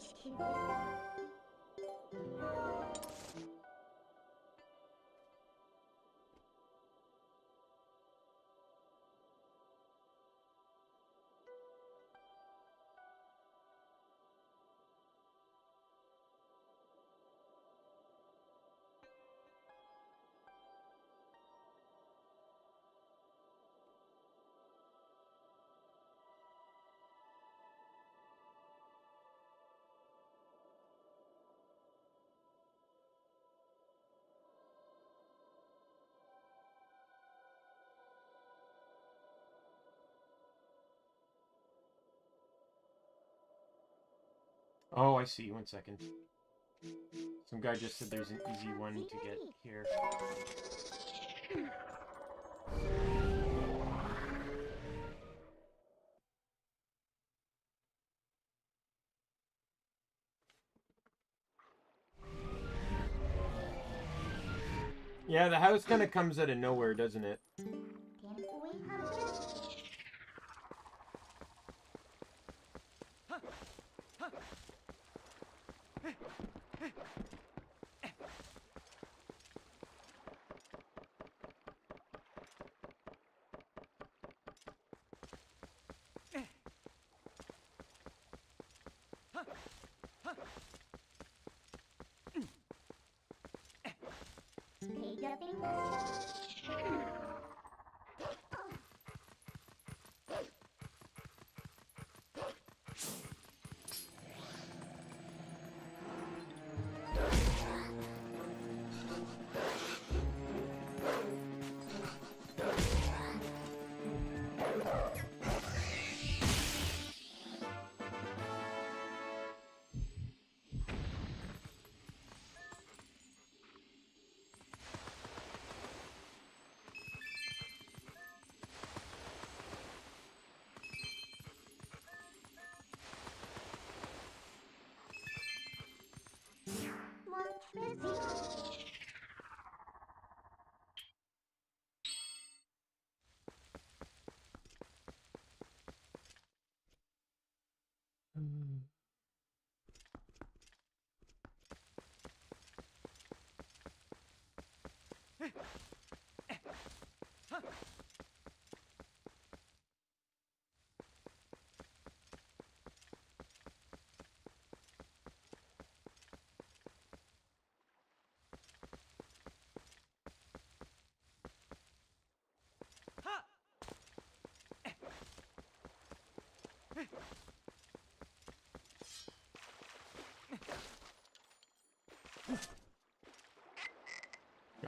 Oh, I see. 1 second. Some guy just said there's an easy one to get here. Yeah, the house kind of comes out of nowhere, doesn't it?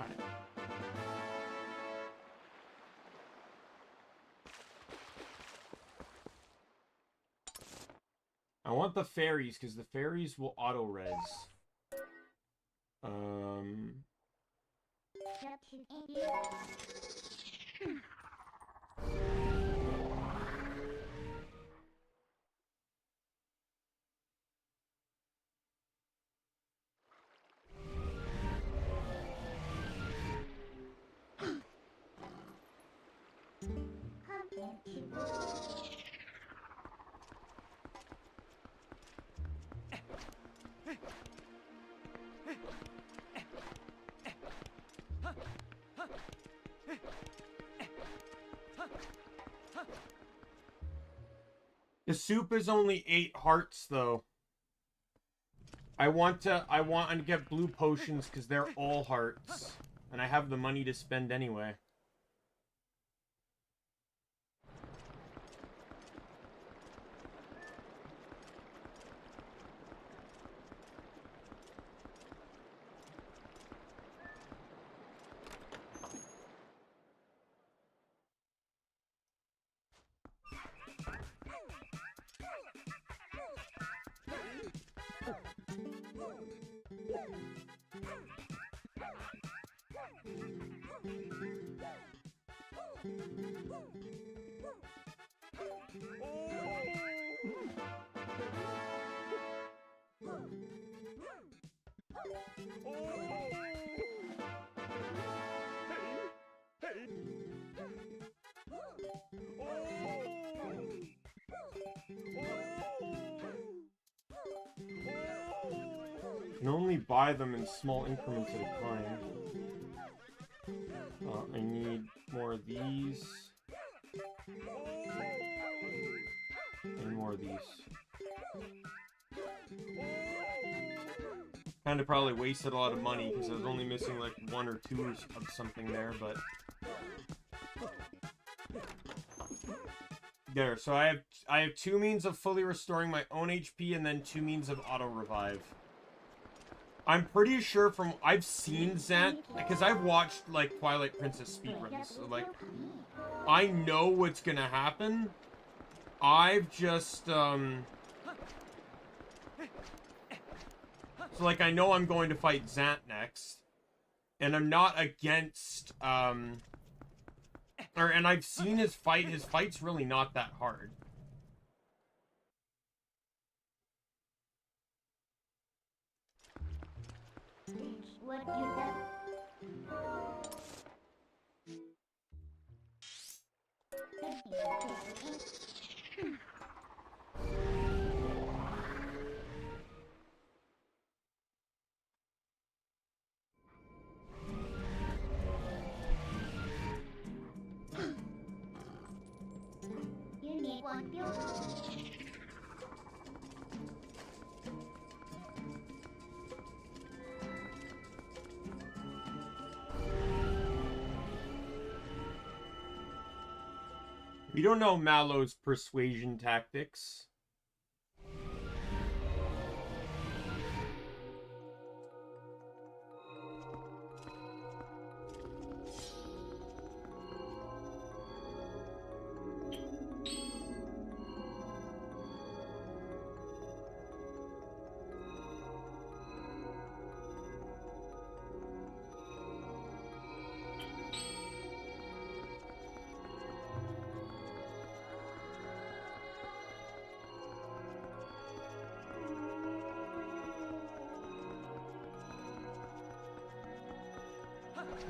Alright. I want the fairies, because the fairies will auto-res. The soup is only 8 hearts, though. I want to get blue potions because they're all hearts. And I have the money to spend anyway. You can only buy them in small increments at a time. I need more of these. And more of these. Kind of probably wasted a lot of money because I was only missing like 1 or 2 of something there, but... There, so I have 2 means of fully restoring my own HP and then 2 means of auto-revive. I'm pretty sure from... I've seen Zant, because I've watched, like, Twilight Princess speedruns, so, like, I know what's gonna happen. I've just, So, like, I know I'm going to fight Zant next. And I'm not against, and I've seen his fight. His fight's really not that hard. What you got? You need one build. We don't know Mallow's persuasion tactics.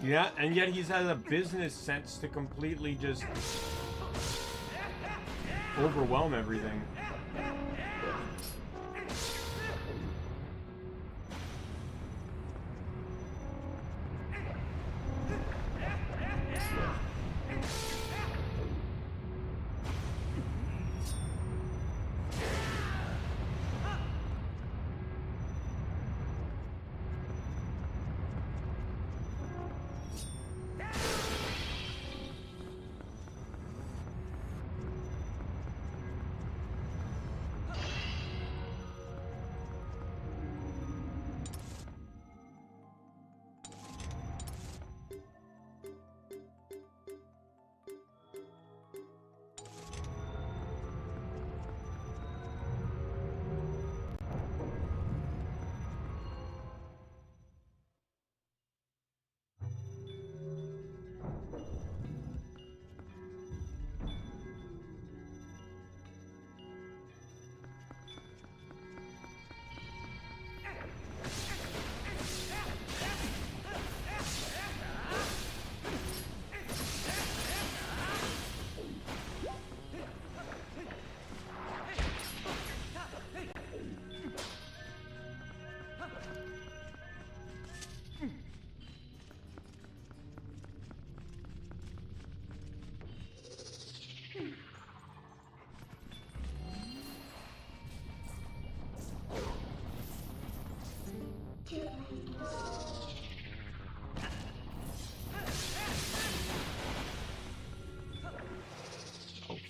Yeah, and yet he's had a business sense to completely just overwhelm everything.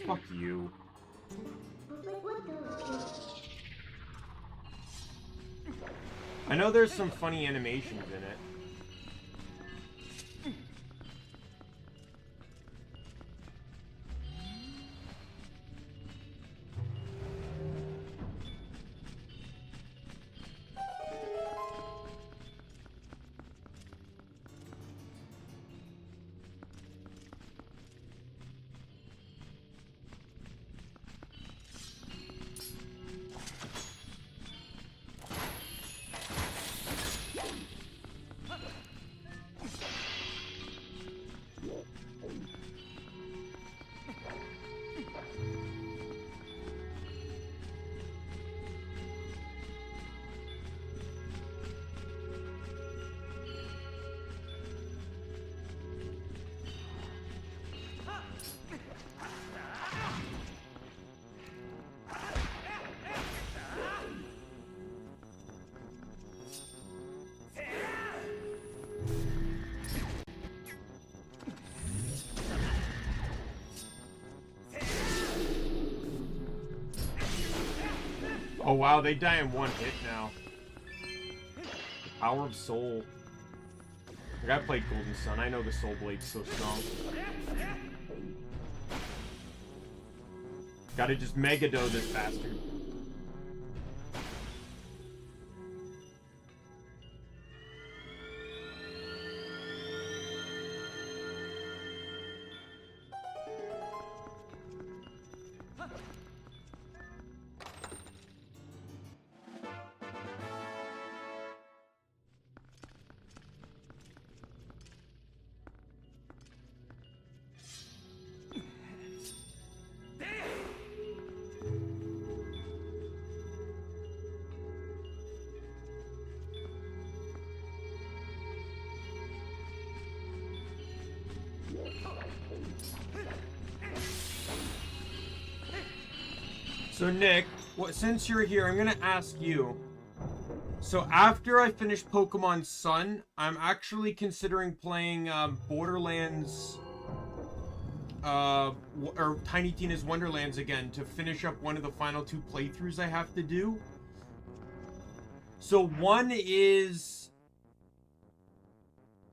Fuck you. What the? I know there's some funny animations in it. Oh wow, they die in one hit now. The power of soul. Like, I played Golden Sun. I know the Soul Blade's so strong. Gotta just Megado this bastard. So Nick, since you're here, I'm gonna ask you. So after I finish Pokemon Sun, I'm actually considering playing Borderlands, or Tiny Tina's Wonderlands again to finish up one of the final 2 playthroughs I have to do. So one is,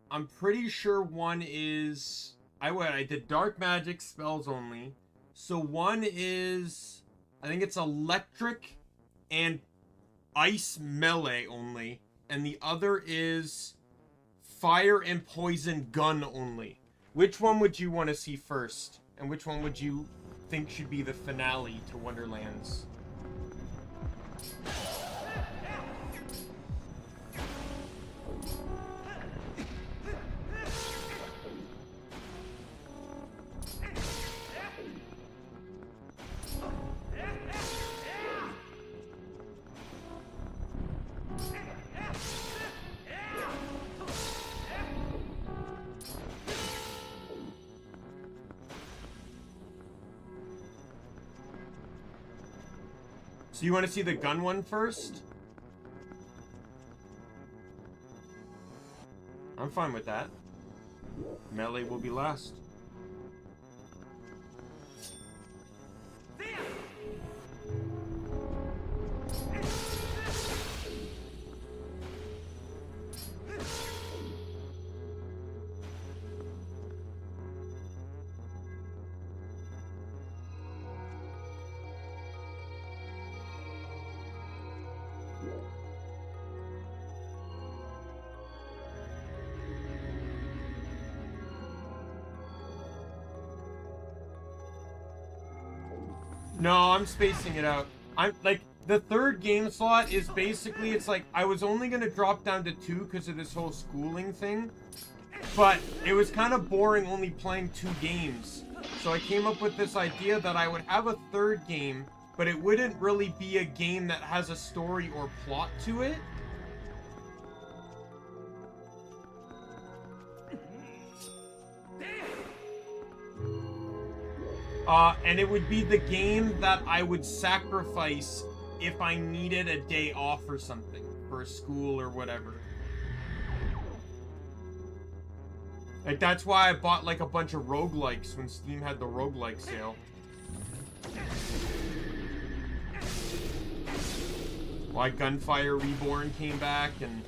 I'm pretty sure one is, I did Dark Magic spells only. So one is, I think it's electric and ice melee only. And the other is fire and poison gun only. Which one would you want to see first? And which one would you think should be the finale to Wonderlands? So you want to see the gun one first? I'm fine with that. Melee will be last. No, I'm spacing it out. I'm like, the third game slot is basically, it's like, I was only going to drop down to 2 because of this whole schooling thing. But it was kind of boring only playing 2 games. So I came up with this idea that I would have a third game, but it wouldn't really be a game that has a story or plot to it. And it would be the game that I would sacrifice if I needed a day off or something, for school or whatever. Like, that's why I bought, like, a bunch of roguelikes when Steam had the roguelike sale. Why Gunfire Reborn came back and...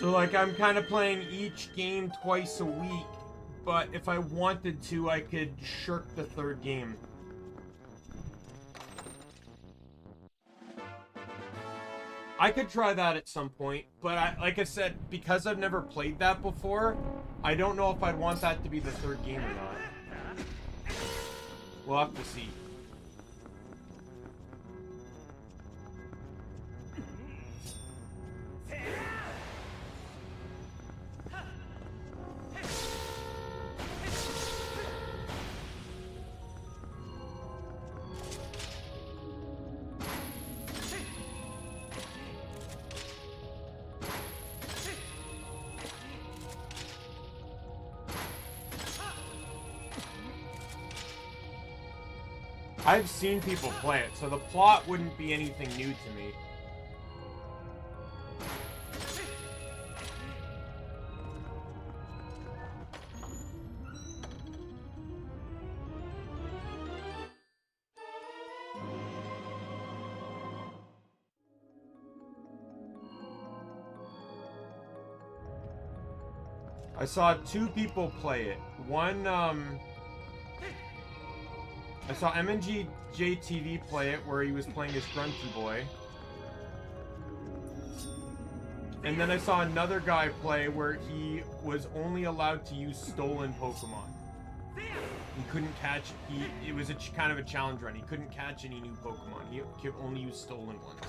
So, like, I'm kind of playing each game twice a week, but if I wanted to, I could shirk the third game. I could try that at some point, but like I said, because I've never played that before, I don't know if I'd want that to be the third game or not. We'll have to see. I've seen people play it, so the plot wouldn't be anything new to me. I saw 2 people play it. One, I saw MNGJTV play it, where he was playing as Grunty Boy. And then I saw another guy play where he was only allowed to use stolen Pokemon. He couldn't catch, it was kind of a challenge run. He couldn't catch any new Pokemon. He could only use stolen ones.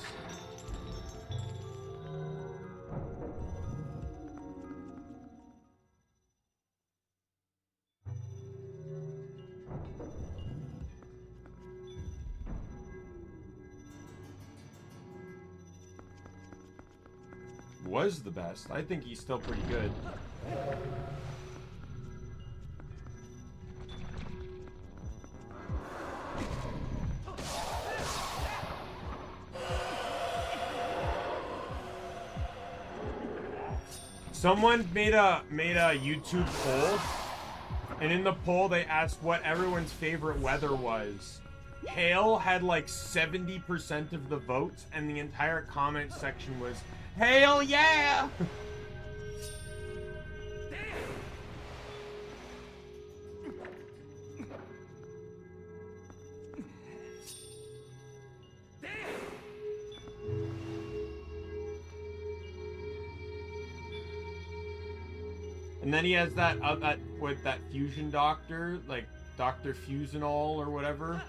Was the best. I think he's still pretty good. Someone made a YouTube poll, and in the poll they asked what everyone's favorite weather was. Hail had like 70% of the votes, and the entire comment section was "Hail yeah!" And then he has that with that fusion doctor, like Dr. Fusionol or whatever.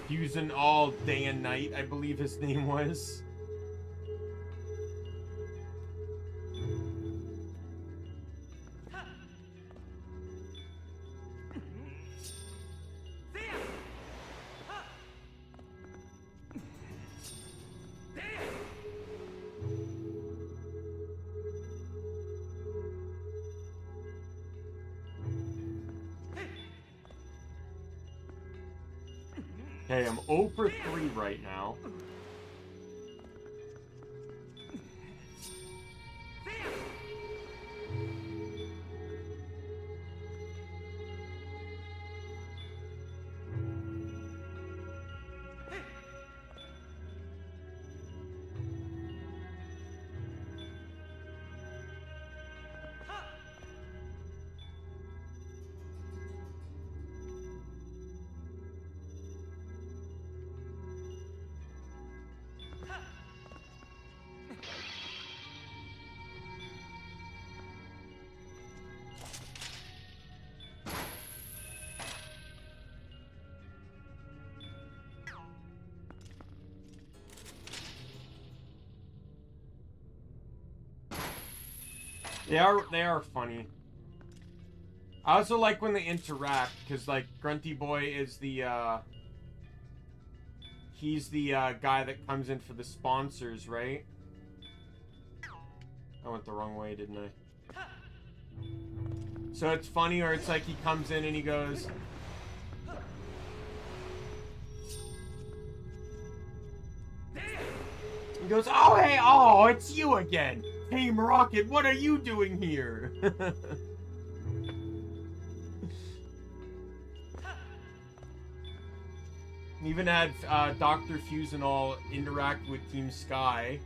Fusion all day and night, I believe his name was. Okay, I'm 0 for 3 right now. They are funny. I also like when they interact, because, like, Grunty Boy is the, he's the, guy that comes in for the sponsors, right? I went the wrong way, didn't I? So it's funny, or it's like he comes in and he goes... He goes, oh, hey, oh, it's you again. Team Rocket, what are you doing here? Even had Dr. Fuse and all interact with Team Sky.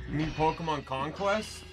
You mean Pokemon Conquest?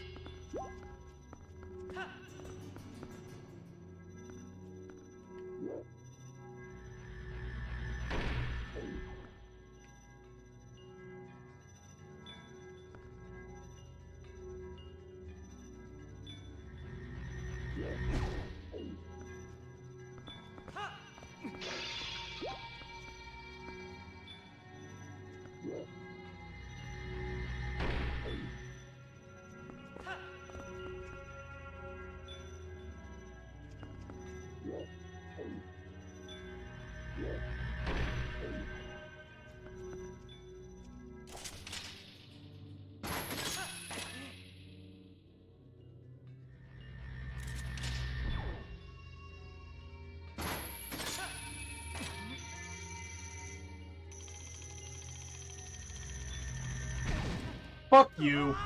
Fuck you.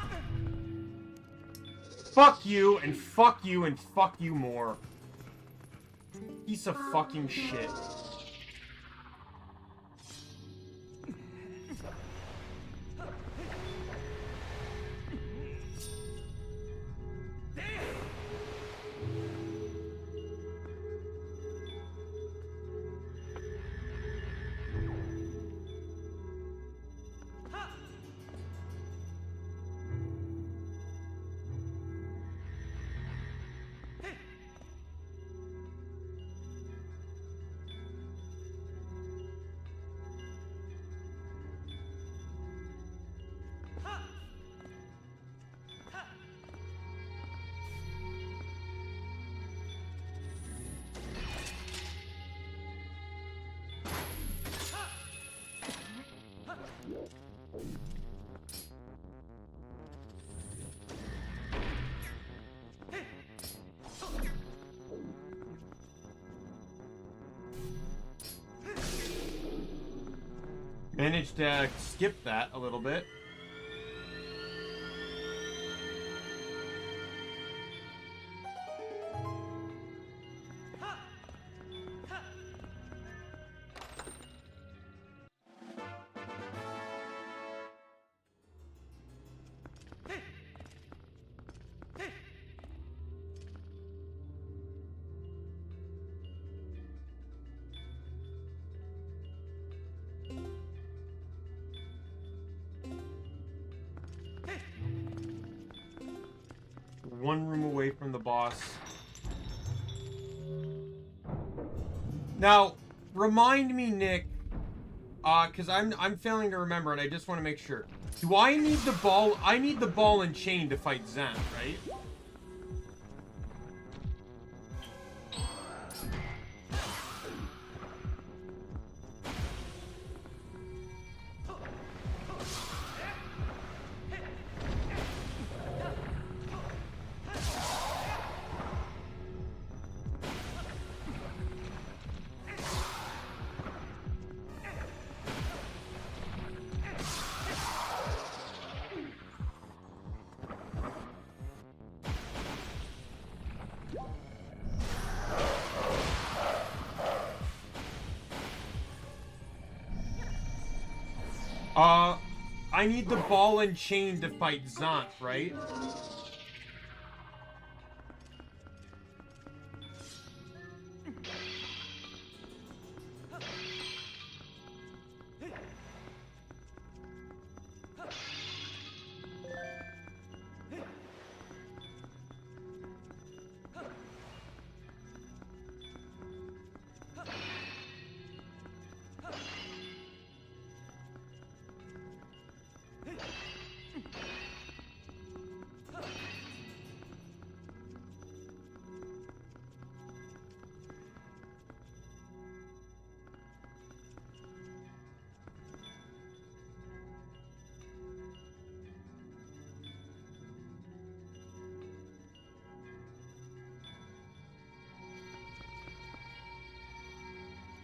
Fuck you, and fuck you, and fuck you more. Piece of fucking shit. Managed to skip that a little bit. One room away from the boss. Now, remind me, Nick, because I'm failing to remember, and I just want to make sure. Do I need the ball? I need the ball and chain to fight Zant, right? I need the ball and chain to fight Zant, right?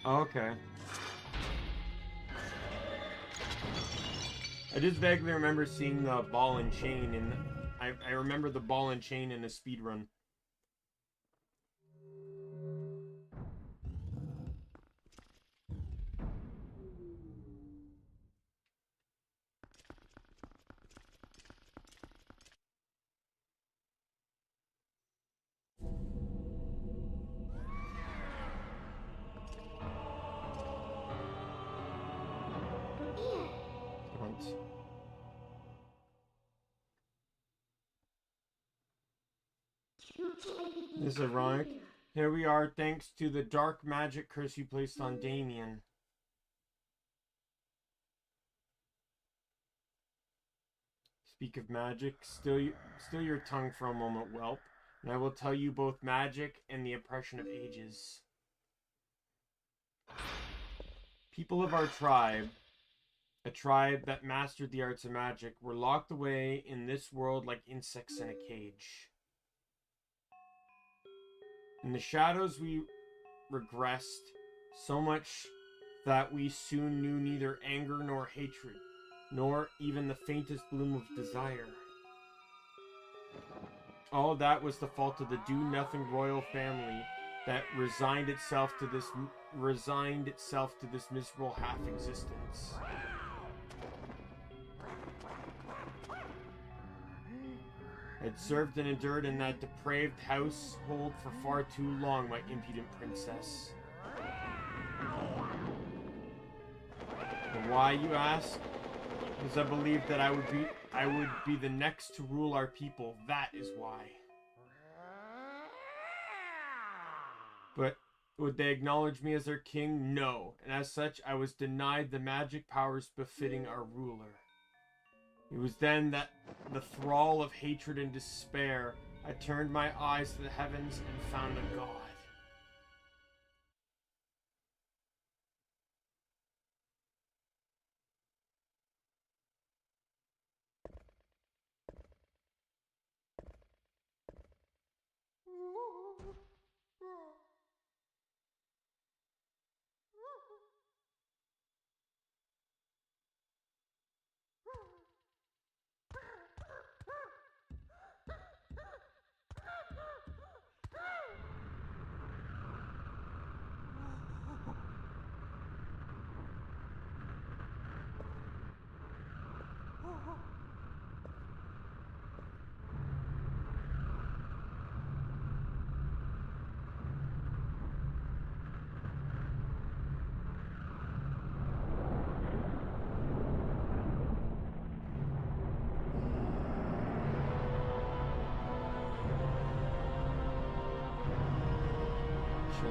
Okay. I just vaguely remember seeing the ball and chain, and I remember the ball and chain in a speed run. Grunt. This is ironic. Here we are, thanks to the dark magic curse you placed on Daimien. Speak of magic, still your tongue for a moment, whelp, and I will tell you both magic and the oppression of ages. People of our tribe, a tribe that mastered the arts of magic, were locked away in this world like insects in a cage. In the shadows we regressed so much that we soon knew neither anger nor hatred, nor even the faintest bloom of desire. All that was the fault of the do-nothing royal family that resigned itself to this miserable half-existence. Had served and endured in that depraved household for far too long, my impudent princess. And why, you ask? Because I believed that I would be the next to rule our people. That is why. But would they acknowledge me as their king? No. And as such, I was denied the magic powers befitting our ruler. It was then that, the thrall of hatred and despair, I turned my eyes to the heavens and found a god.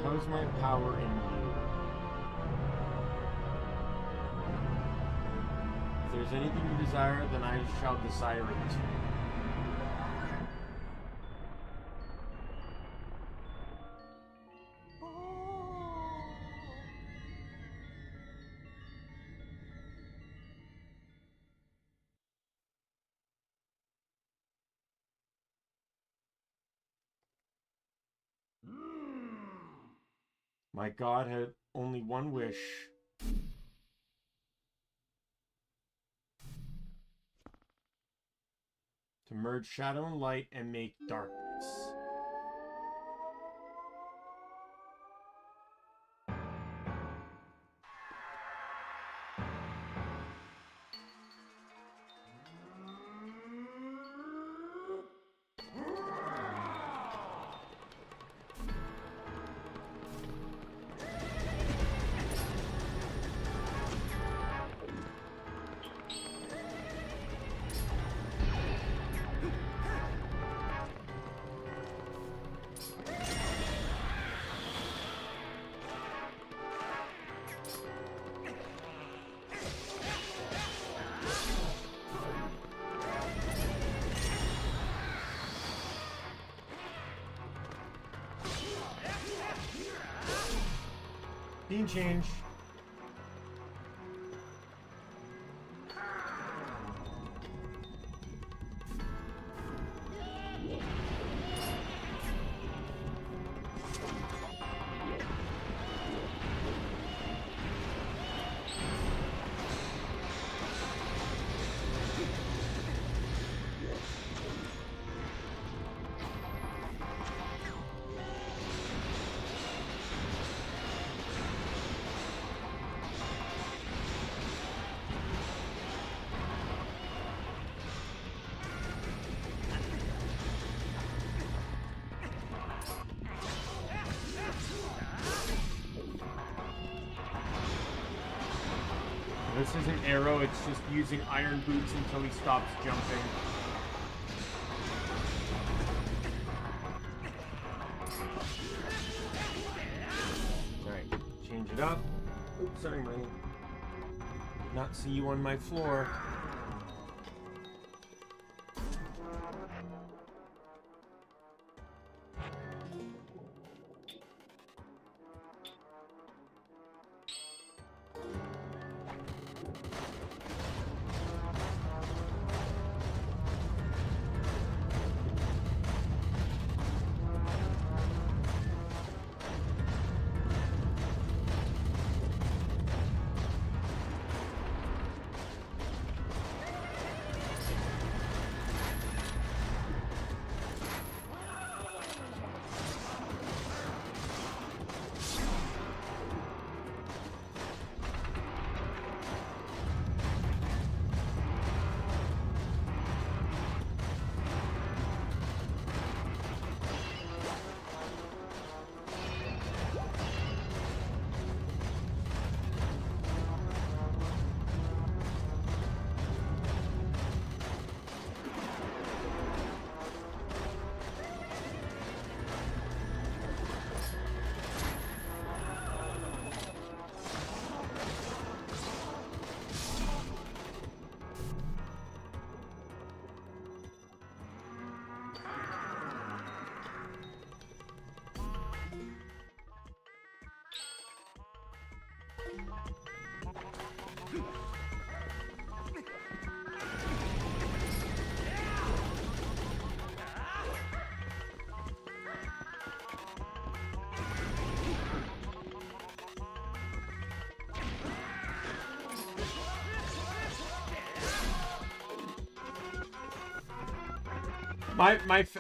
Shows my power in you. If there's anything you desire, then I shall desire it. My god had only one wish. To merge shadow and light and make darkness. Bean change. This isn't arrow, it's just using iron boots until he stops jumping. Alright, change it up. Oops, sorry, Money. Did not see you on my floor.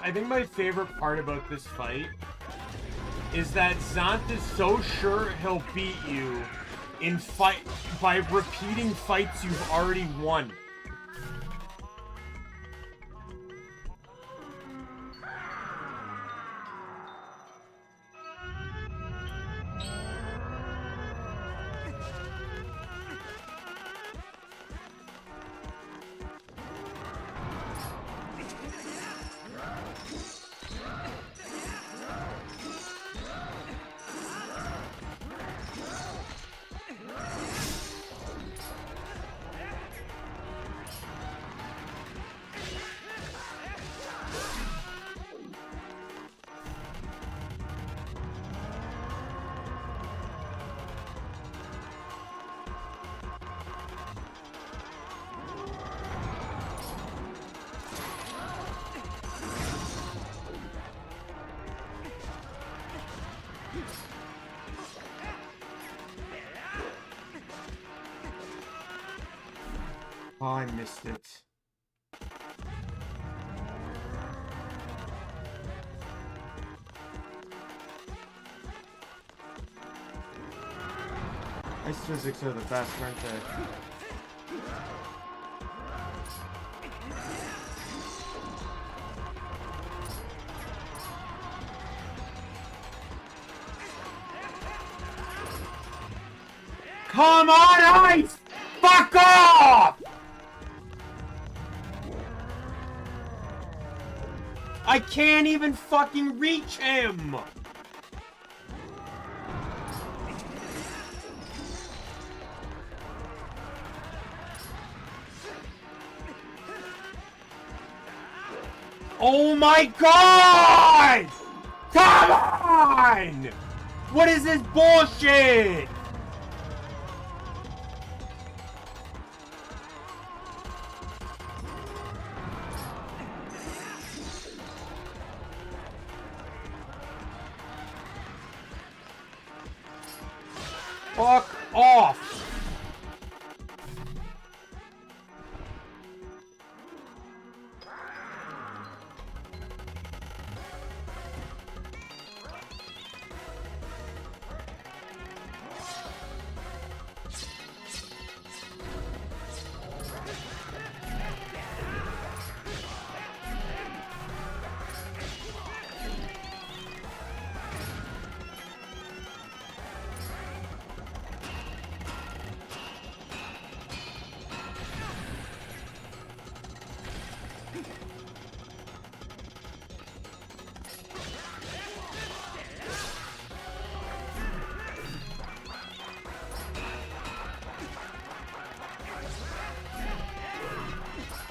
I think my favorite part about this fight is that Zant is so sure he'll beat you in fight by repeating fights you've already won. Oh, I missed it. Ice physics are the best, aren't they? Come on, Ice! Fuck off! I can't even fucking reach him! Oh my god! Come on! What is this bullshit? Fuck off!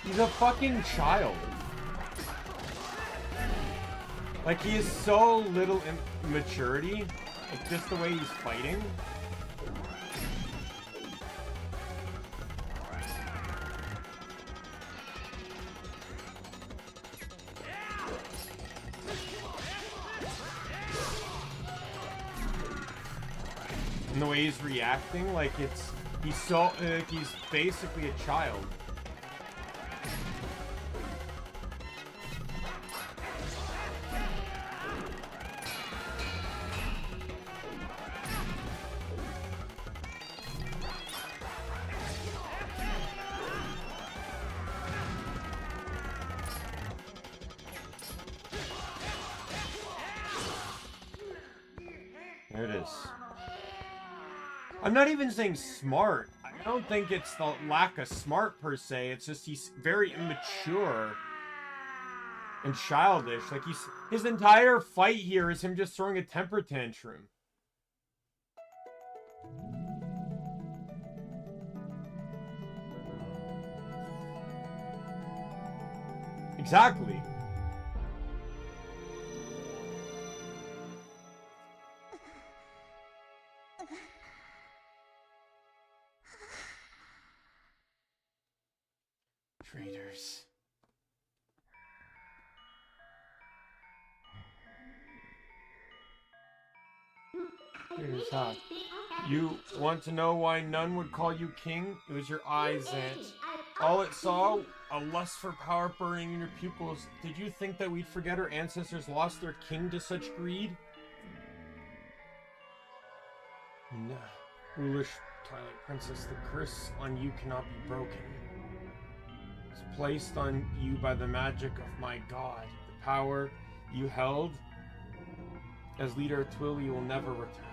He's a fucking child. Like, he is so little immaturity. Like, just the way he's fighting. And the way he's reacting, like, he's so, he's basically a child. There it is. I'm not even saying smart. I don't think it's the lack of smart per se. It's just he's very immature and childish. Like, his entire fight here is him just throwing a temper tantrum. Exactly. Traitors. Traitors, huh? You want to know why none would call you king? It was your eyes, Ant. All it saw, a lust for power burning in your pupils. Did you think that we'd forget our ancestors lost their king to such greed? No. Foolish Twilight Princess, the curse on you cannot be broken. It's placed on you by the magic of my god. The power you held as leader of Twilly will never return.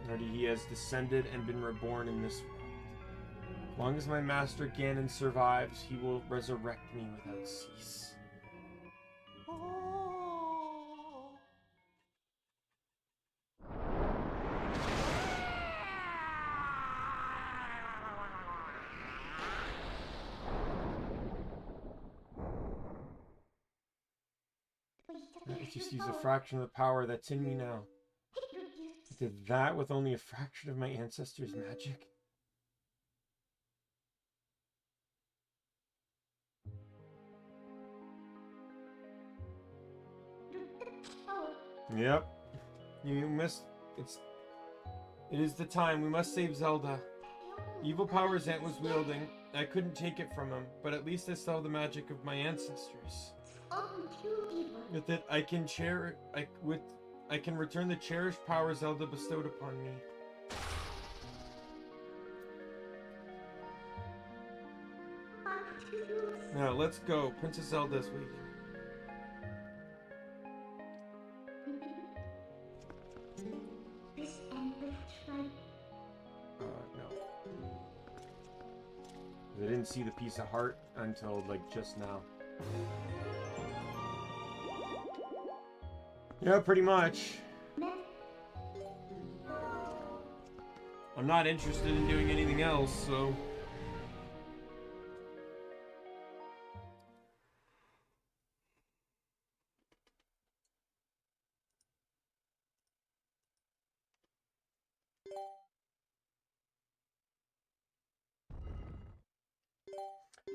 Nor he has descended and been reborn in this world. As long as my master Ganon survives, he will resurrect me without cease. I just use a fraction of the power that's in me now. I did that with only a fraction of my ancestors' magic. Yep. You missed. It is the time. We must save Zelda. Evil powers Ant was wielding. I couldn't take it from him, but at least I still have the magic of my ancestors. With it, I can return the cherished power Zelda bestowed upon me. Now, let's go. Princess Zelda's waiting. No. I didn't see the piece of heart until, like, just now. Yeah, pretty much. I'm not interested in doing anything else, so...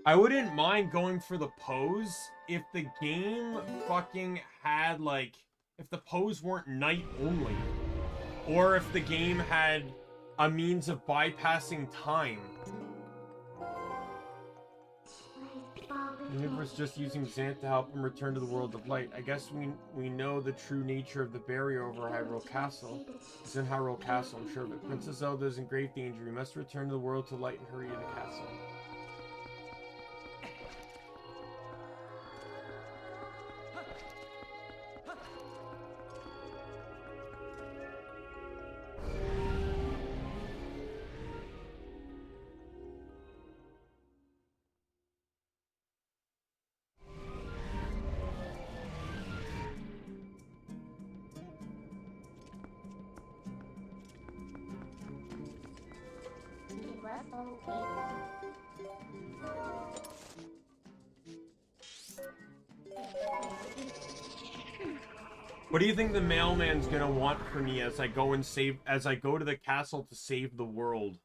I wouldn't mind going for the pose if the game fucking had, like... If the pose weren't night only. Or if the game had a means of bypassing time. The universe just using Xant to help him return to the world of light. I guess we know the true nature of the barrier over Hyrule Castle. It's in Hyrule Castle, I'm sure of it. Princess Zelda is in grave danger. We must return to the world to light and hurry to the castle. What do you think the mailman's gonna want from me as I go to the castle to save the world?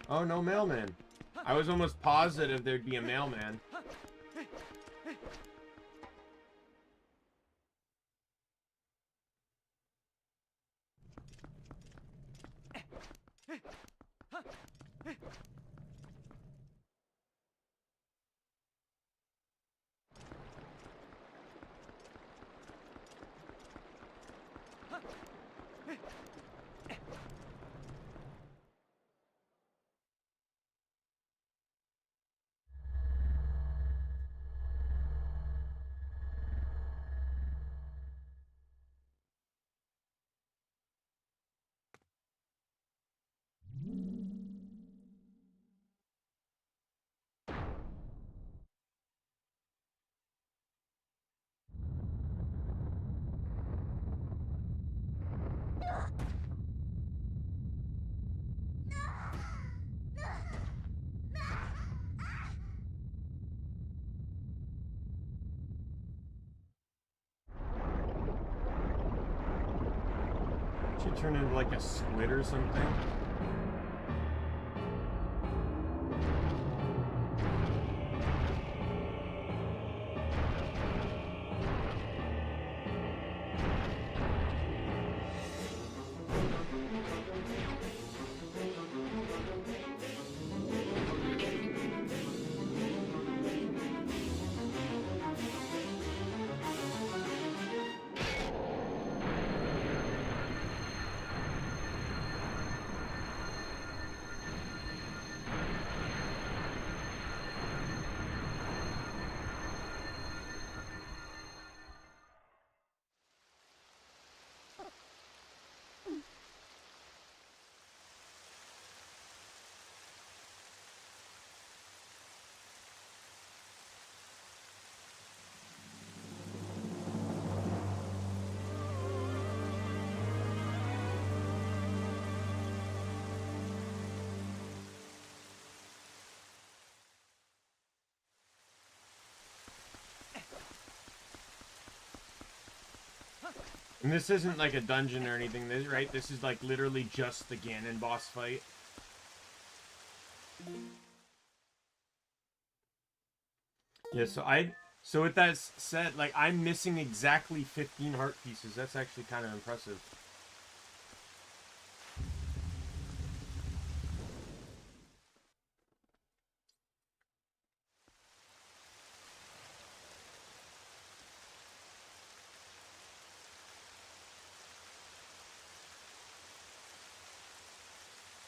Oh, no mailman. I was almost positive there'd be a mailman. Should turn into like a squid or something. And this isn't like a dungeon or anything, right? This is like literally just the Ganon boss fight. Yeah, so with that said, like, I'm missing exactly 15 heart pieces. That's actually kind of impressive.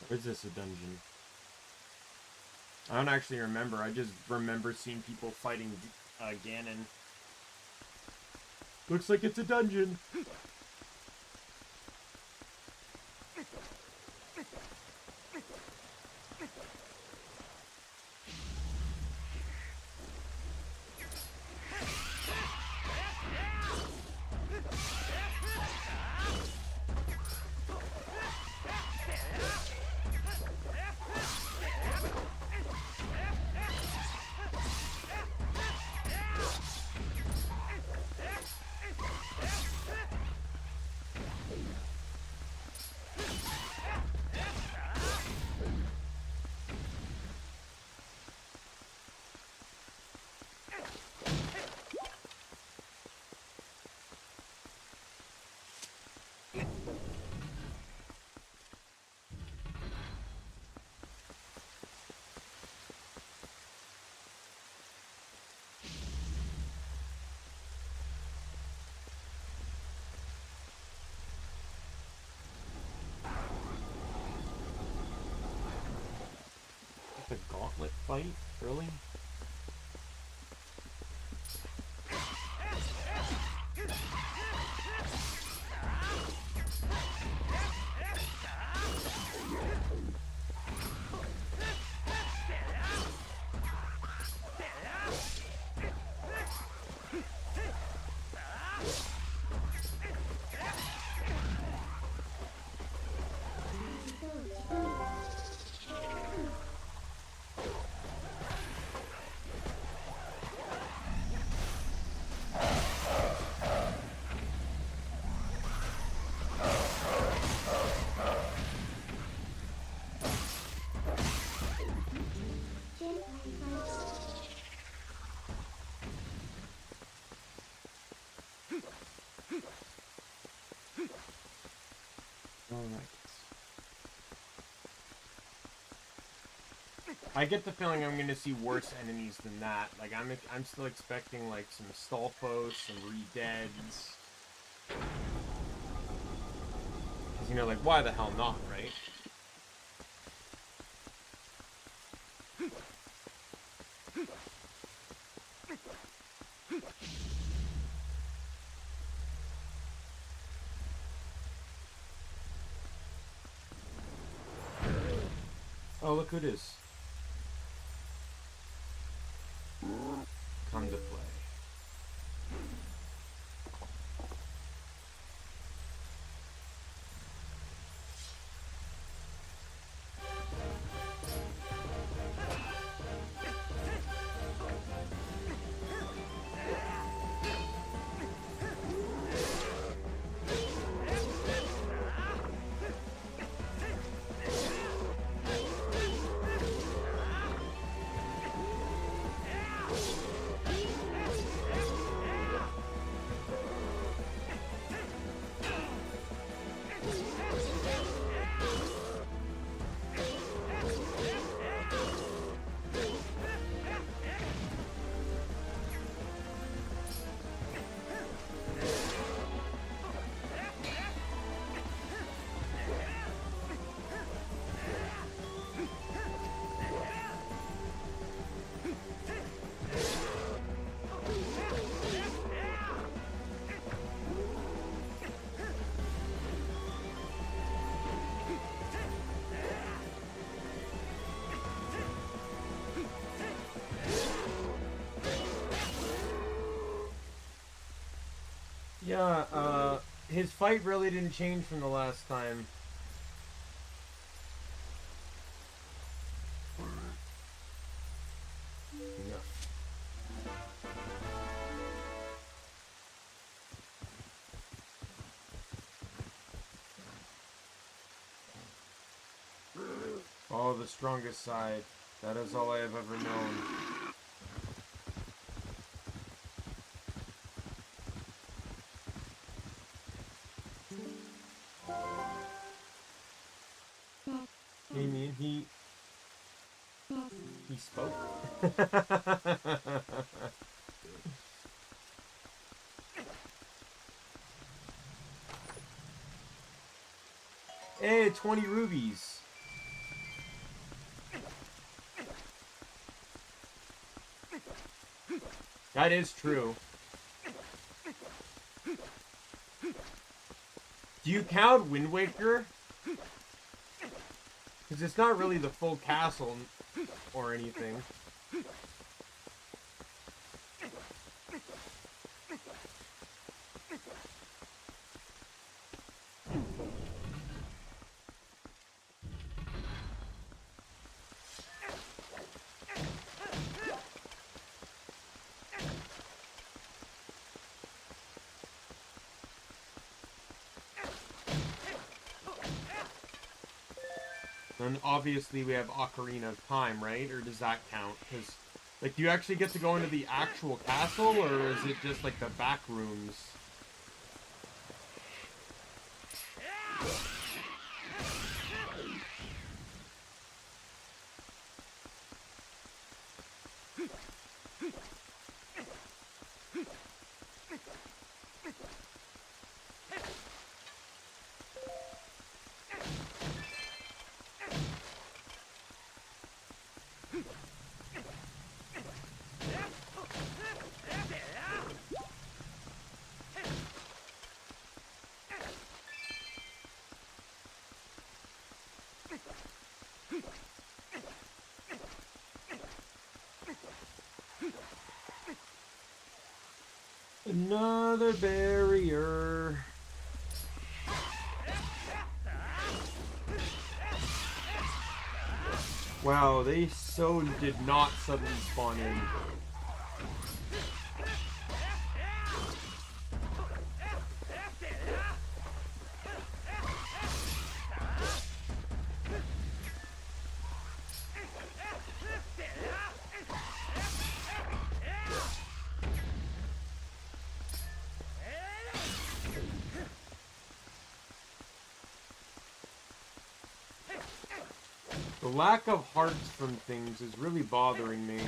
Or is this a dungeon? I don't actually remember. I just remember seeing people fighting Ganon. Looks like it's a dungeon. fight? Really? I get the feeling I'm gonna see worse enemies than that. Like I'm still expecting like some Stolfos, some Re-Deads. Cause you know, like why the hell not, right? Oh, look who it is. Come to play. Yeah, his fight really didn't change from the last time. Oh, the strongest side. That is all I have ever known. Daimien, he spoke. Hey, 20 rubies. That is true. Do you count Wind Waker? Because it's not really the full castle or anything. And obviously we have Ocarina of Time, right? Or does that count? Because, like, do you actually get to go into the actual castle, or is it just, like, the back rooms? Another barrier. Wow, they so did not suddenly spawn in. The lack of hearts from things is really bothering me.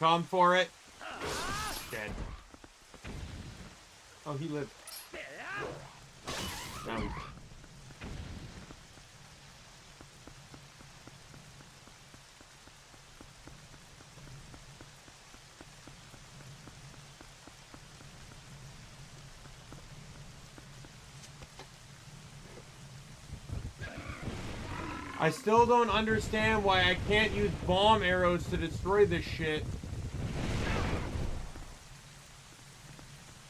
Come for it. Dead. Oh, he lived. Now he's... I still don't understand why I can't use bomb arrows to destroy this shit.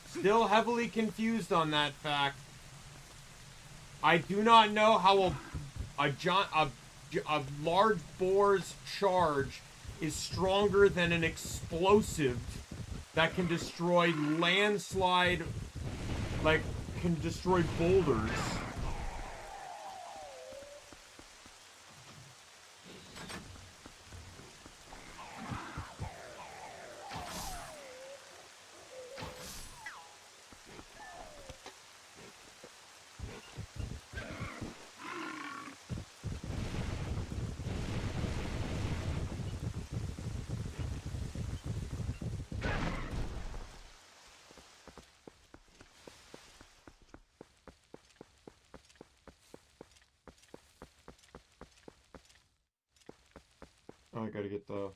Still heavily confused on that fact. I do not know how a large boar's charge is stronger than an explosive that can destroy landslide, like, can destroy boulders. Oh, I gotta get the...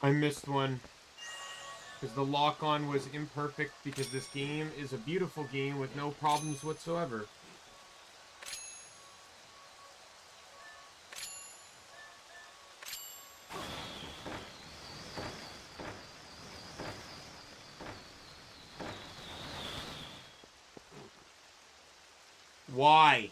I missed one. Because the lock-on was imperfect because this game is a beautiful game with no problems whatsoever. Why?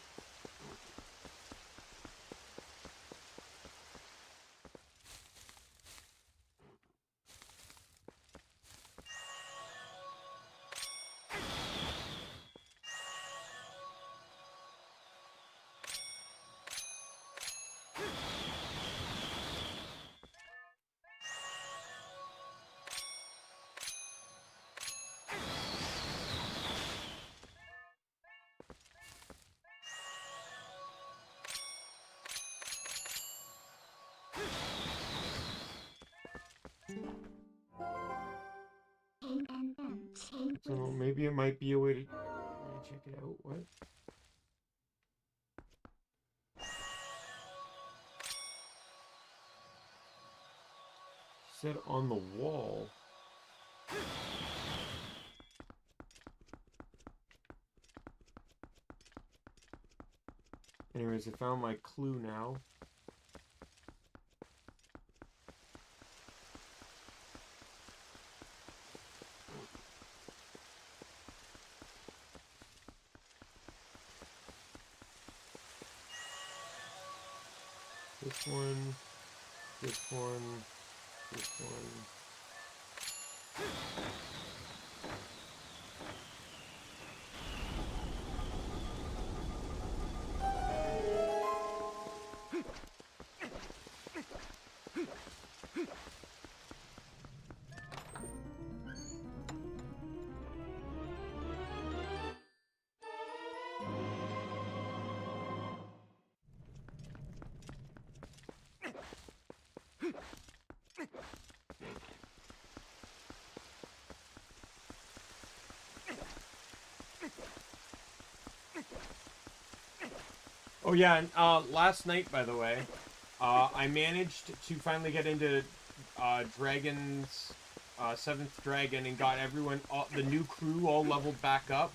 might be a way to check it out. What? Said on the wall. Anyways, I found my clue now. This one, this one, this one. Oh yeah, and last night, by the way, I managed to finally get into Dragon's 7th Dragon and got everyone, the new crew, all leveled back up.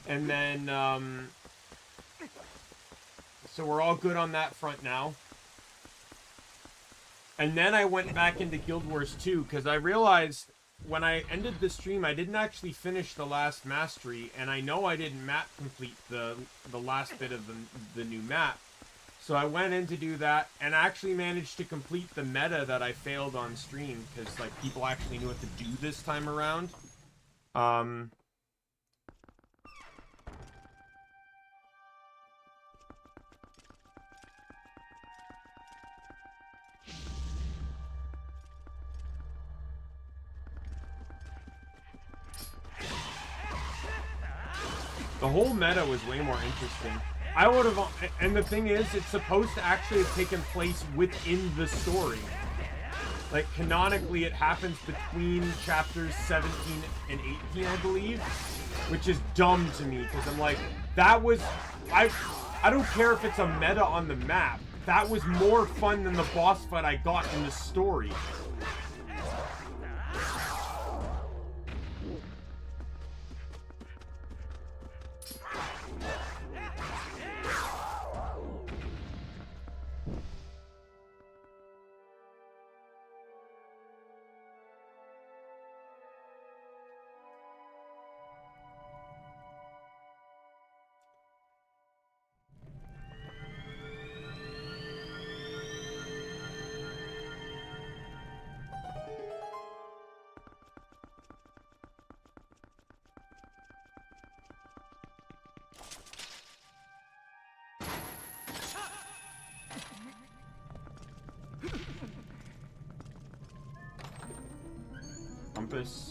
And then, so we're all good on that front now. And then I went back into Guild Wars 2, because I realized when I ended the stream, I didn't actually finish the last mastery, and I know I didn't map complete the last bit of the new map. So I went in to do that, and actually managed to complete the meta that I failed on stream, because like people actually knew what to do this time around. The whole meta was way more interesting. I would have, and the thing is, it's supposed to actually have taken place within the story. Like, canonically, it happens between chapters 17 and 18, I believe. Which is dumb to me, because I'm like, that was, I don't care if it's a meta on the map. That was more fun than the boss fight I got in the story. Compass.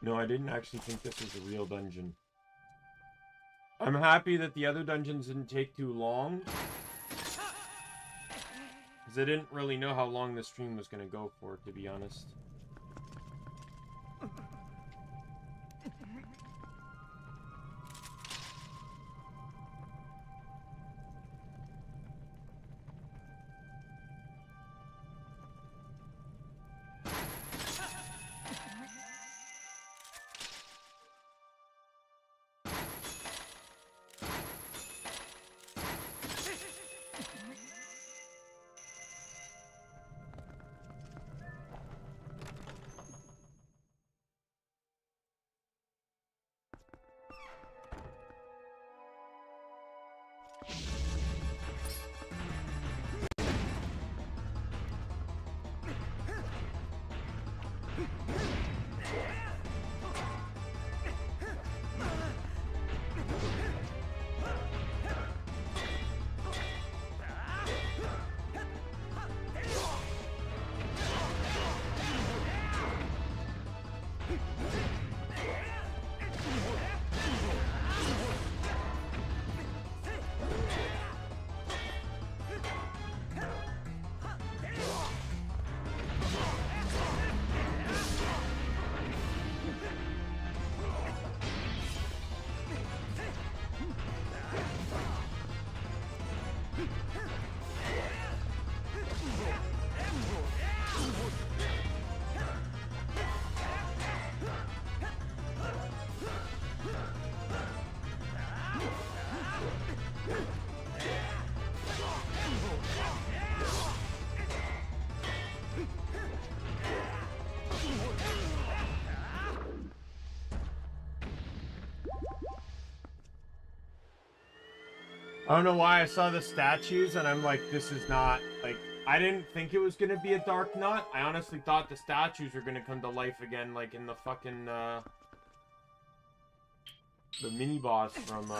No, I didn't actually think this was a real dungeon. I'm happy that the other dungeons didn't take too long. Because I didn't really know how long the stream was going to go for, to be honest. I don't know why I saw the statues and I'm like, this is not, like, I didn't think it was gonna be a dark nut. I honestly thought the statues were gonna come to life again, like in the fucking, the mini-boss from,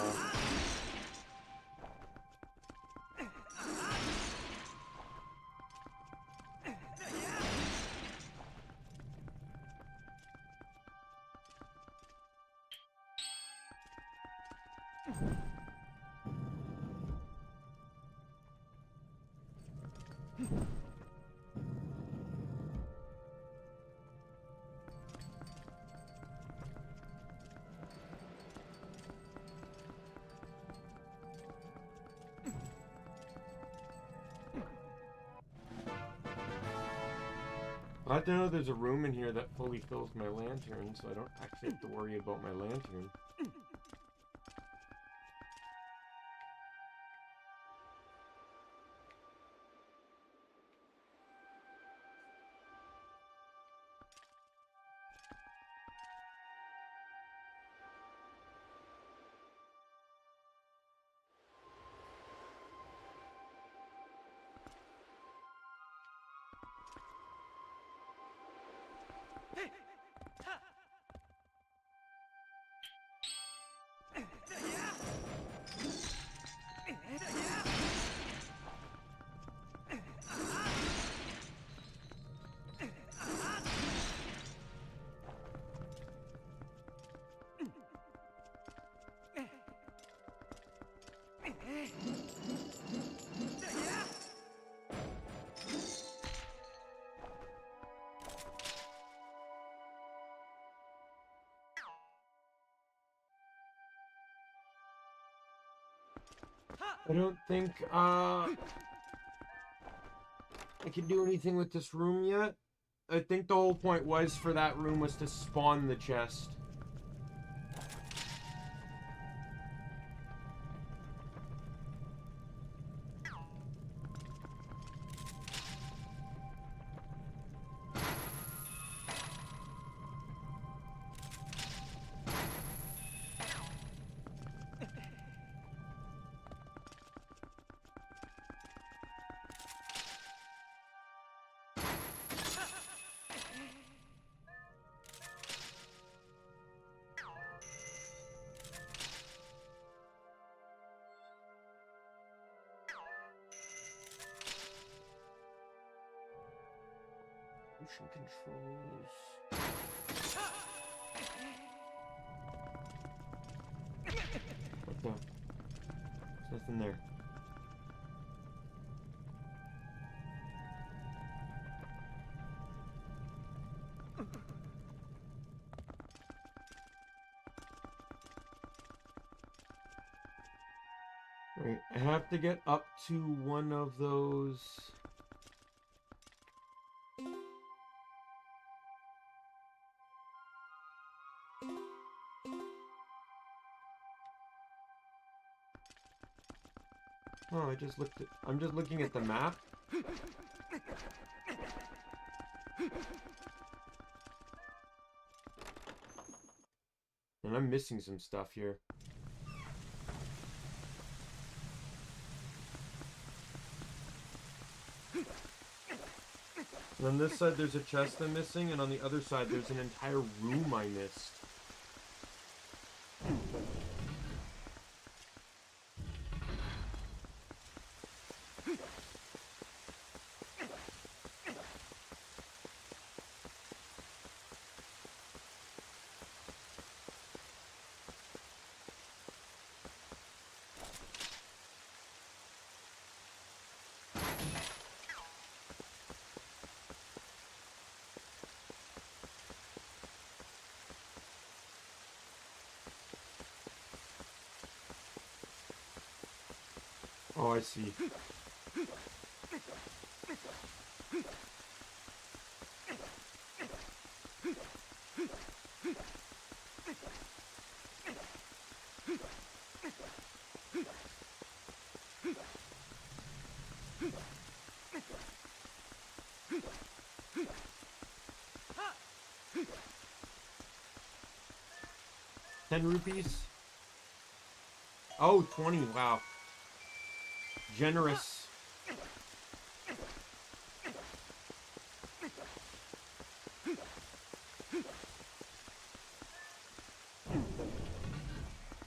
glad to know there's a room in here that fully fills my lantern, so I don't actually have to worry about my lantern. I don't think, I can do anything with this room yet. I think the whole point was for that room was to spawn the chest. Motion controls. What the? There's nothing there. Wait, I have to get up to one of those. Oh, I'm just looking at the map. And I'm missing some stuff here. And on this side there's a chest I'm missing, and on the other side there's an entire room I missed. Oh, I see. $10 rupees? Oh, 20, wow. Generous.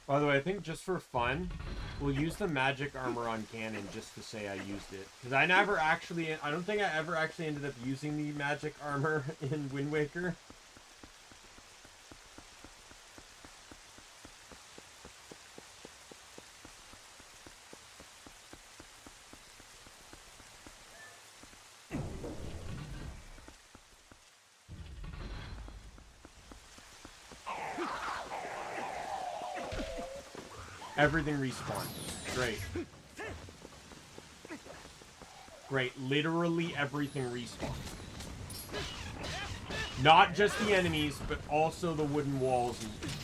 By the way, I think just for fun, we'll use the magic armor on Ganon just to say I used it. Because I don't think I ever actually ended up using the magic armor in Wind Waker. Everything respawns. Great. Great. Literally everything respawns. Not just the enemies, but also the wooden walls and shit.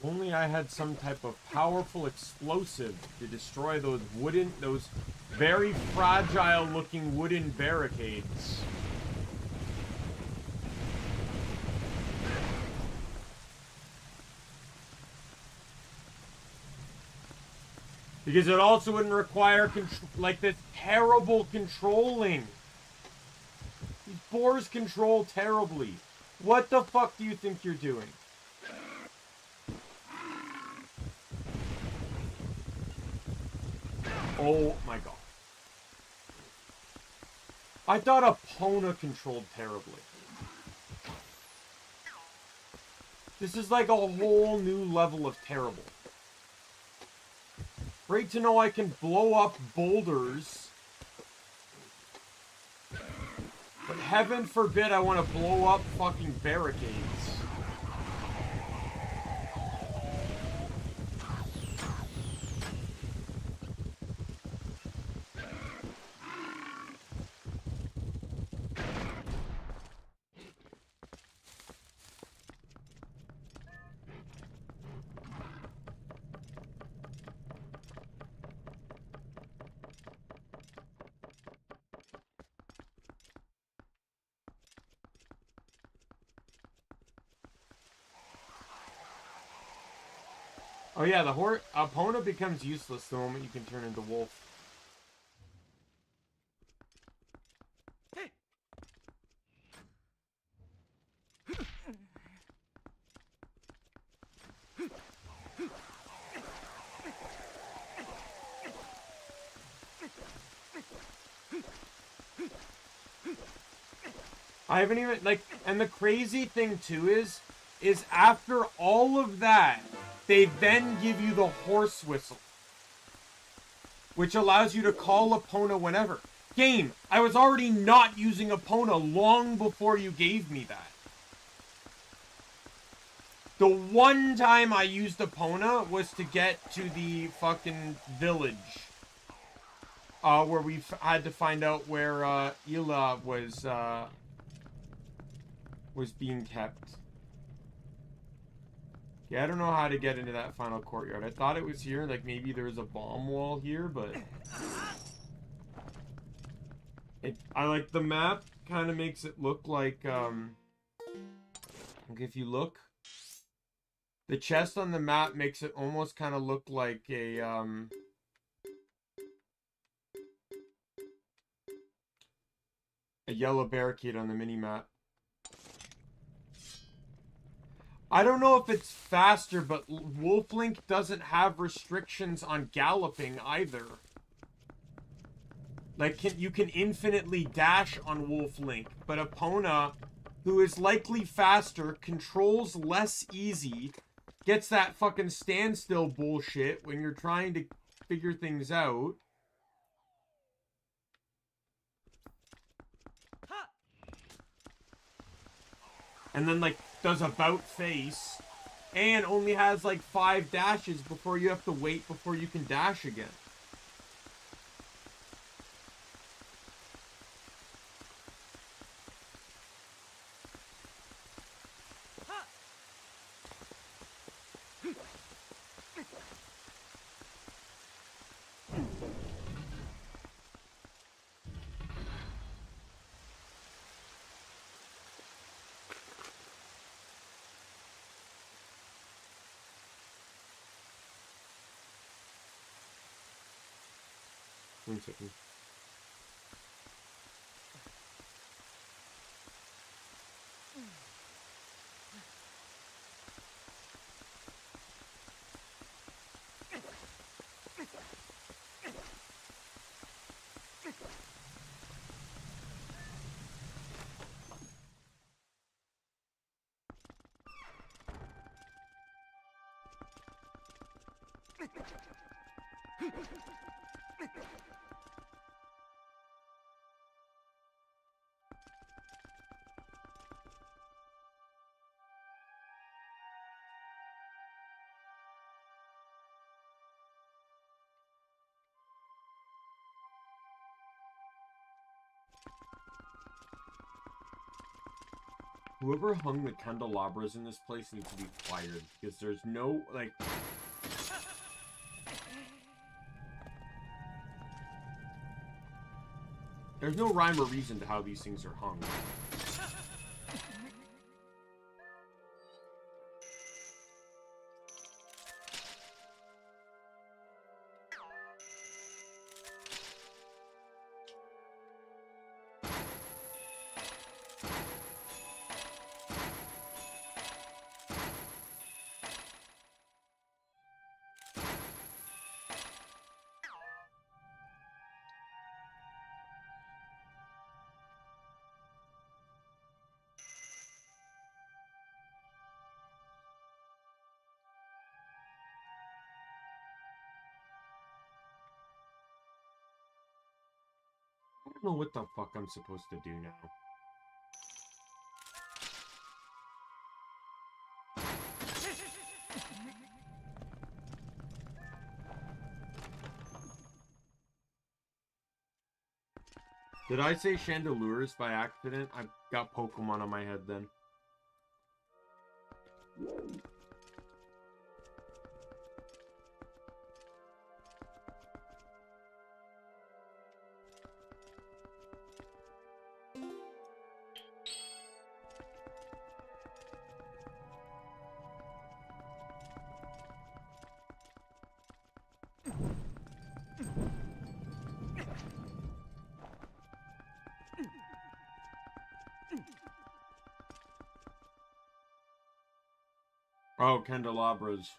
Only I had some type of powerful explosive to destroy those very fragile looking wooden barricades. Because it also wouldn't require like this terrible controlling. These boars control terribly. What the fuck do you think you're doing? Oh my god. I thought Epona controlled terribly. This is like a whole new level of terrible. Great to know I can blow up boulders. But heaven forbid I want to blow up fucking barricades. Oh yeah, the Epona becomes useless the moment you can turn into wolf. I haven't even, like, and the crazy thing too is after all of that, they then give you the horse whistle, which allows you to call Epona whenever. Game, I was already not using Epona long before you gave me that. The one time I used Epona was to get to the fucking village. Where we had to find out where Ila was being kept. Yeah, I don't know how to get into that final courtyard. I thought it was here, like maybe there was a bomb wall here, but I like the map kind of makes it look like if you look, the chest on the map makes it almost kind of look like a yellow barricade on the mini map. I don't know if it's faster, but Wolf Link doesn't have restrictions on galloping either. Like, you can infinitely dash on Wolf Link, but Epona, who is likely faster, controls less easy, gets that fucking standstill bullshit when you're trying to figure things out. And then, like, does about face. And only has, like, 5 dashes before you have to wait before you can dash again. One second. Whoever hung the candelabras in this place needs to be fired, because there's no, like... There's no rhyme or reason to how these things are hung. I don't know what the fuck I'm supposed to do now. Did I say chandeliers by accident? I've got Pokemon on my head then. Oh, candelabras.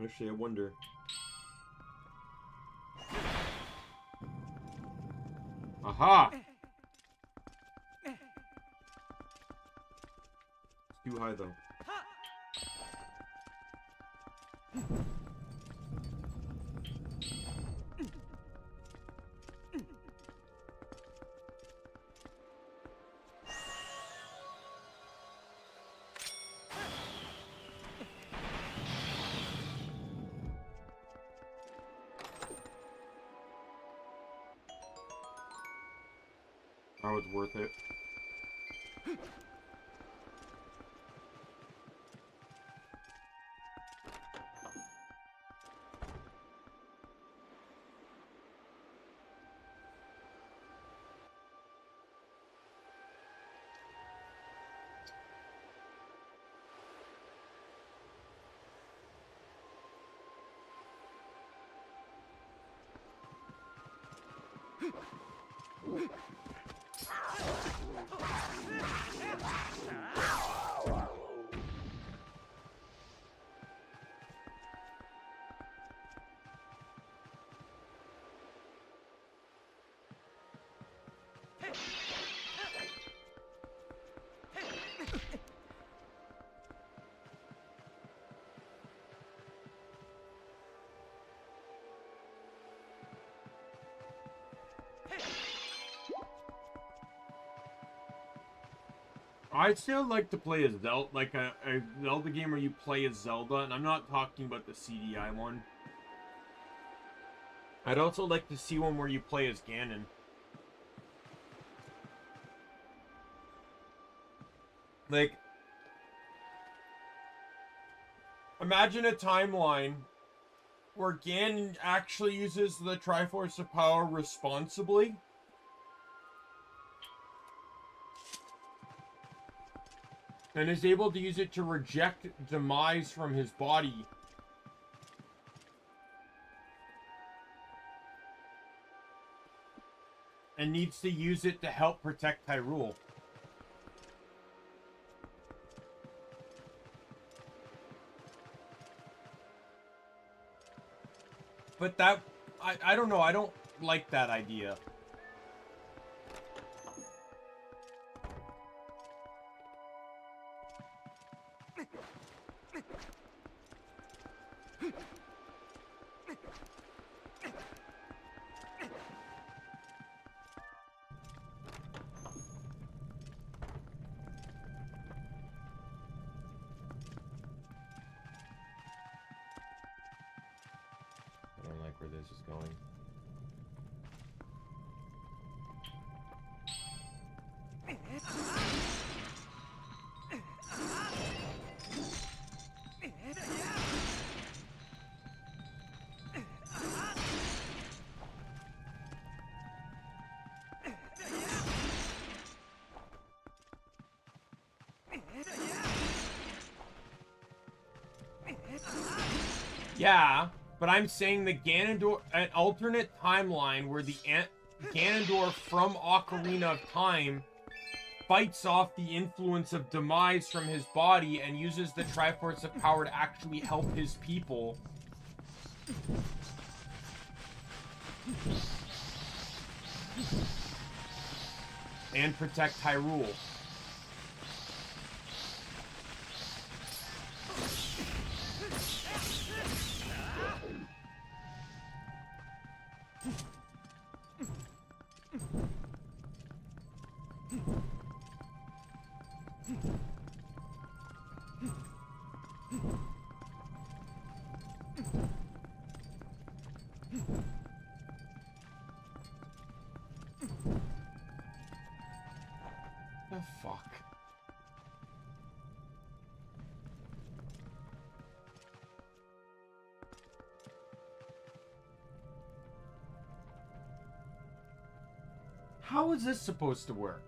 Actually, I wonder. Aha! It's too high, though. That was worth it. I'd still like to play a Zelda, like a Zelda game where you play as Zelda, and I'm not talking about the CDI one. I'd also like to see one where you play as Ganon. Like, imagine a timeline where Ganon actually uses the Triforce of Power responsibly. And is able to use it to reject demise from his body. And needs to use it to help protect Hyrule. But that... I don't know, I don't like that idea. I don't like where this is going. Yeah, but I'm saying the Ganondorf, an alternate timeline where the Ganondorf from Ocarina of Time fights off the influence of demise from his body and uses the Triforce of Power to actually help his people. And protect Hyrule. The fuck? How is this supposed to work?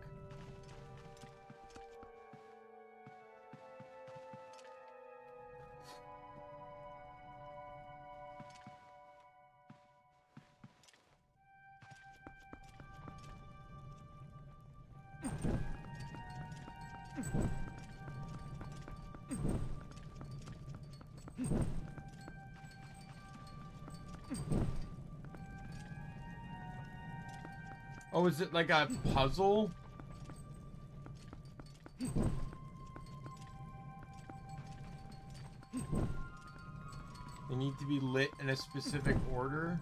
Oh, is it like a puzzle? They need to be lit in a specific order?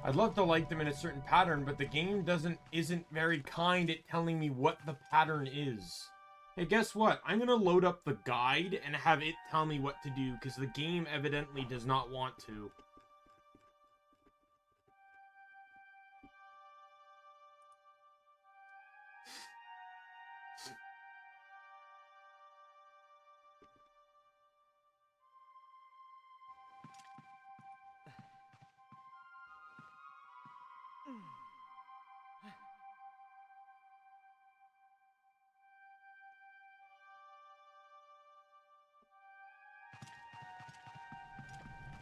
I'd love to light them in a certain pattern, but the game isn't very kind at telling me what the pattern is. Hey, guess what? I'm gonna load up the guide and have it tell me what to do, because the game evidently does not want to.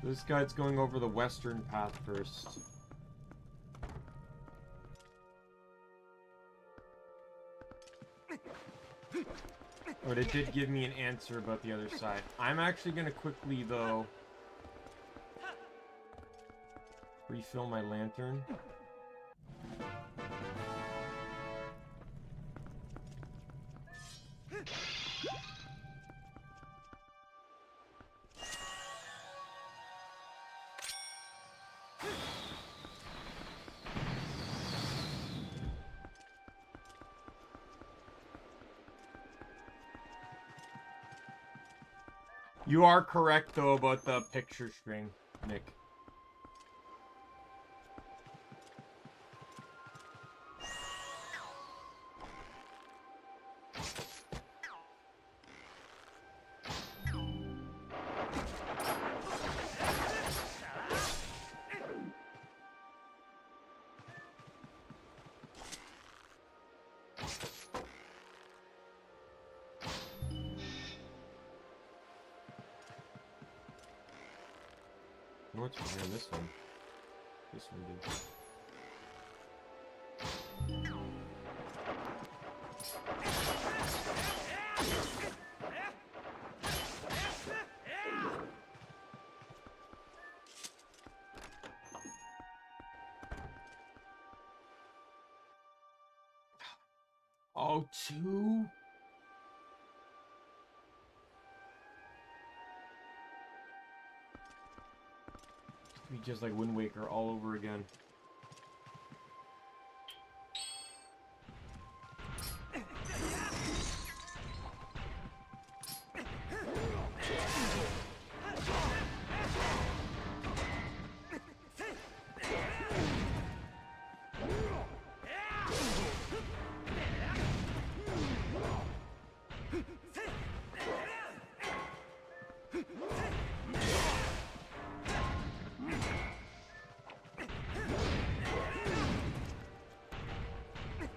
This guy's going over the western path first. But it did give me an answer about the other side. I'm actually going to quickly, though, refill my lantern. You are correct, though, about the picture string, Nick. What's behind this one? This one did. Oh, two? Be just like Wind Waker all over again.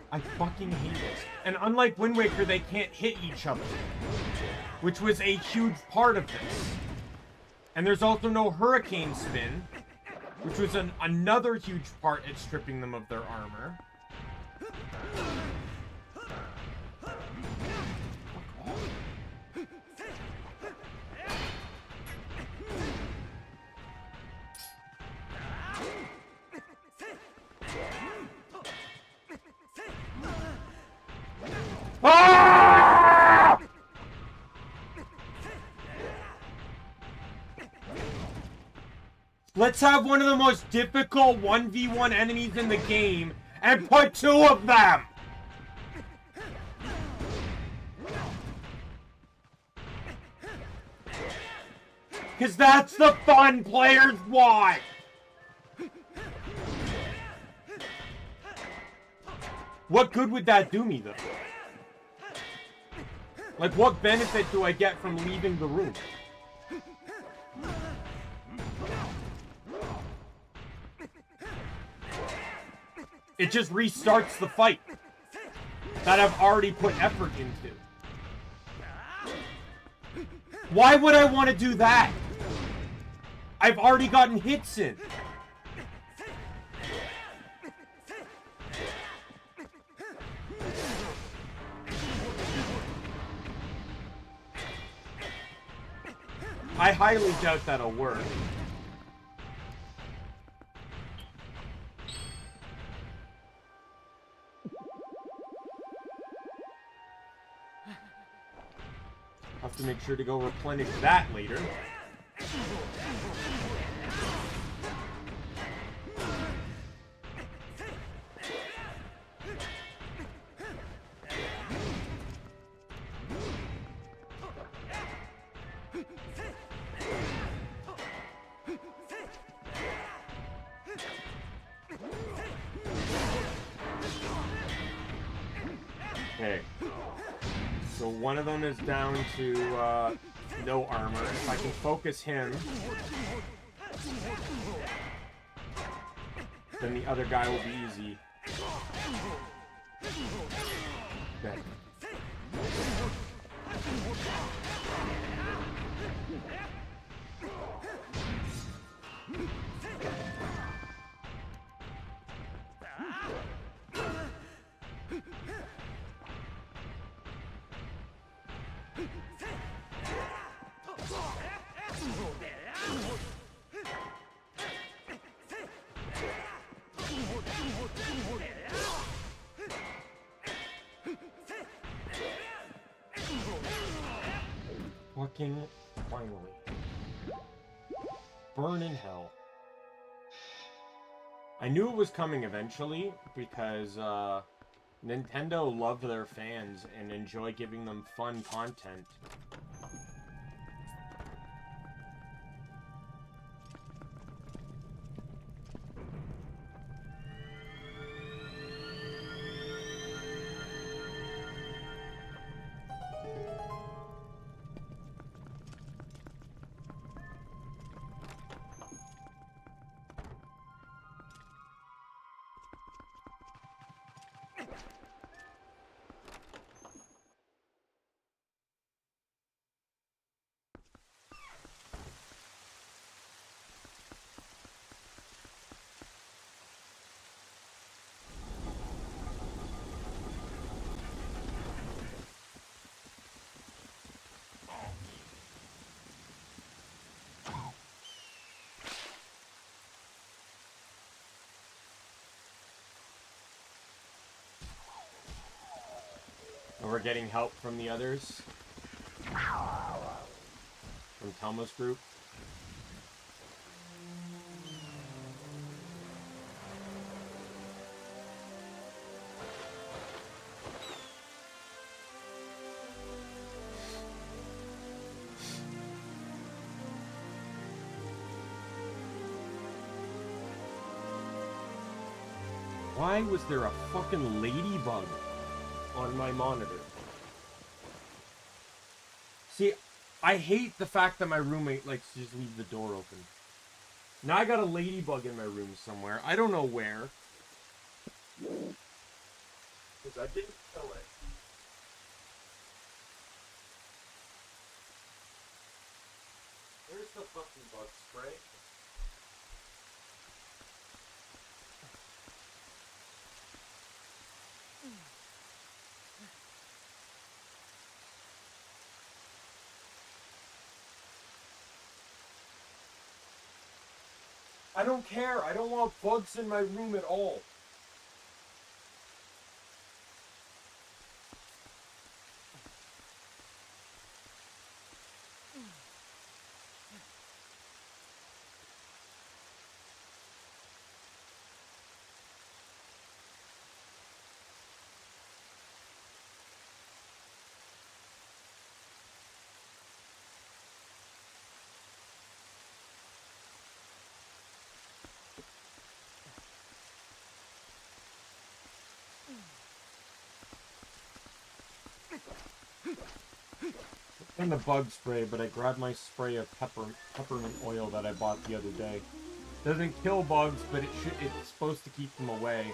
I fucking hate it. And unlike Wind Waker, they can't hit each other, which was a huge part of this. And there's also no Hurricane Spin, which was another huge part at stripping them of their armor. Ah! Let's have one of the most difficult 1v1 enemies in the game and put two of them! Because that's the fun players want! What good would that do me, though? Like, what benefit do I get from leaving the room? It just restarts the fight that I've already put effort into. Why would I want to do that? I've already gotten hits in. I highly doubt that'll work. Have to make sure to go replenish that later. Okay. So one of them is down to no armor. If I can focus him, then the other guy will be easy. Okay. King, finally. Burn in hell. I knew it was coming eventually, because, Nintendo love their fans and enjoy giving them fun content. And we're getting help from the others. From Telma's group. Why was there a fucking ladybug on my monitor? See, I hate the fact that my roommate likes to just leave the door open. Now I got a ladybug in my room somewhere. I don't know where. Because I didn't kill it. Where's the fucking bug spray? I don't care. I don't want bugs in my room at all. And the bug spray, but I grabbed my spray of peppermint oil that I bought the other day. Doesn't kill bugs, but it's supposed to keep them away.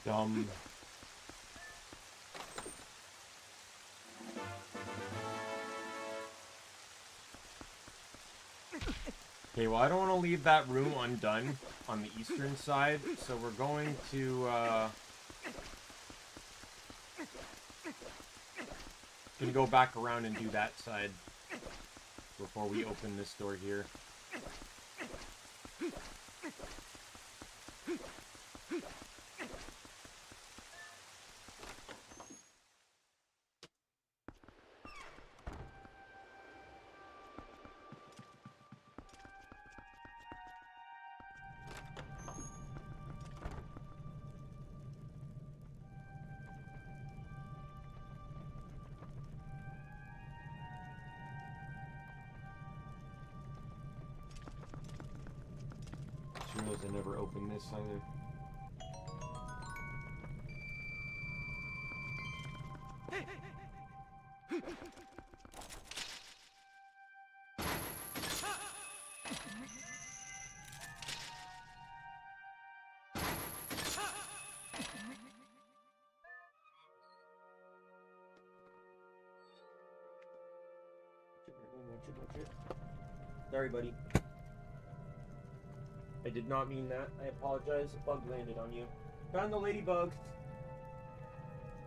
Dumb. Okay, well, I don't want to leave that room undone on the eastern side, so we're going to, Gonna go back around and do that side before we open this door here. I never opened this either. Sorry, buddy. I did not mean that. I apologize. A bug landed on you. Found the ladybug.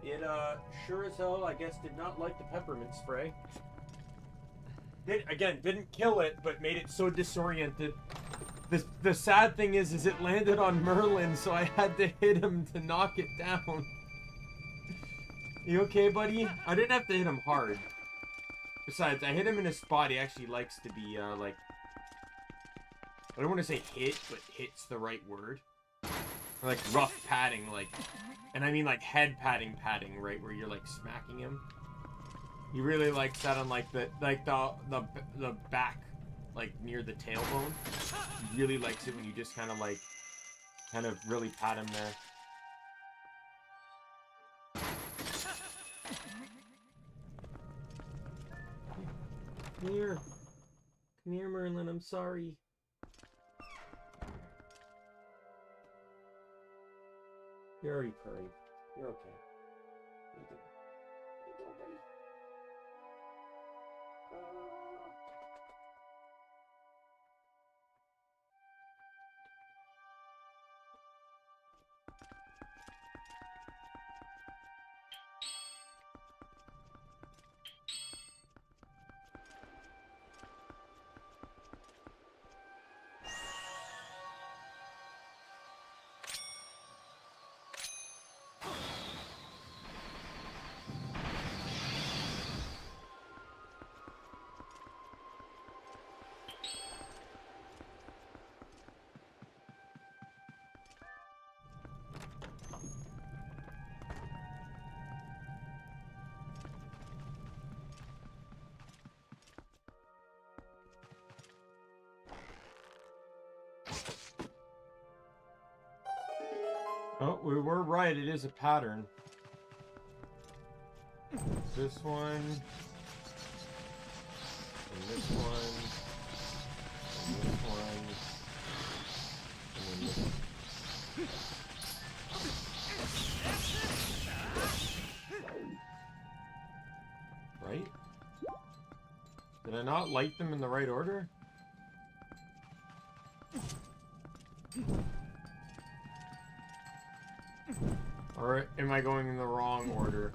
It, sure as hell, I guess, did not like the peppermint spray. Didn't kill it, but made it so disoriented. The sad thing is it landed on Merlin, so I had to hit him to knock it down. You okay, buddy? I didn't have to hit him hard. Besides, I hit him in a spot he actually likes to be, like... I don't want to say hit, but hit's the right word. Or like rough patting, like... And I mean like head patting, right? Where you're like smacking him. He really likes that on like the back, like near the tailbone. He really likes it when you just kind of really pat him there. Come here. Come here, Merlin, I'm sorry. You're already purring. You're okay. You do. You do, buddy. Oh, we were right. It is a pattern. This one. And this one. And this one. And then this one. Right? Did I not light them in the right order? Or am I going in the wrong order?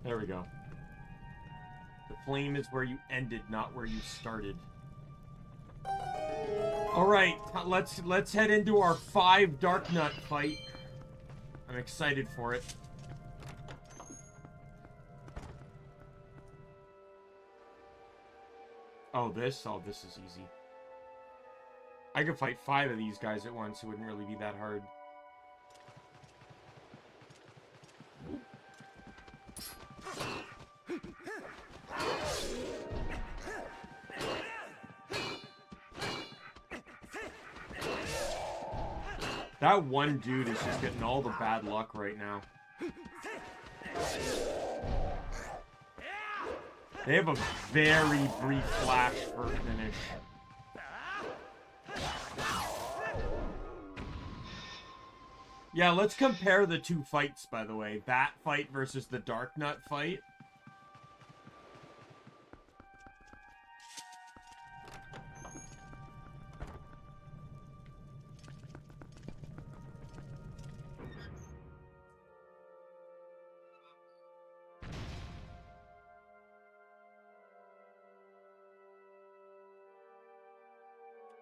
There we go. The flame is where you ended, not where you started. Alright, let's head into our 5 Dark Nut fight. I'm excited for it. Oh, this is easy. I could fight 5 of these guys at once. It wouldn't really be that hard. That one dude is just getting all the bad luck right now. They have a very brief flash for finish. Yeah, let's compare the 2 fights, by the way. That fight versus the Dark Nut fight.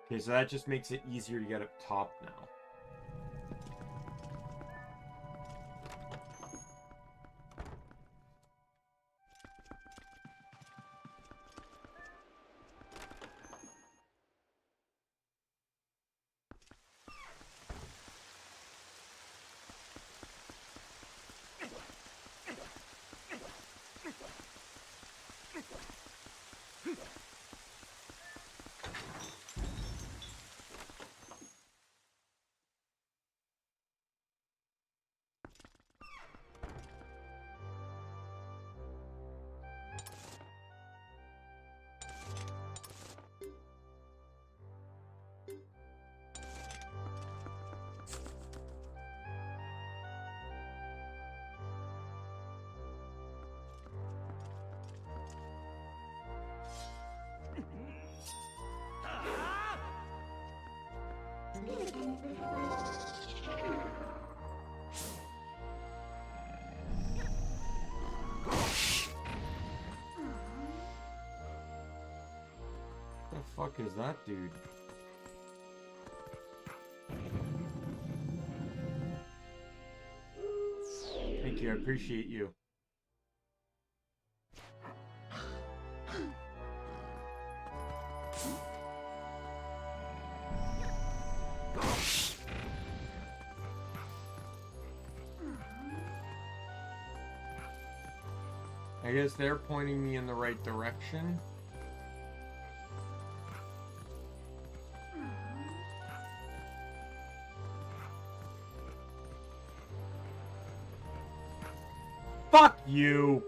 Okay, so that just makes it easier to get up top now. What the fuck is that, dude? Thank you, I appreciate you. I guess they're pointing me in the right direction. Fuck you!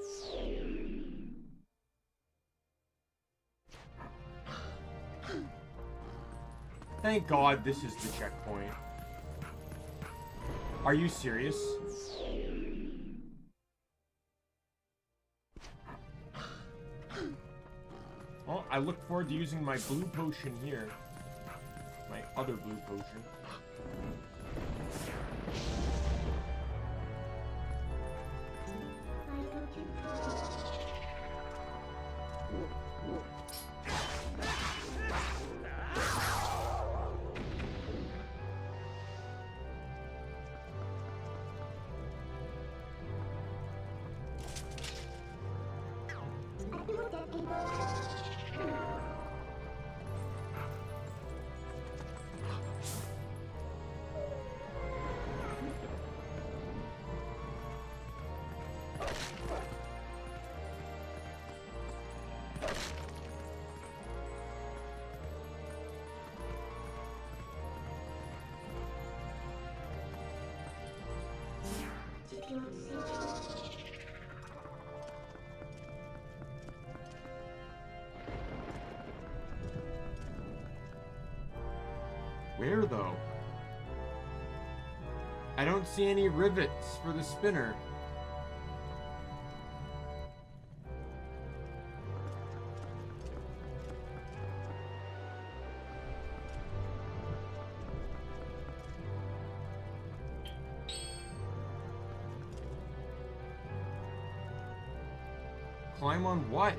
Thank God this is the checkpoint. Are you serious? Well, I look forward to using my blue potion here. My other blue potion. Where, though? I don't see any rivets for the spinner. Climb on what?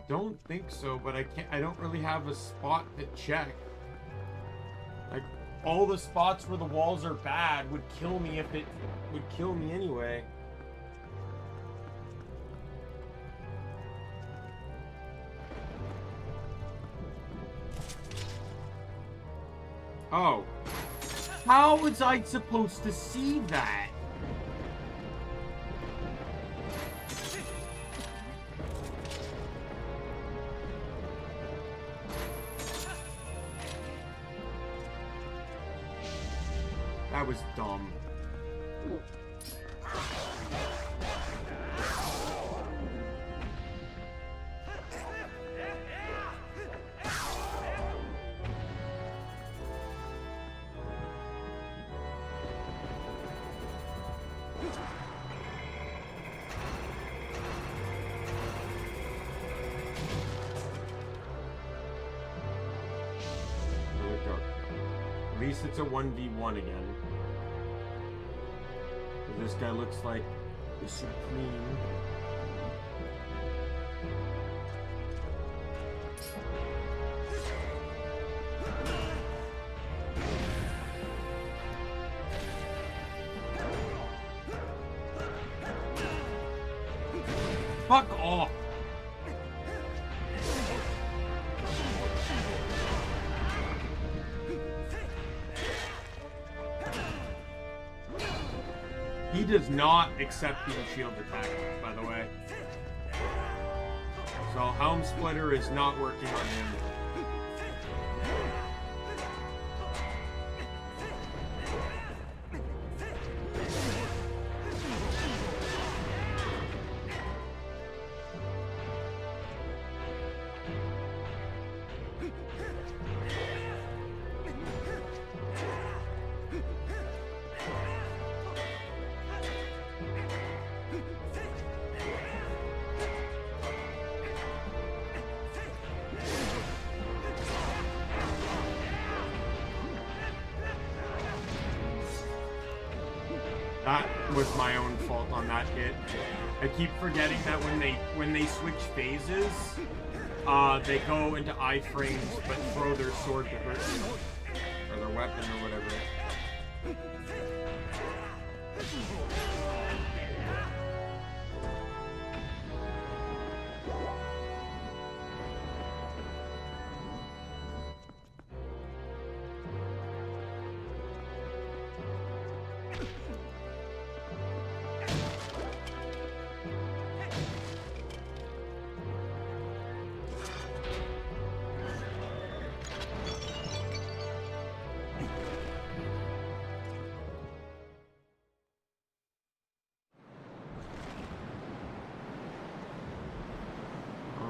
Don't think so, but I don't really have a spot to check. Like, all the spots where the walls are bad would kill me if it would kill me anyway. Oh. How was I supposed to see that? That was dumb. least it's a 1v1 again. This guy looks like the Supreme. Fuck off! He does not accept being shield attacked, by the way. So Helm Splitter is not working on him. That was my own fault on that hit. I keep forgetting that when they switch phases, they go into iframes but throw their sword to hurt you. Or their weapon or whatever.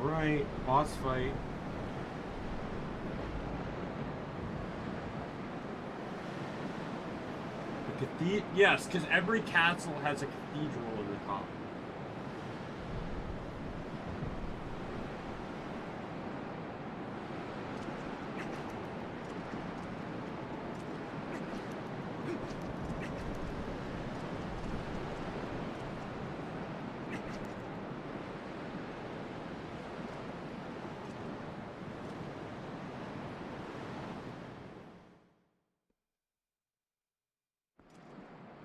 Alright, boss fight. The cathedral? Yes, because every castle has a cathedral at the top.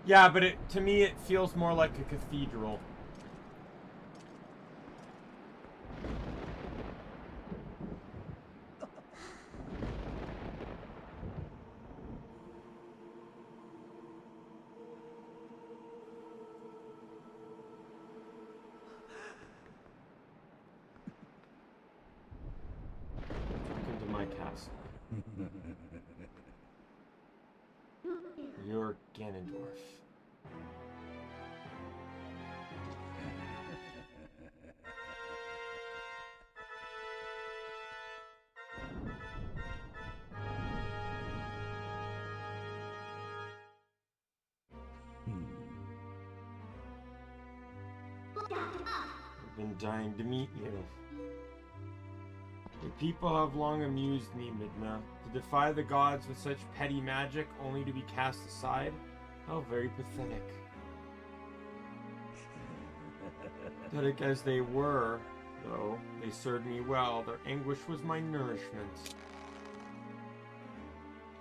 Yeah, but to me it feels more like a cathedral. Welcome to my castle. You're Ganondorf. I've been dying to meet you. The people have long amused me, Midna. To defy the gods with such petty magic only to be cast aside? How very pathetic. Pathetic as they were, though, they served me well. Their anguish was my nourishment.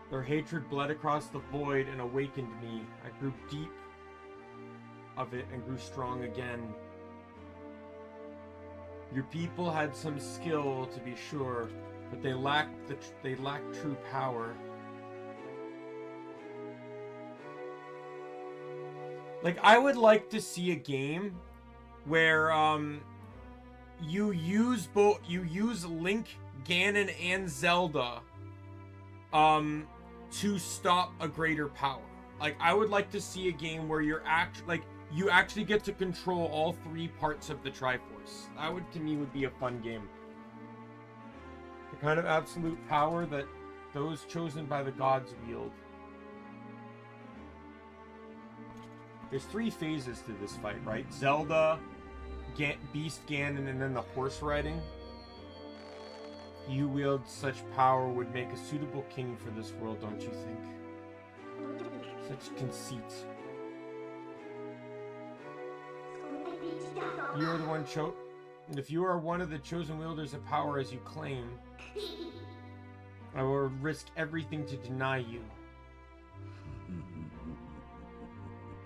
Their hatred bled across the void and awakened me. I grew deep of it and grew strong again. Your people had some skill, to be sure, but they lacked true power. Like, I would like to see a game where you use Link, Ganon, and Zelda to stop a greater power. Like, I would like to see a game where you actually get to control all three parts of the Triforce. That would, to me, would be a fun game. The kind of absolute power that those chosen by the gods wield. There's 3 phases to this fight, right? Zelda, Beast Ganon, and then the horse riding. He who wields such power would make a suitable king for this world, don't you think? Such conceit. そんなビーチだぞ You are the one and if you are one of the chosen wielders of power as you claim, I will risk everything to deny you.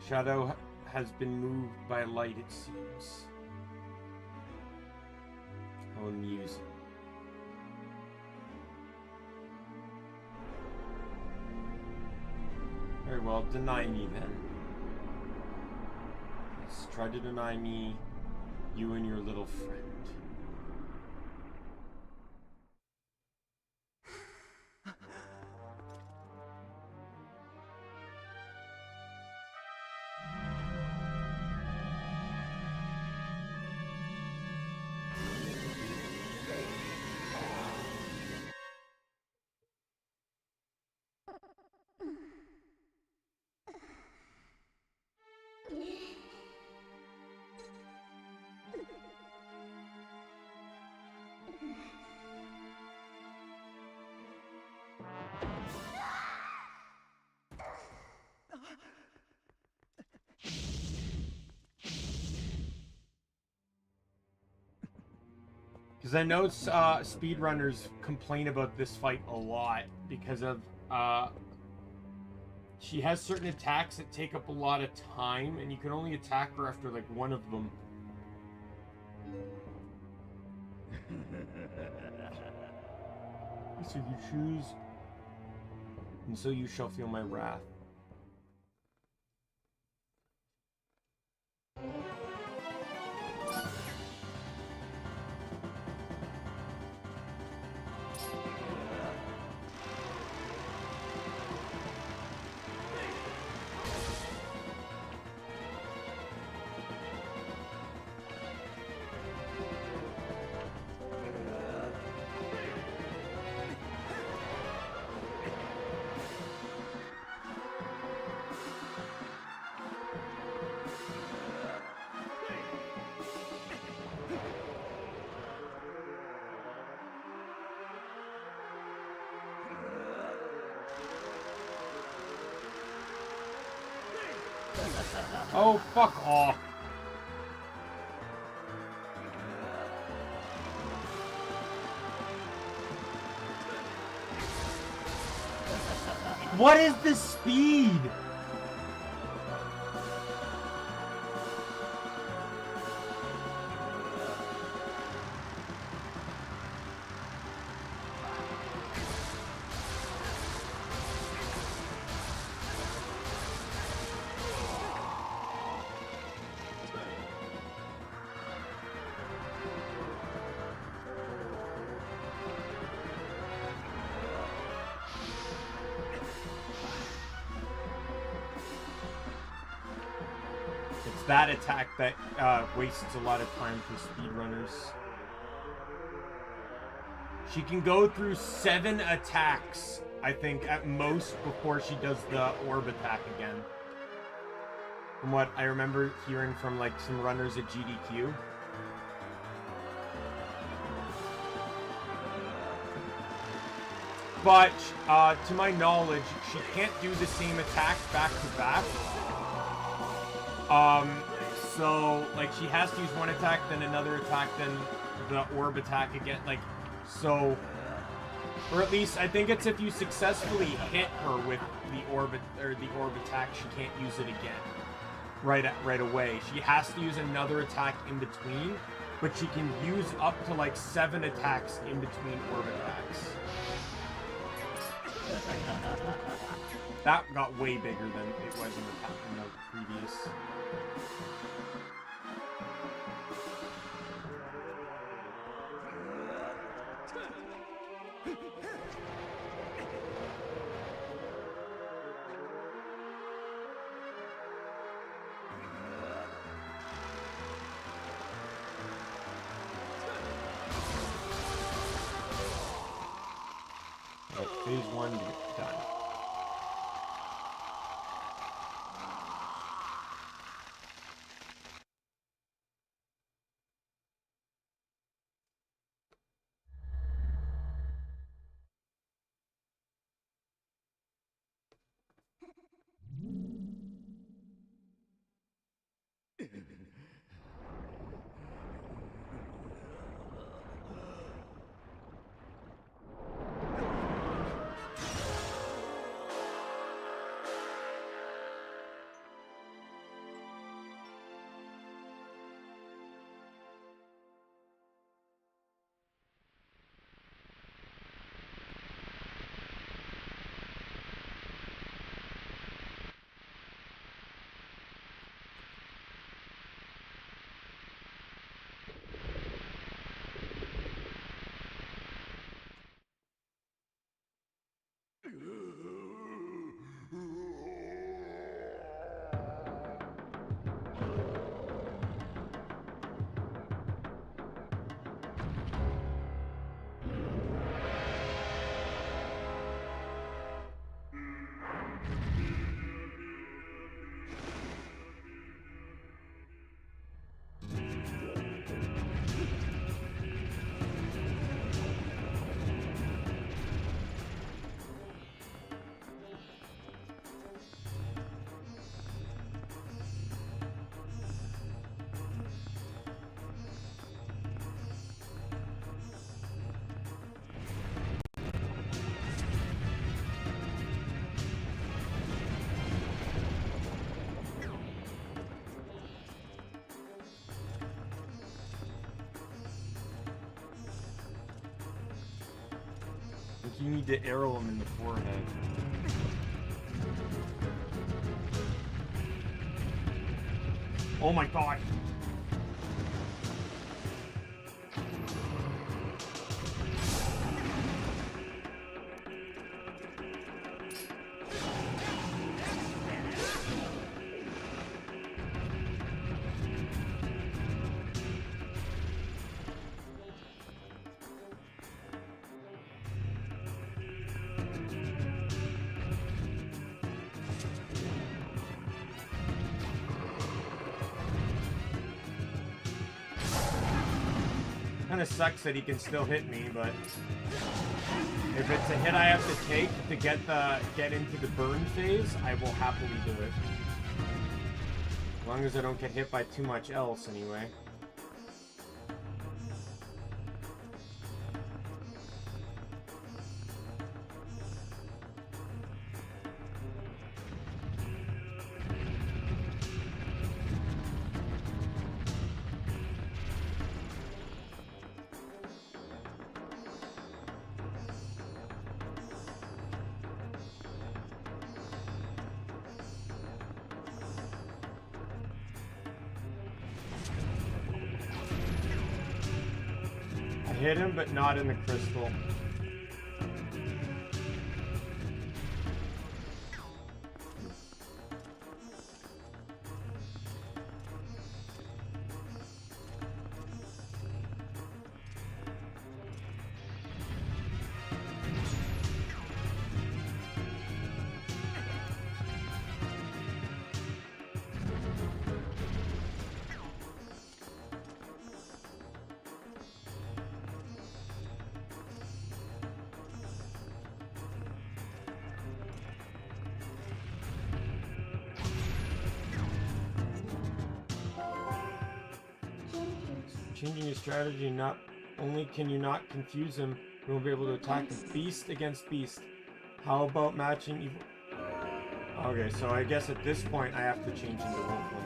Shadow has been moved by light, it seems. How amusing. Very well, deny me then. Yes, try to deny me, you and your little friend. Because I know speedrunners complain about this fight a lot because of she has certain attacks that take up a lot of time, and you can only attack her after like one of them. So you choose, and so you shall feel my wrath. Oh, fuck off. What is this speed? That attack that wastes a lot of time for speedrunners. She can go through 7 attacks, I think, at most before she does the orb attack again. From what I remember hearing from like some runners at GDQ. But to my knowledge, she can't do the same attack back to back. So, like, she has to use one attack, then another attack, then the orb attack again, like, so, or at least, I think it's if you successfully hit her with the orb attack, she can't use it again, right away. She has to use another attack in between, but she can use up to, like, 7 attacks in between orb attacks. That got way bigger than it was in the previous. Phase 1 done. Like you need to arrow him in the forehead. Oh my god! Kind of sucks that he can still hit me, but if it's a hit I have to take to get into the burn phase, I will happily do it. As long as I don't get hit by too much else, anyway. Hit him, but not in the crystal. Changing your strategy, not only can you not confuse him, you won't be able to attack beast against beast. How about matching evil? Okay, so I guess at this point I have to change into Wolfling.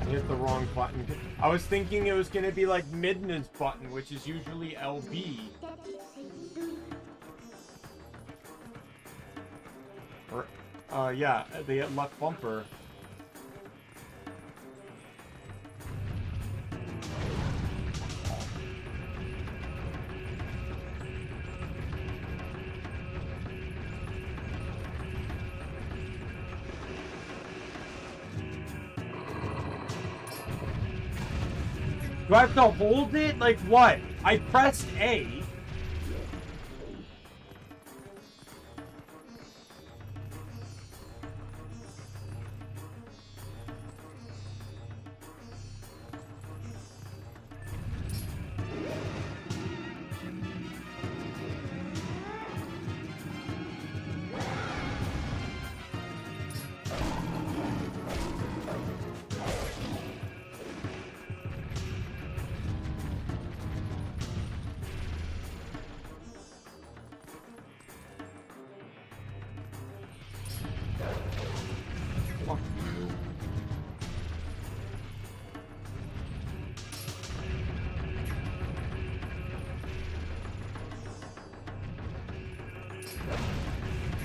Hit the wrong button. I was thinking it was gonna be like Midna's button, which is usually LB. Or, yeah, the luck bumper. Do I have to hold it? Like what? I pressed A.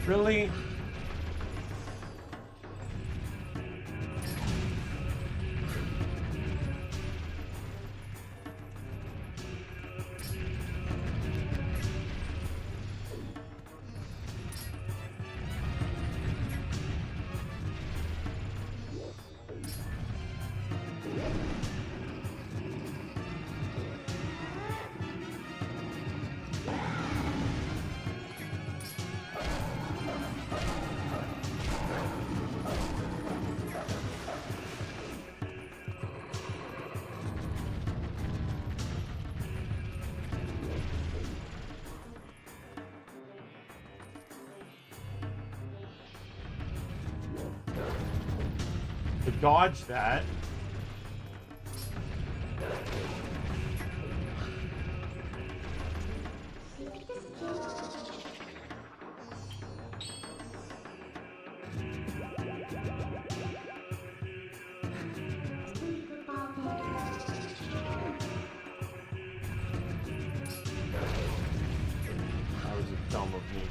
Really? dodge that. That was a dumb of me.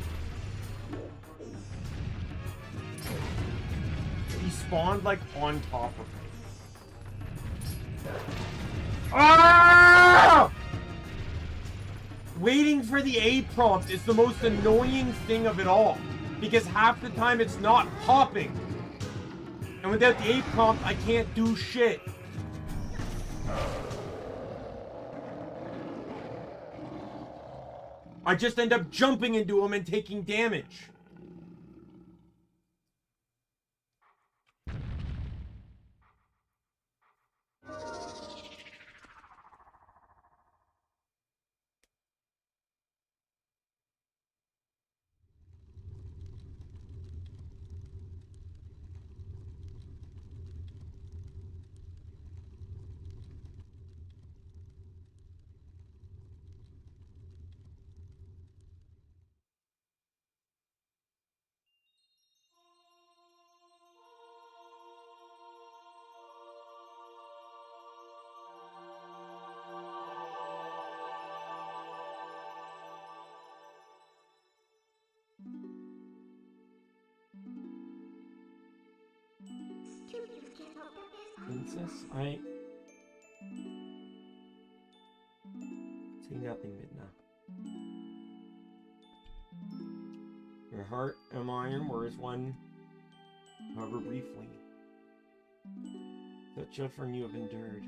He spawned like on top of me. Ah! Waiting for the A prompt is the most annoying thing of it all, because half the time it's not popping. And without the A prompt, I can't do shit. I just end up jumping into him and taking damage. Princess, I see nothing, Midna. Your heart am iron, whereas one, however briefly. Such suffering you have endured.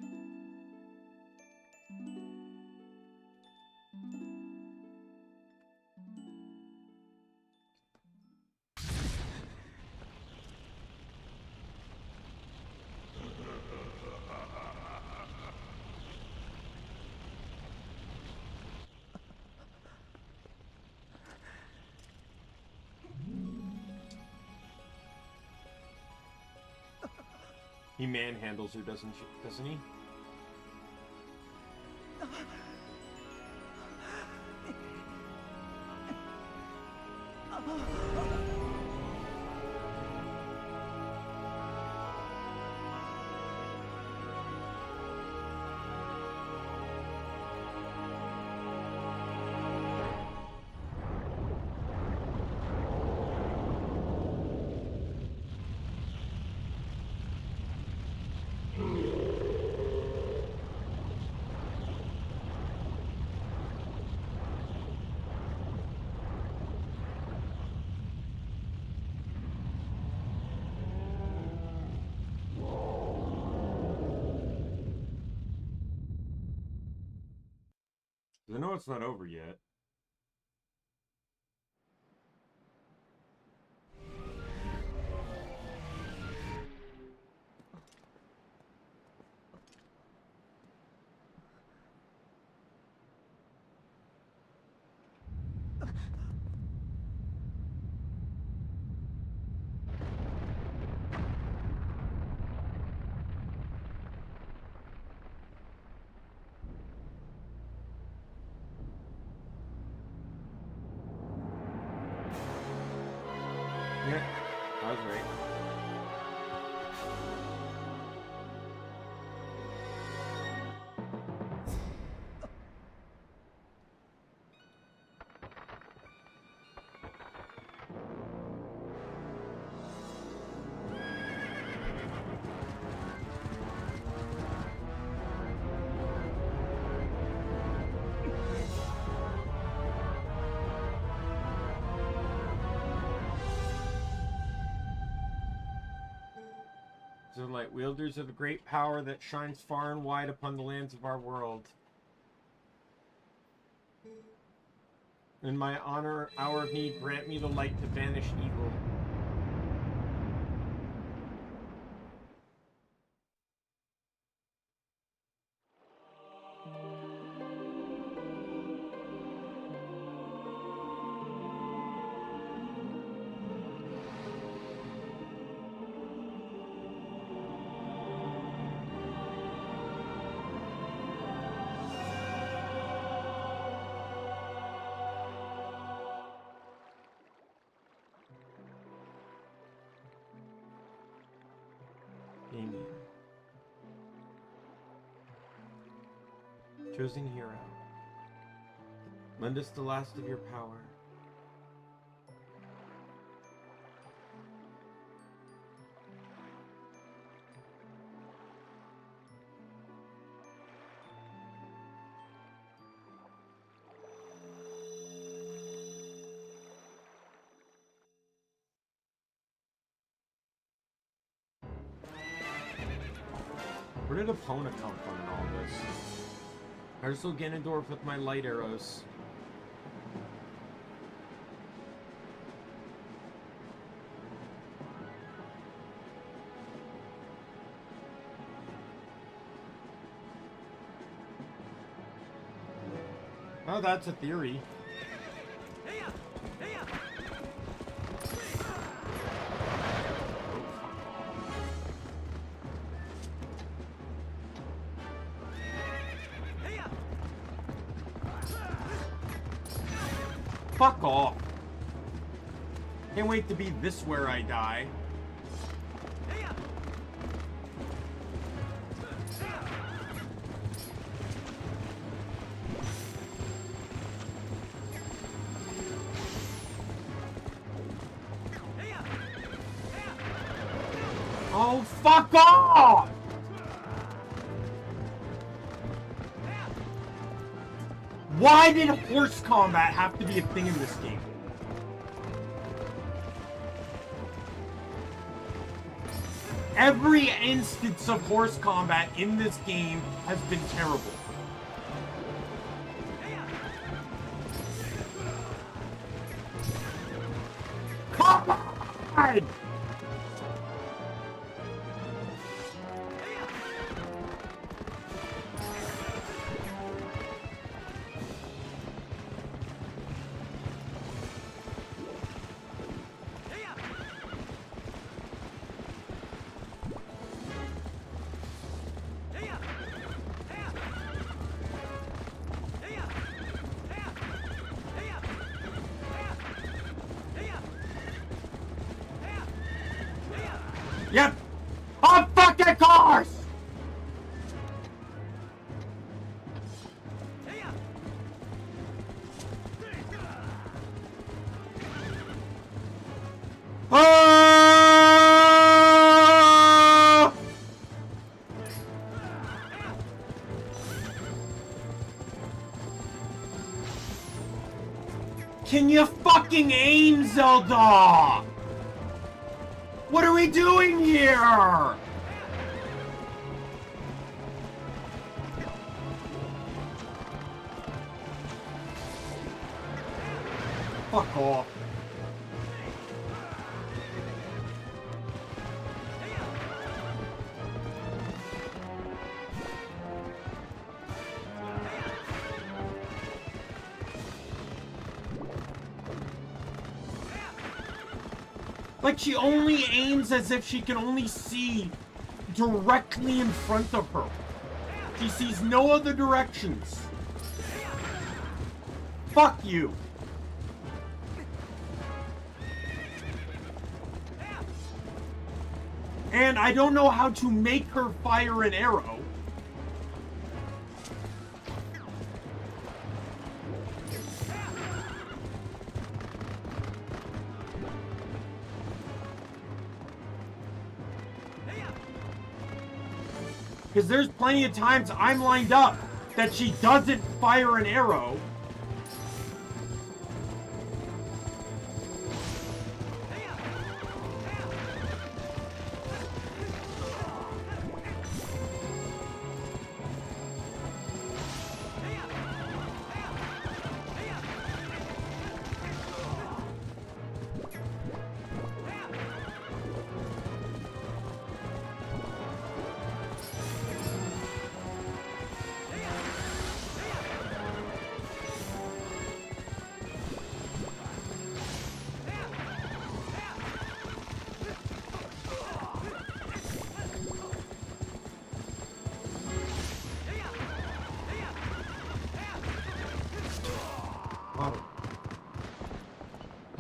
He manhandles her, doesn't he? I know it's not over yet. Yeah, I was right. The light wielders of the great power that shines far and wide upon the lands of our world. In my hour of need, grant me the light to banish evil. Daimien. Chosen hero. Lend us the last of your power. Where did Epona come from in all this? I just saw Ganondorf with my light arrows. Oh, that's a theory. Fuck off. Can't wait to be this where I die. Oh, fuck off! Why did horse combat have to be a thing in this game? Every instance of horse combat in this game has been terrible. Come on! Yep! Oh, fucking cars! Oh! Can you fucking aim, Zelda? What are we doing here? Fuck off. Like, she only aims as if she can only see directly in front of her. She sees no other directions. Fuck you. And I don't know how to make her fire an arrow. Because there's plenty of times I'm lined up that she doesn't fire an arrow.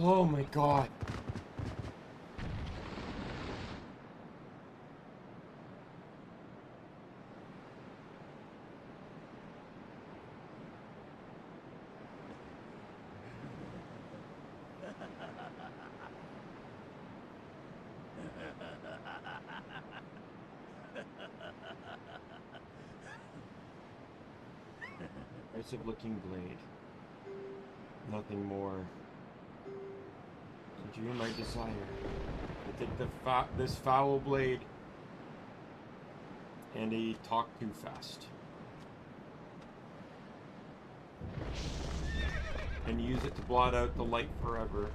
Oh my god. impressive looking blade. Nothing more. Did you hear my desire? I take this foul blade and he talked too fast. And use it to blot out the light forever.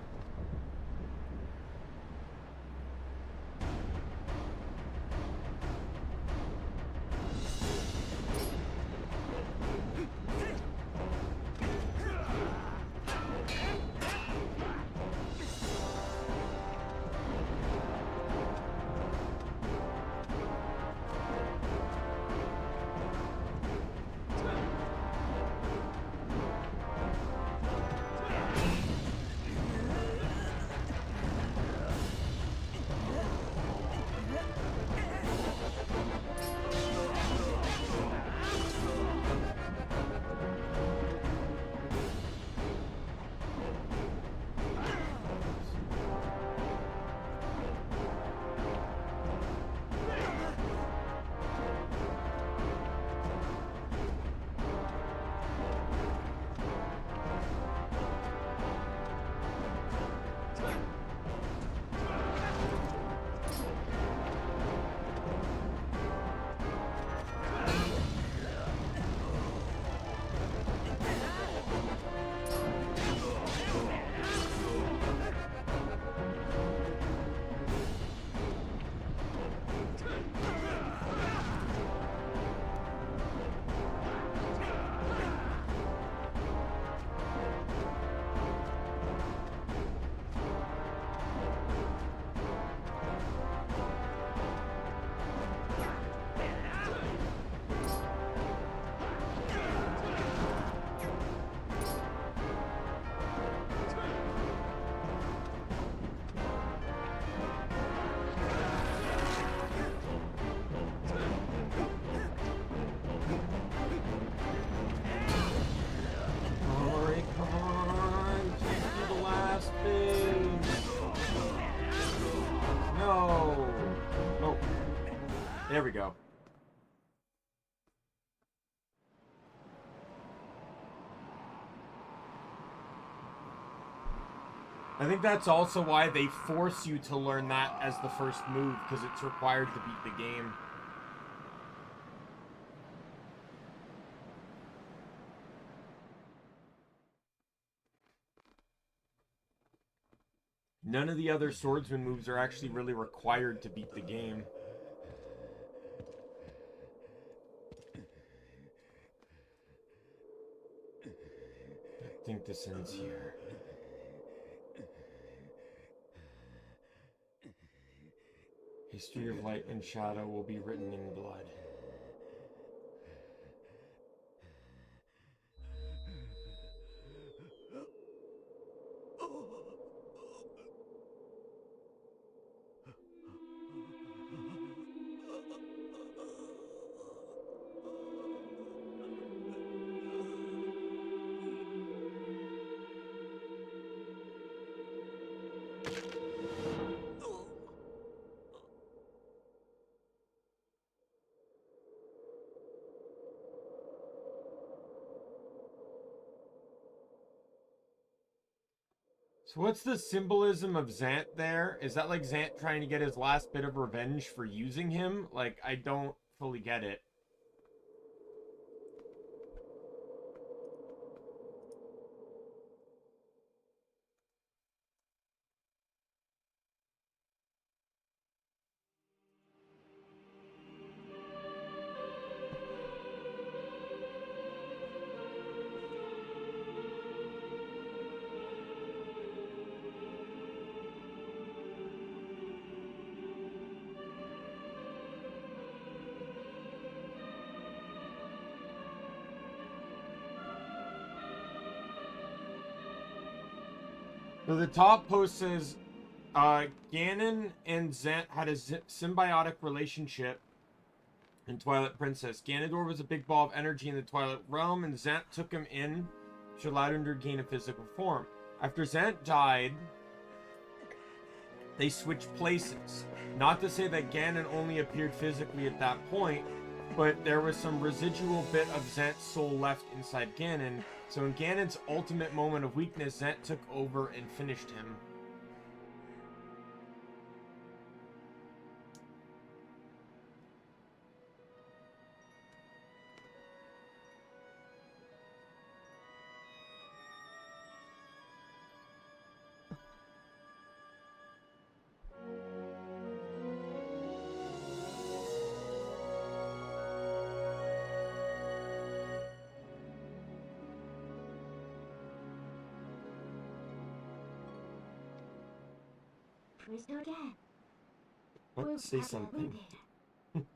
There we go. I think that's also why they force you to learn that as the first move, because it's required to beat the game. None of the other swordsman moves are actually really required to beat the game. I think this ends here. History of light and shadow will be written in blood. So what's the symbolism of Zant there? Is that like Zant trying to get his last bit of revenge for using him? Like, I don't fully get it. So the top post says, Ganon and Zant had a symbiotic relationship in Twilight Princess. Ganondorf was a big ball of energy in the Twilight Realm, and Zant took him in, which allowed him to gain a physical form. After Zant died, they switched places. Not to say that Ganon only appeared physically at that point, but there was some residual bit of Zant's soul left inside Ganon, so in Ganon's ultimate moment of weakness, Zant took over and finished him. What? Say something. Am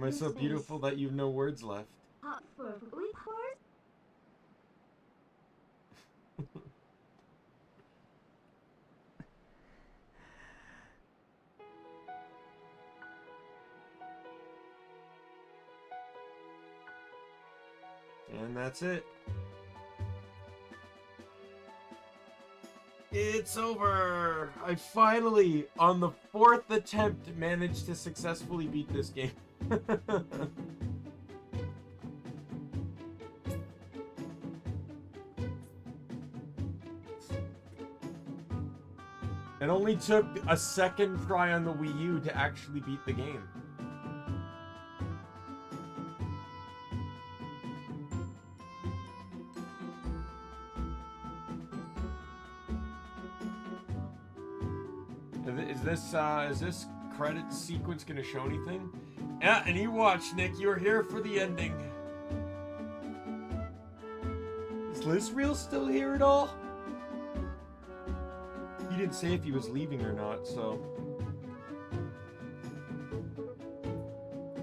I so beautiful that you've no words left? And that's it. It's over! I finally, on the 4th attempt, managed to successfully beat this game. It only took a second try on the Wii U to actually beat the game. Is this credit sequence gonna show anything? Yeah, and you watch, Nick. You're here for the ending. Is Lizreal still here at all? He didn't say if he was leaving or not, so...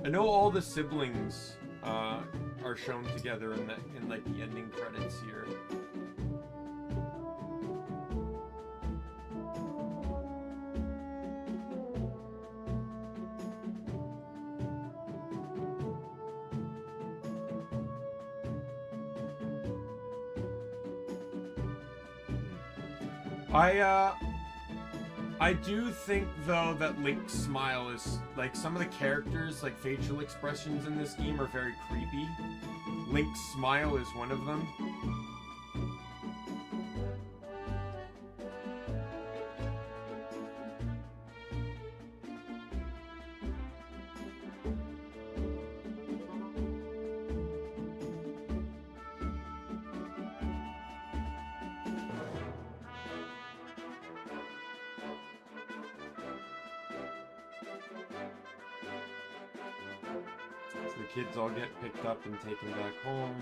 I know all the siblings are shown together in like the ending credits here. I do think, though, that Link's smile is, like, some of the characters, like, facial expressions in this game are very creepy. Link's smile is one of them. Kids all get picked up and taken back home.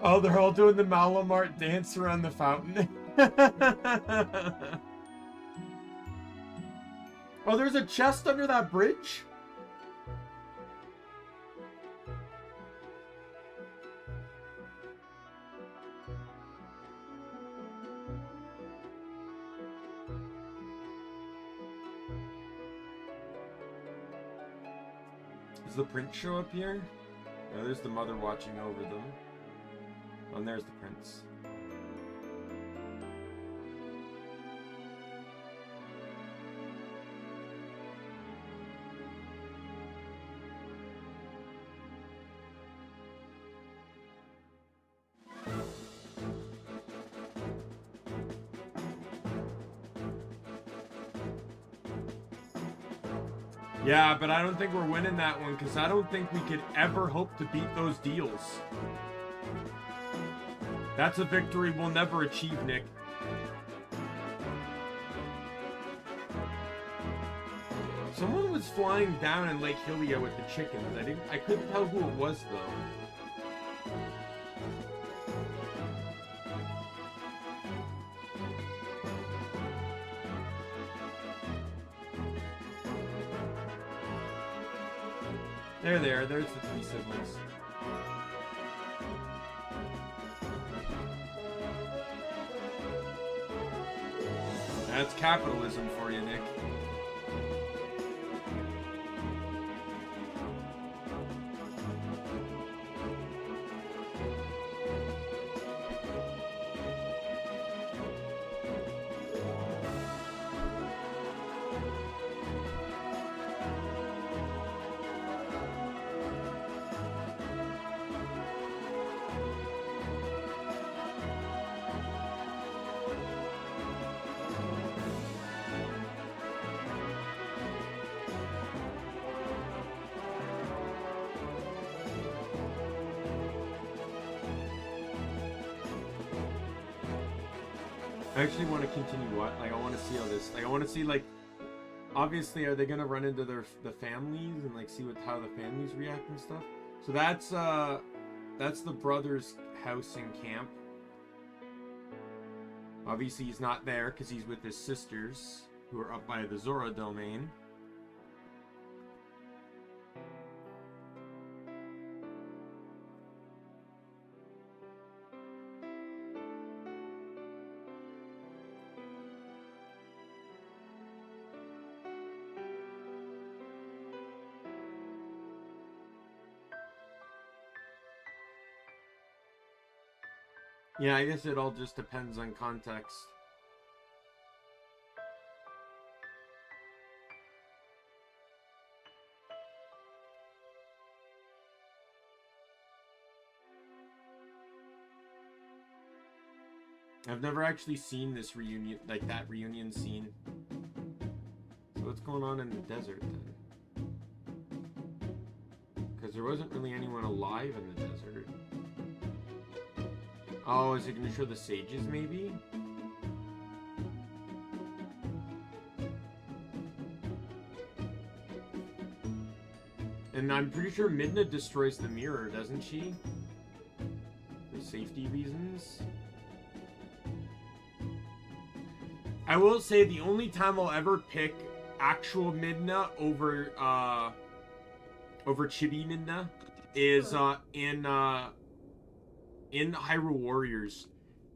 Oh, they're all doing the Malamart dance around the fountain. Oh, there's a chest under that bridge? Does the prince show up here? No, there's the mother watching over them. Oh, and there's the prince. Yeah, but I don't think we're winning that one, because I don't think we could ever hope to beat those deals. That's a victory we'll never achieve, Nick. Someone was flying down in Lake Hylia with the chickens. I couldn't tell who it was, though. There they are. There's the 3 siblings. That's capitalism for you, Nick. I actually want to continue what? Like, I want to see how this... Like, I want to see, like... Obviously, are they going to run into the families and, like, see how the families react and stuff? So that's the brother's house and camp. Obviously, he's not there because he's with his sisters, who are up by the Zora domain. Yeah, I guess it all just depends on context. I've never actually seen this reunion, like that reunion scene. So what's going on in the desert then? Because there wasn't really anyone alive in the desert. Oh, is it going to show the sages, maybe? And I'm pretty sure Midna destroys the mirror, doesn't she? For safety reasons. I will say the only time I'll ever pick actual Midna over Chibi Midna is in Hyrule Warriors.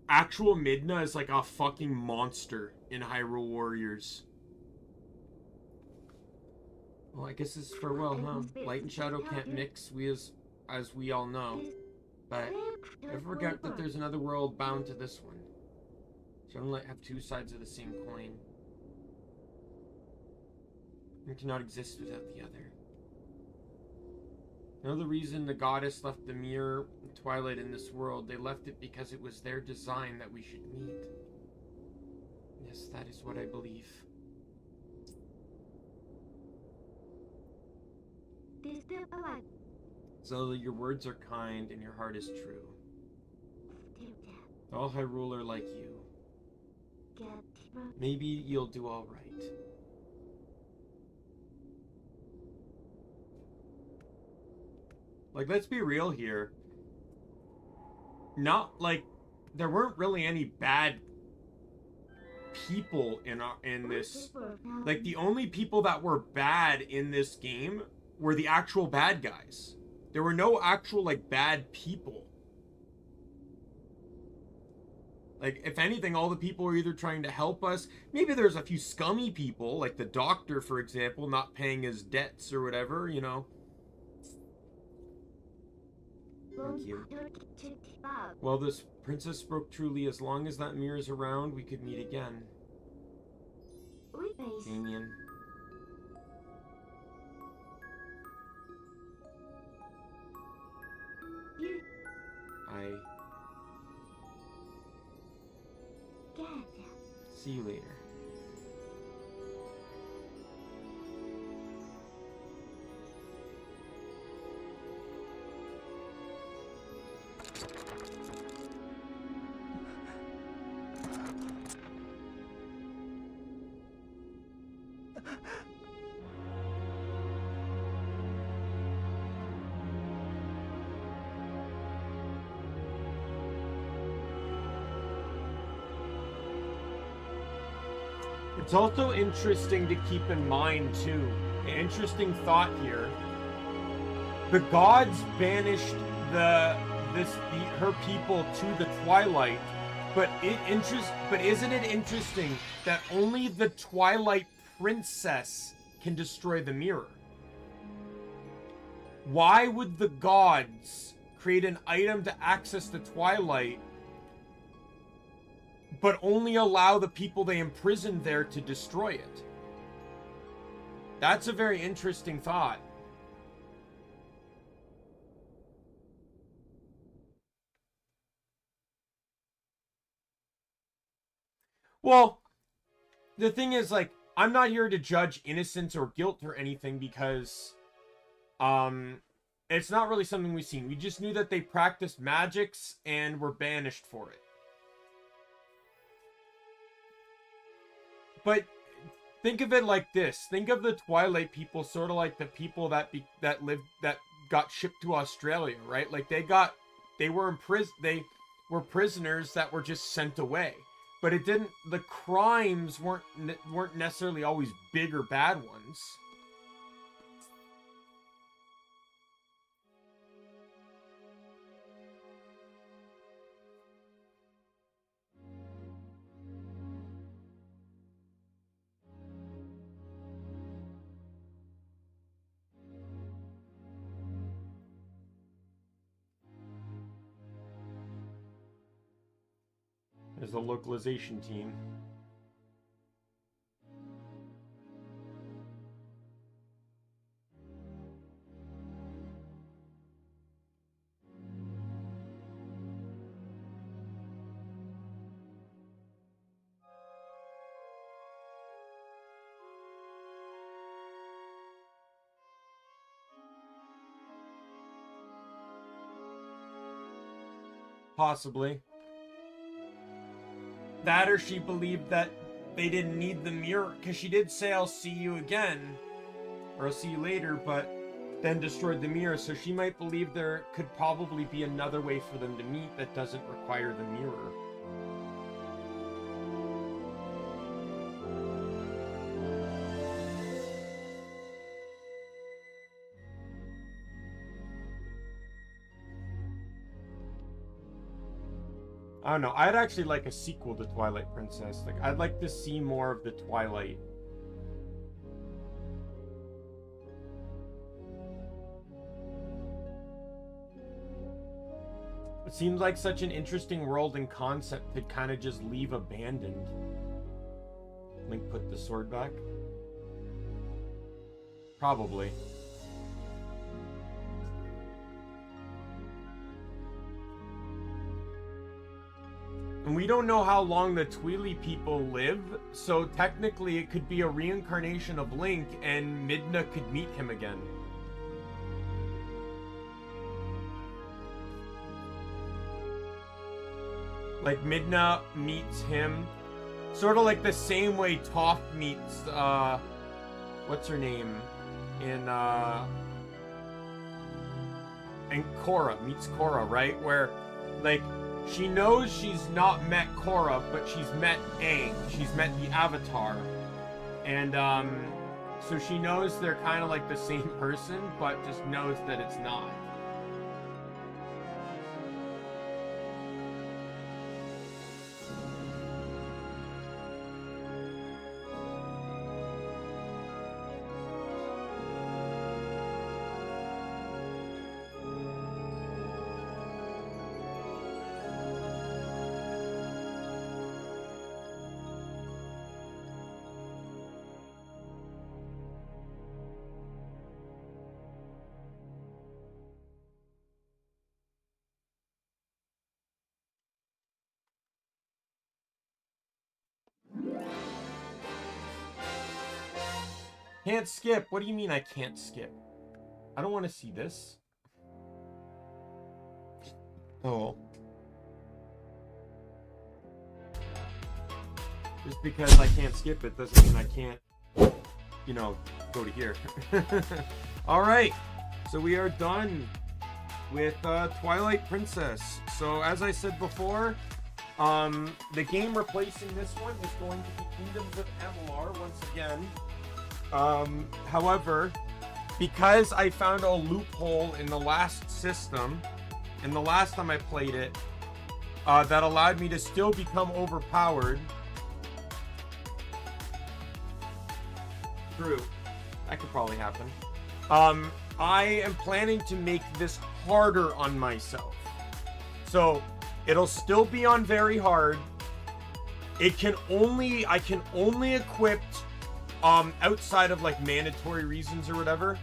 Actual Midna is like a fucking monster in Hyrule Warriors. Well, I guess this is farewell, huh? Light and shadow can't mix, as we all know. But never forget that there's another world bound to this one. Some have two sides of the same coin. One cannot exist without the other. You know the reason the goddess left the mirror Twilight in this world? They left it because it was their design that we should meet. Yes, that is what I believe. Zelda, your words are kind and your heart is true. All Hyrule are like you. Maybe you'll do all right. Like, let's be real here. Not like there weren't really any bad people in this. Like, the only people that were bad in this game were the actual bad guys. There were no actual, like, bad people. Like, if anything, all the people are either trying to help us. Maybe there's a few scummy people, like the doctor, for example, not paying his debts or whatever, you know. Thank you. Well, this princess spoke truly. As long as that mirror's around, we could meet again. Daimien. See you later. It's also interesting to keep in mind, too, an interesting thought here. The gods banished her people to the Twilight, but isn't it interesting that only the Twilight princess can destroy the mirror? Why would the gods create an item to access the Twilight, but only allow the people they imprisoned there to destroy it? That's a very interesting thought. Well, the thing is, like, I'm not here to judge innocence or guilt or anything because, it's not really something we've seen. We just knew that they practiced magics and were banished for it. But think of it like this. Think of the Twilight people sort of like the people that got shipped to Australia, right? Like they were prisoners that were just sent away. But the crimes weren't necessarily always big or bad ones. There's the localization team. Possibly. That, or she believed that they didn't need the mirror, because she did say, I'll see you again, or I'll see you later, but then destroyed the mirror, so she might believe there could probably be another way for them to meet that doesn't require the mirror. I don't know. I'd actually like a sequel to Twilight Princess. Like, I'd like to see more of the Twilight. It seems like such an interesting world and concept to kind of just leave abandoned. Link put the sword back? Probably. And we don't know how long the Twili people live, so technically it could be a reincarnation of Link and Midna could meet him again. Like, Midna meets him, sort of like the same way Toph meets, what's her name? And Korra meets Korra, right? Where, like, she knows she's not met Korra, but she's met Aang. She's met the Avatar. And, so she knows they're kind of like the same person, but just knows that it's not. Can't skip. What do you mean I can't skip? I don't want to see this. Oh. Just because I can't skip it doesn't mean I can't, you know, go to here. Alright. So we are done with Twilight Princess. So as I said before, the game replacing this one is going to be Kingdoms of Amalur once again. However, because I found a loophole in the last system, and the last time I played it, that allowed me to still become overpowered. True. That could probably happen. I am planning to make this harder on myself. So, it'll still be on very hard. I can only equip, outside of, like, mandatory reasons or whatever,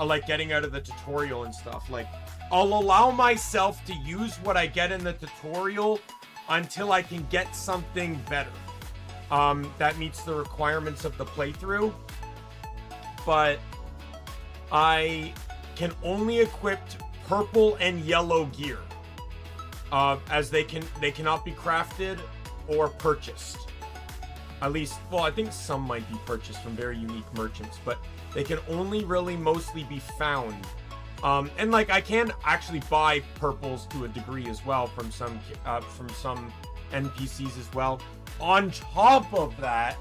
like getting out of the tutorial and stuff. Like, I'll allow myself to use what I get in the tutorial until I can get something better. That meets the requirements of the playthrough. But I can only equip purple and yellow gear, as they cannot be crafted or purchased. At least, well, I think some might be purchased from very unique merchants, but they can only really mostly be found. And like, I can actually buy purples to a degree as well from some NPCs as well. On top of that,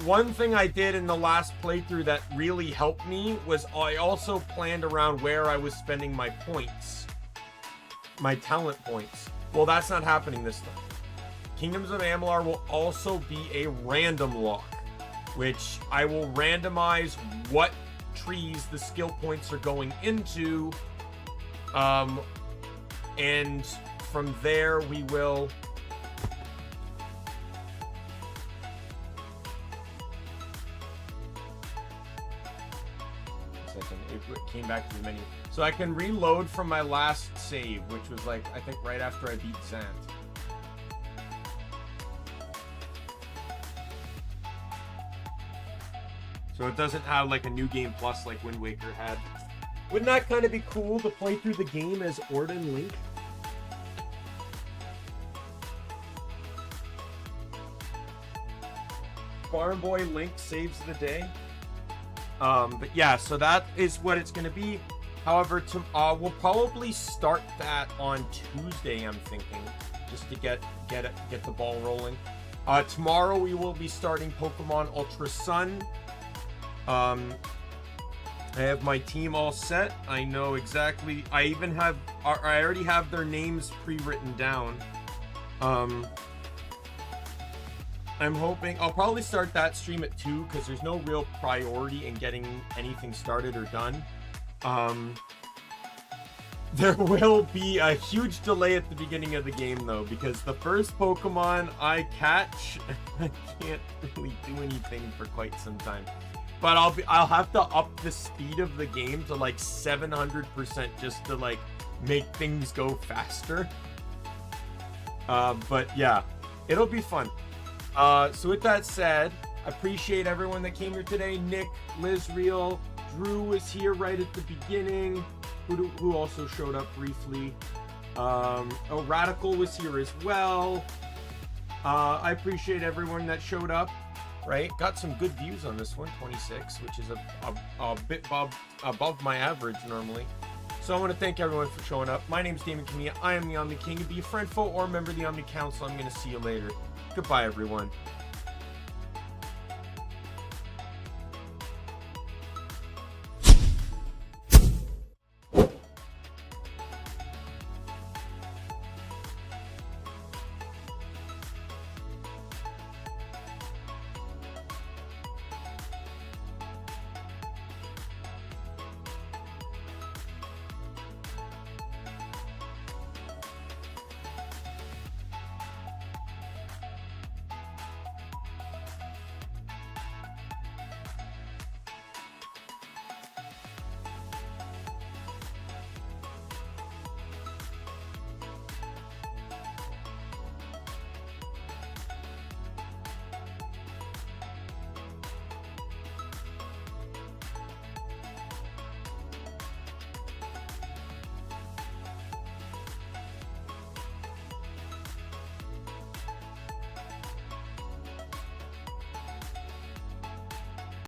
one thing I did in the last playthrough that really helped me was I also planned around where I was spending my points. My talent points. Well, that's not happening this time. Kingdoms of Amalur will also be a random lock, which I will randomize what trees the skill points are going into. And from there we will... It came back to the menu. So I can reload from my last save, which was like, I think right after I beat Zant. So it doesn't have like a new game plus like Wind Waker had. Wouldn't that kind of be cool to play through the game as Orden Link? Farm Boy Link saves the day. But yeah, so that is what it's going to be. However, we'll probably start that on Tuesday, I'm thinking, just to get the ball rolling. Tomorrow we will be starting Pokemon Ultra Sun. I have my team all set. I know exactly. I already have their names pre-written down. I'm hoping I'll probably start that stream at 2 because there's no real priority in getting anything started or done. There will be a huge delay at the beginning of the game though, because the first Pokemon I catch, I can't really do anything for quite some time. But I'll have to up the speed of the game to like 700% just to like make things go faster. But yeah, it'll be fun. So with that said, I appreciate everyone that came here today. Nick, Lizreal, Drew was here right at the beginning, who also showed up briefly. Oh, Radical was here as well. I appreciate everyone that showed up. Right, got some good views on this one, 26, which is a bit above my average normally. So I want to thank everyone for showing up. My name is Daimien Kamiya. I am the Omni King. Be a friend, foe, or member of the Omni Council. I'm going to see you later. Goodbye, everyone.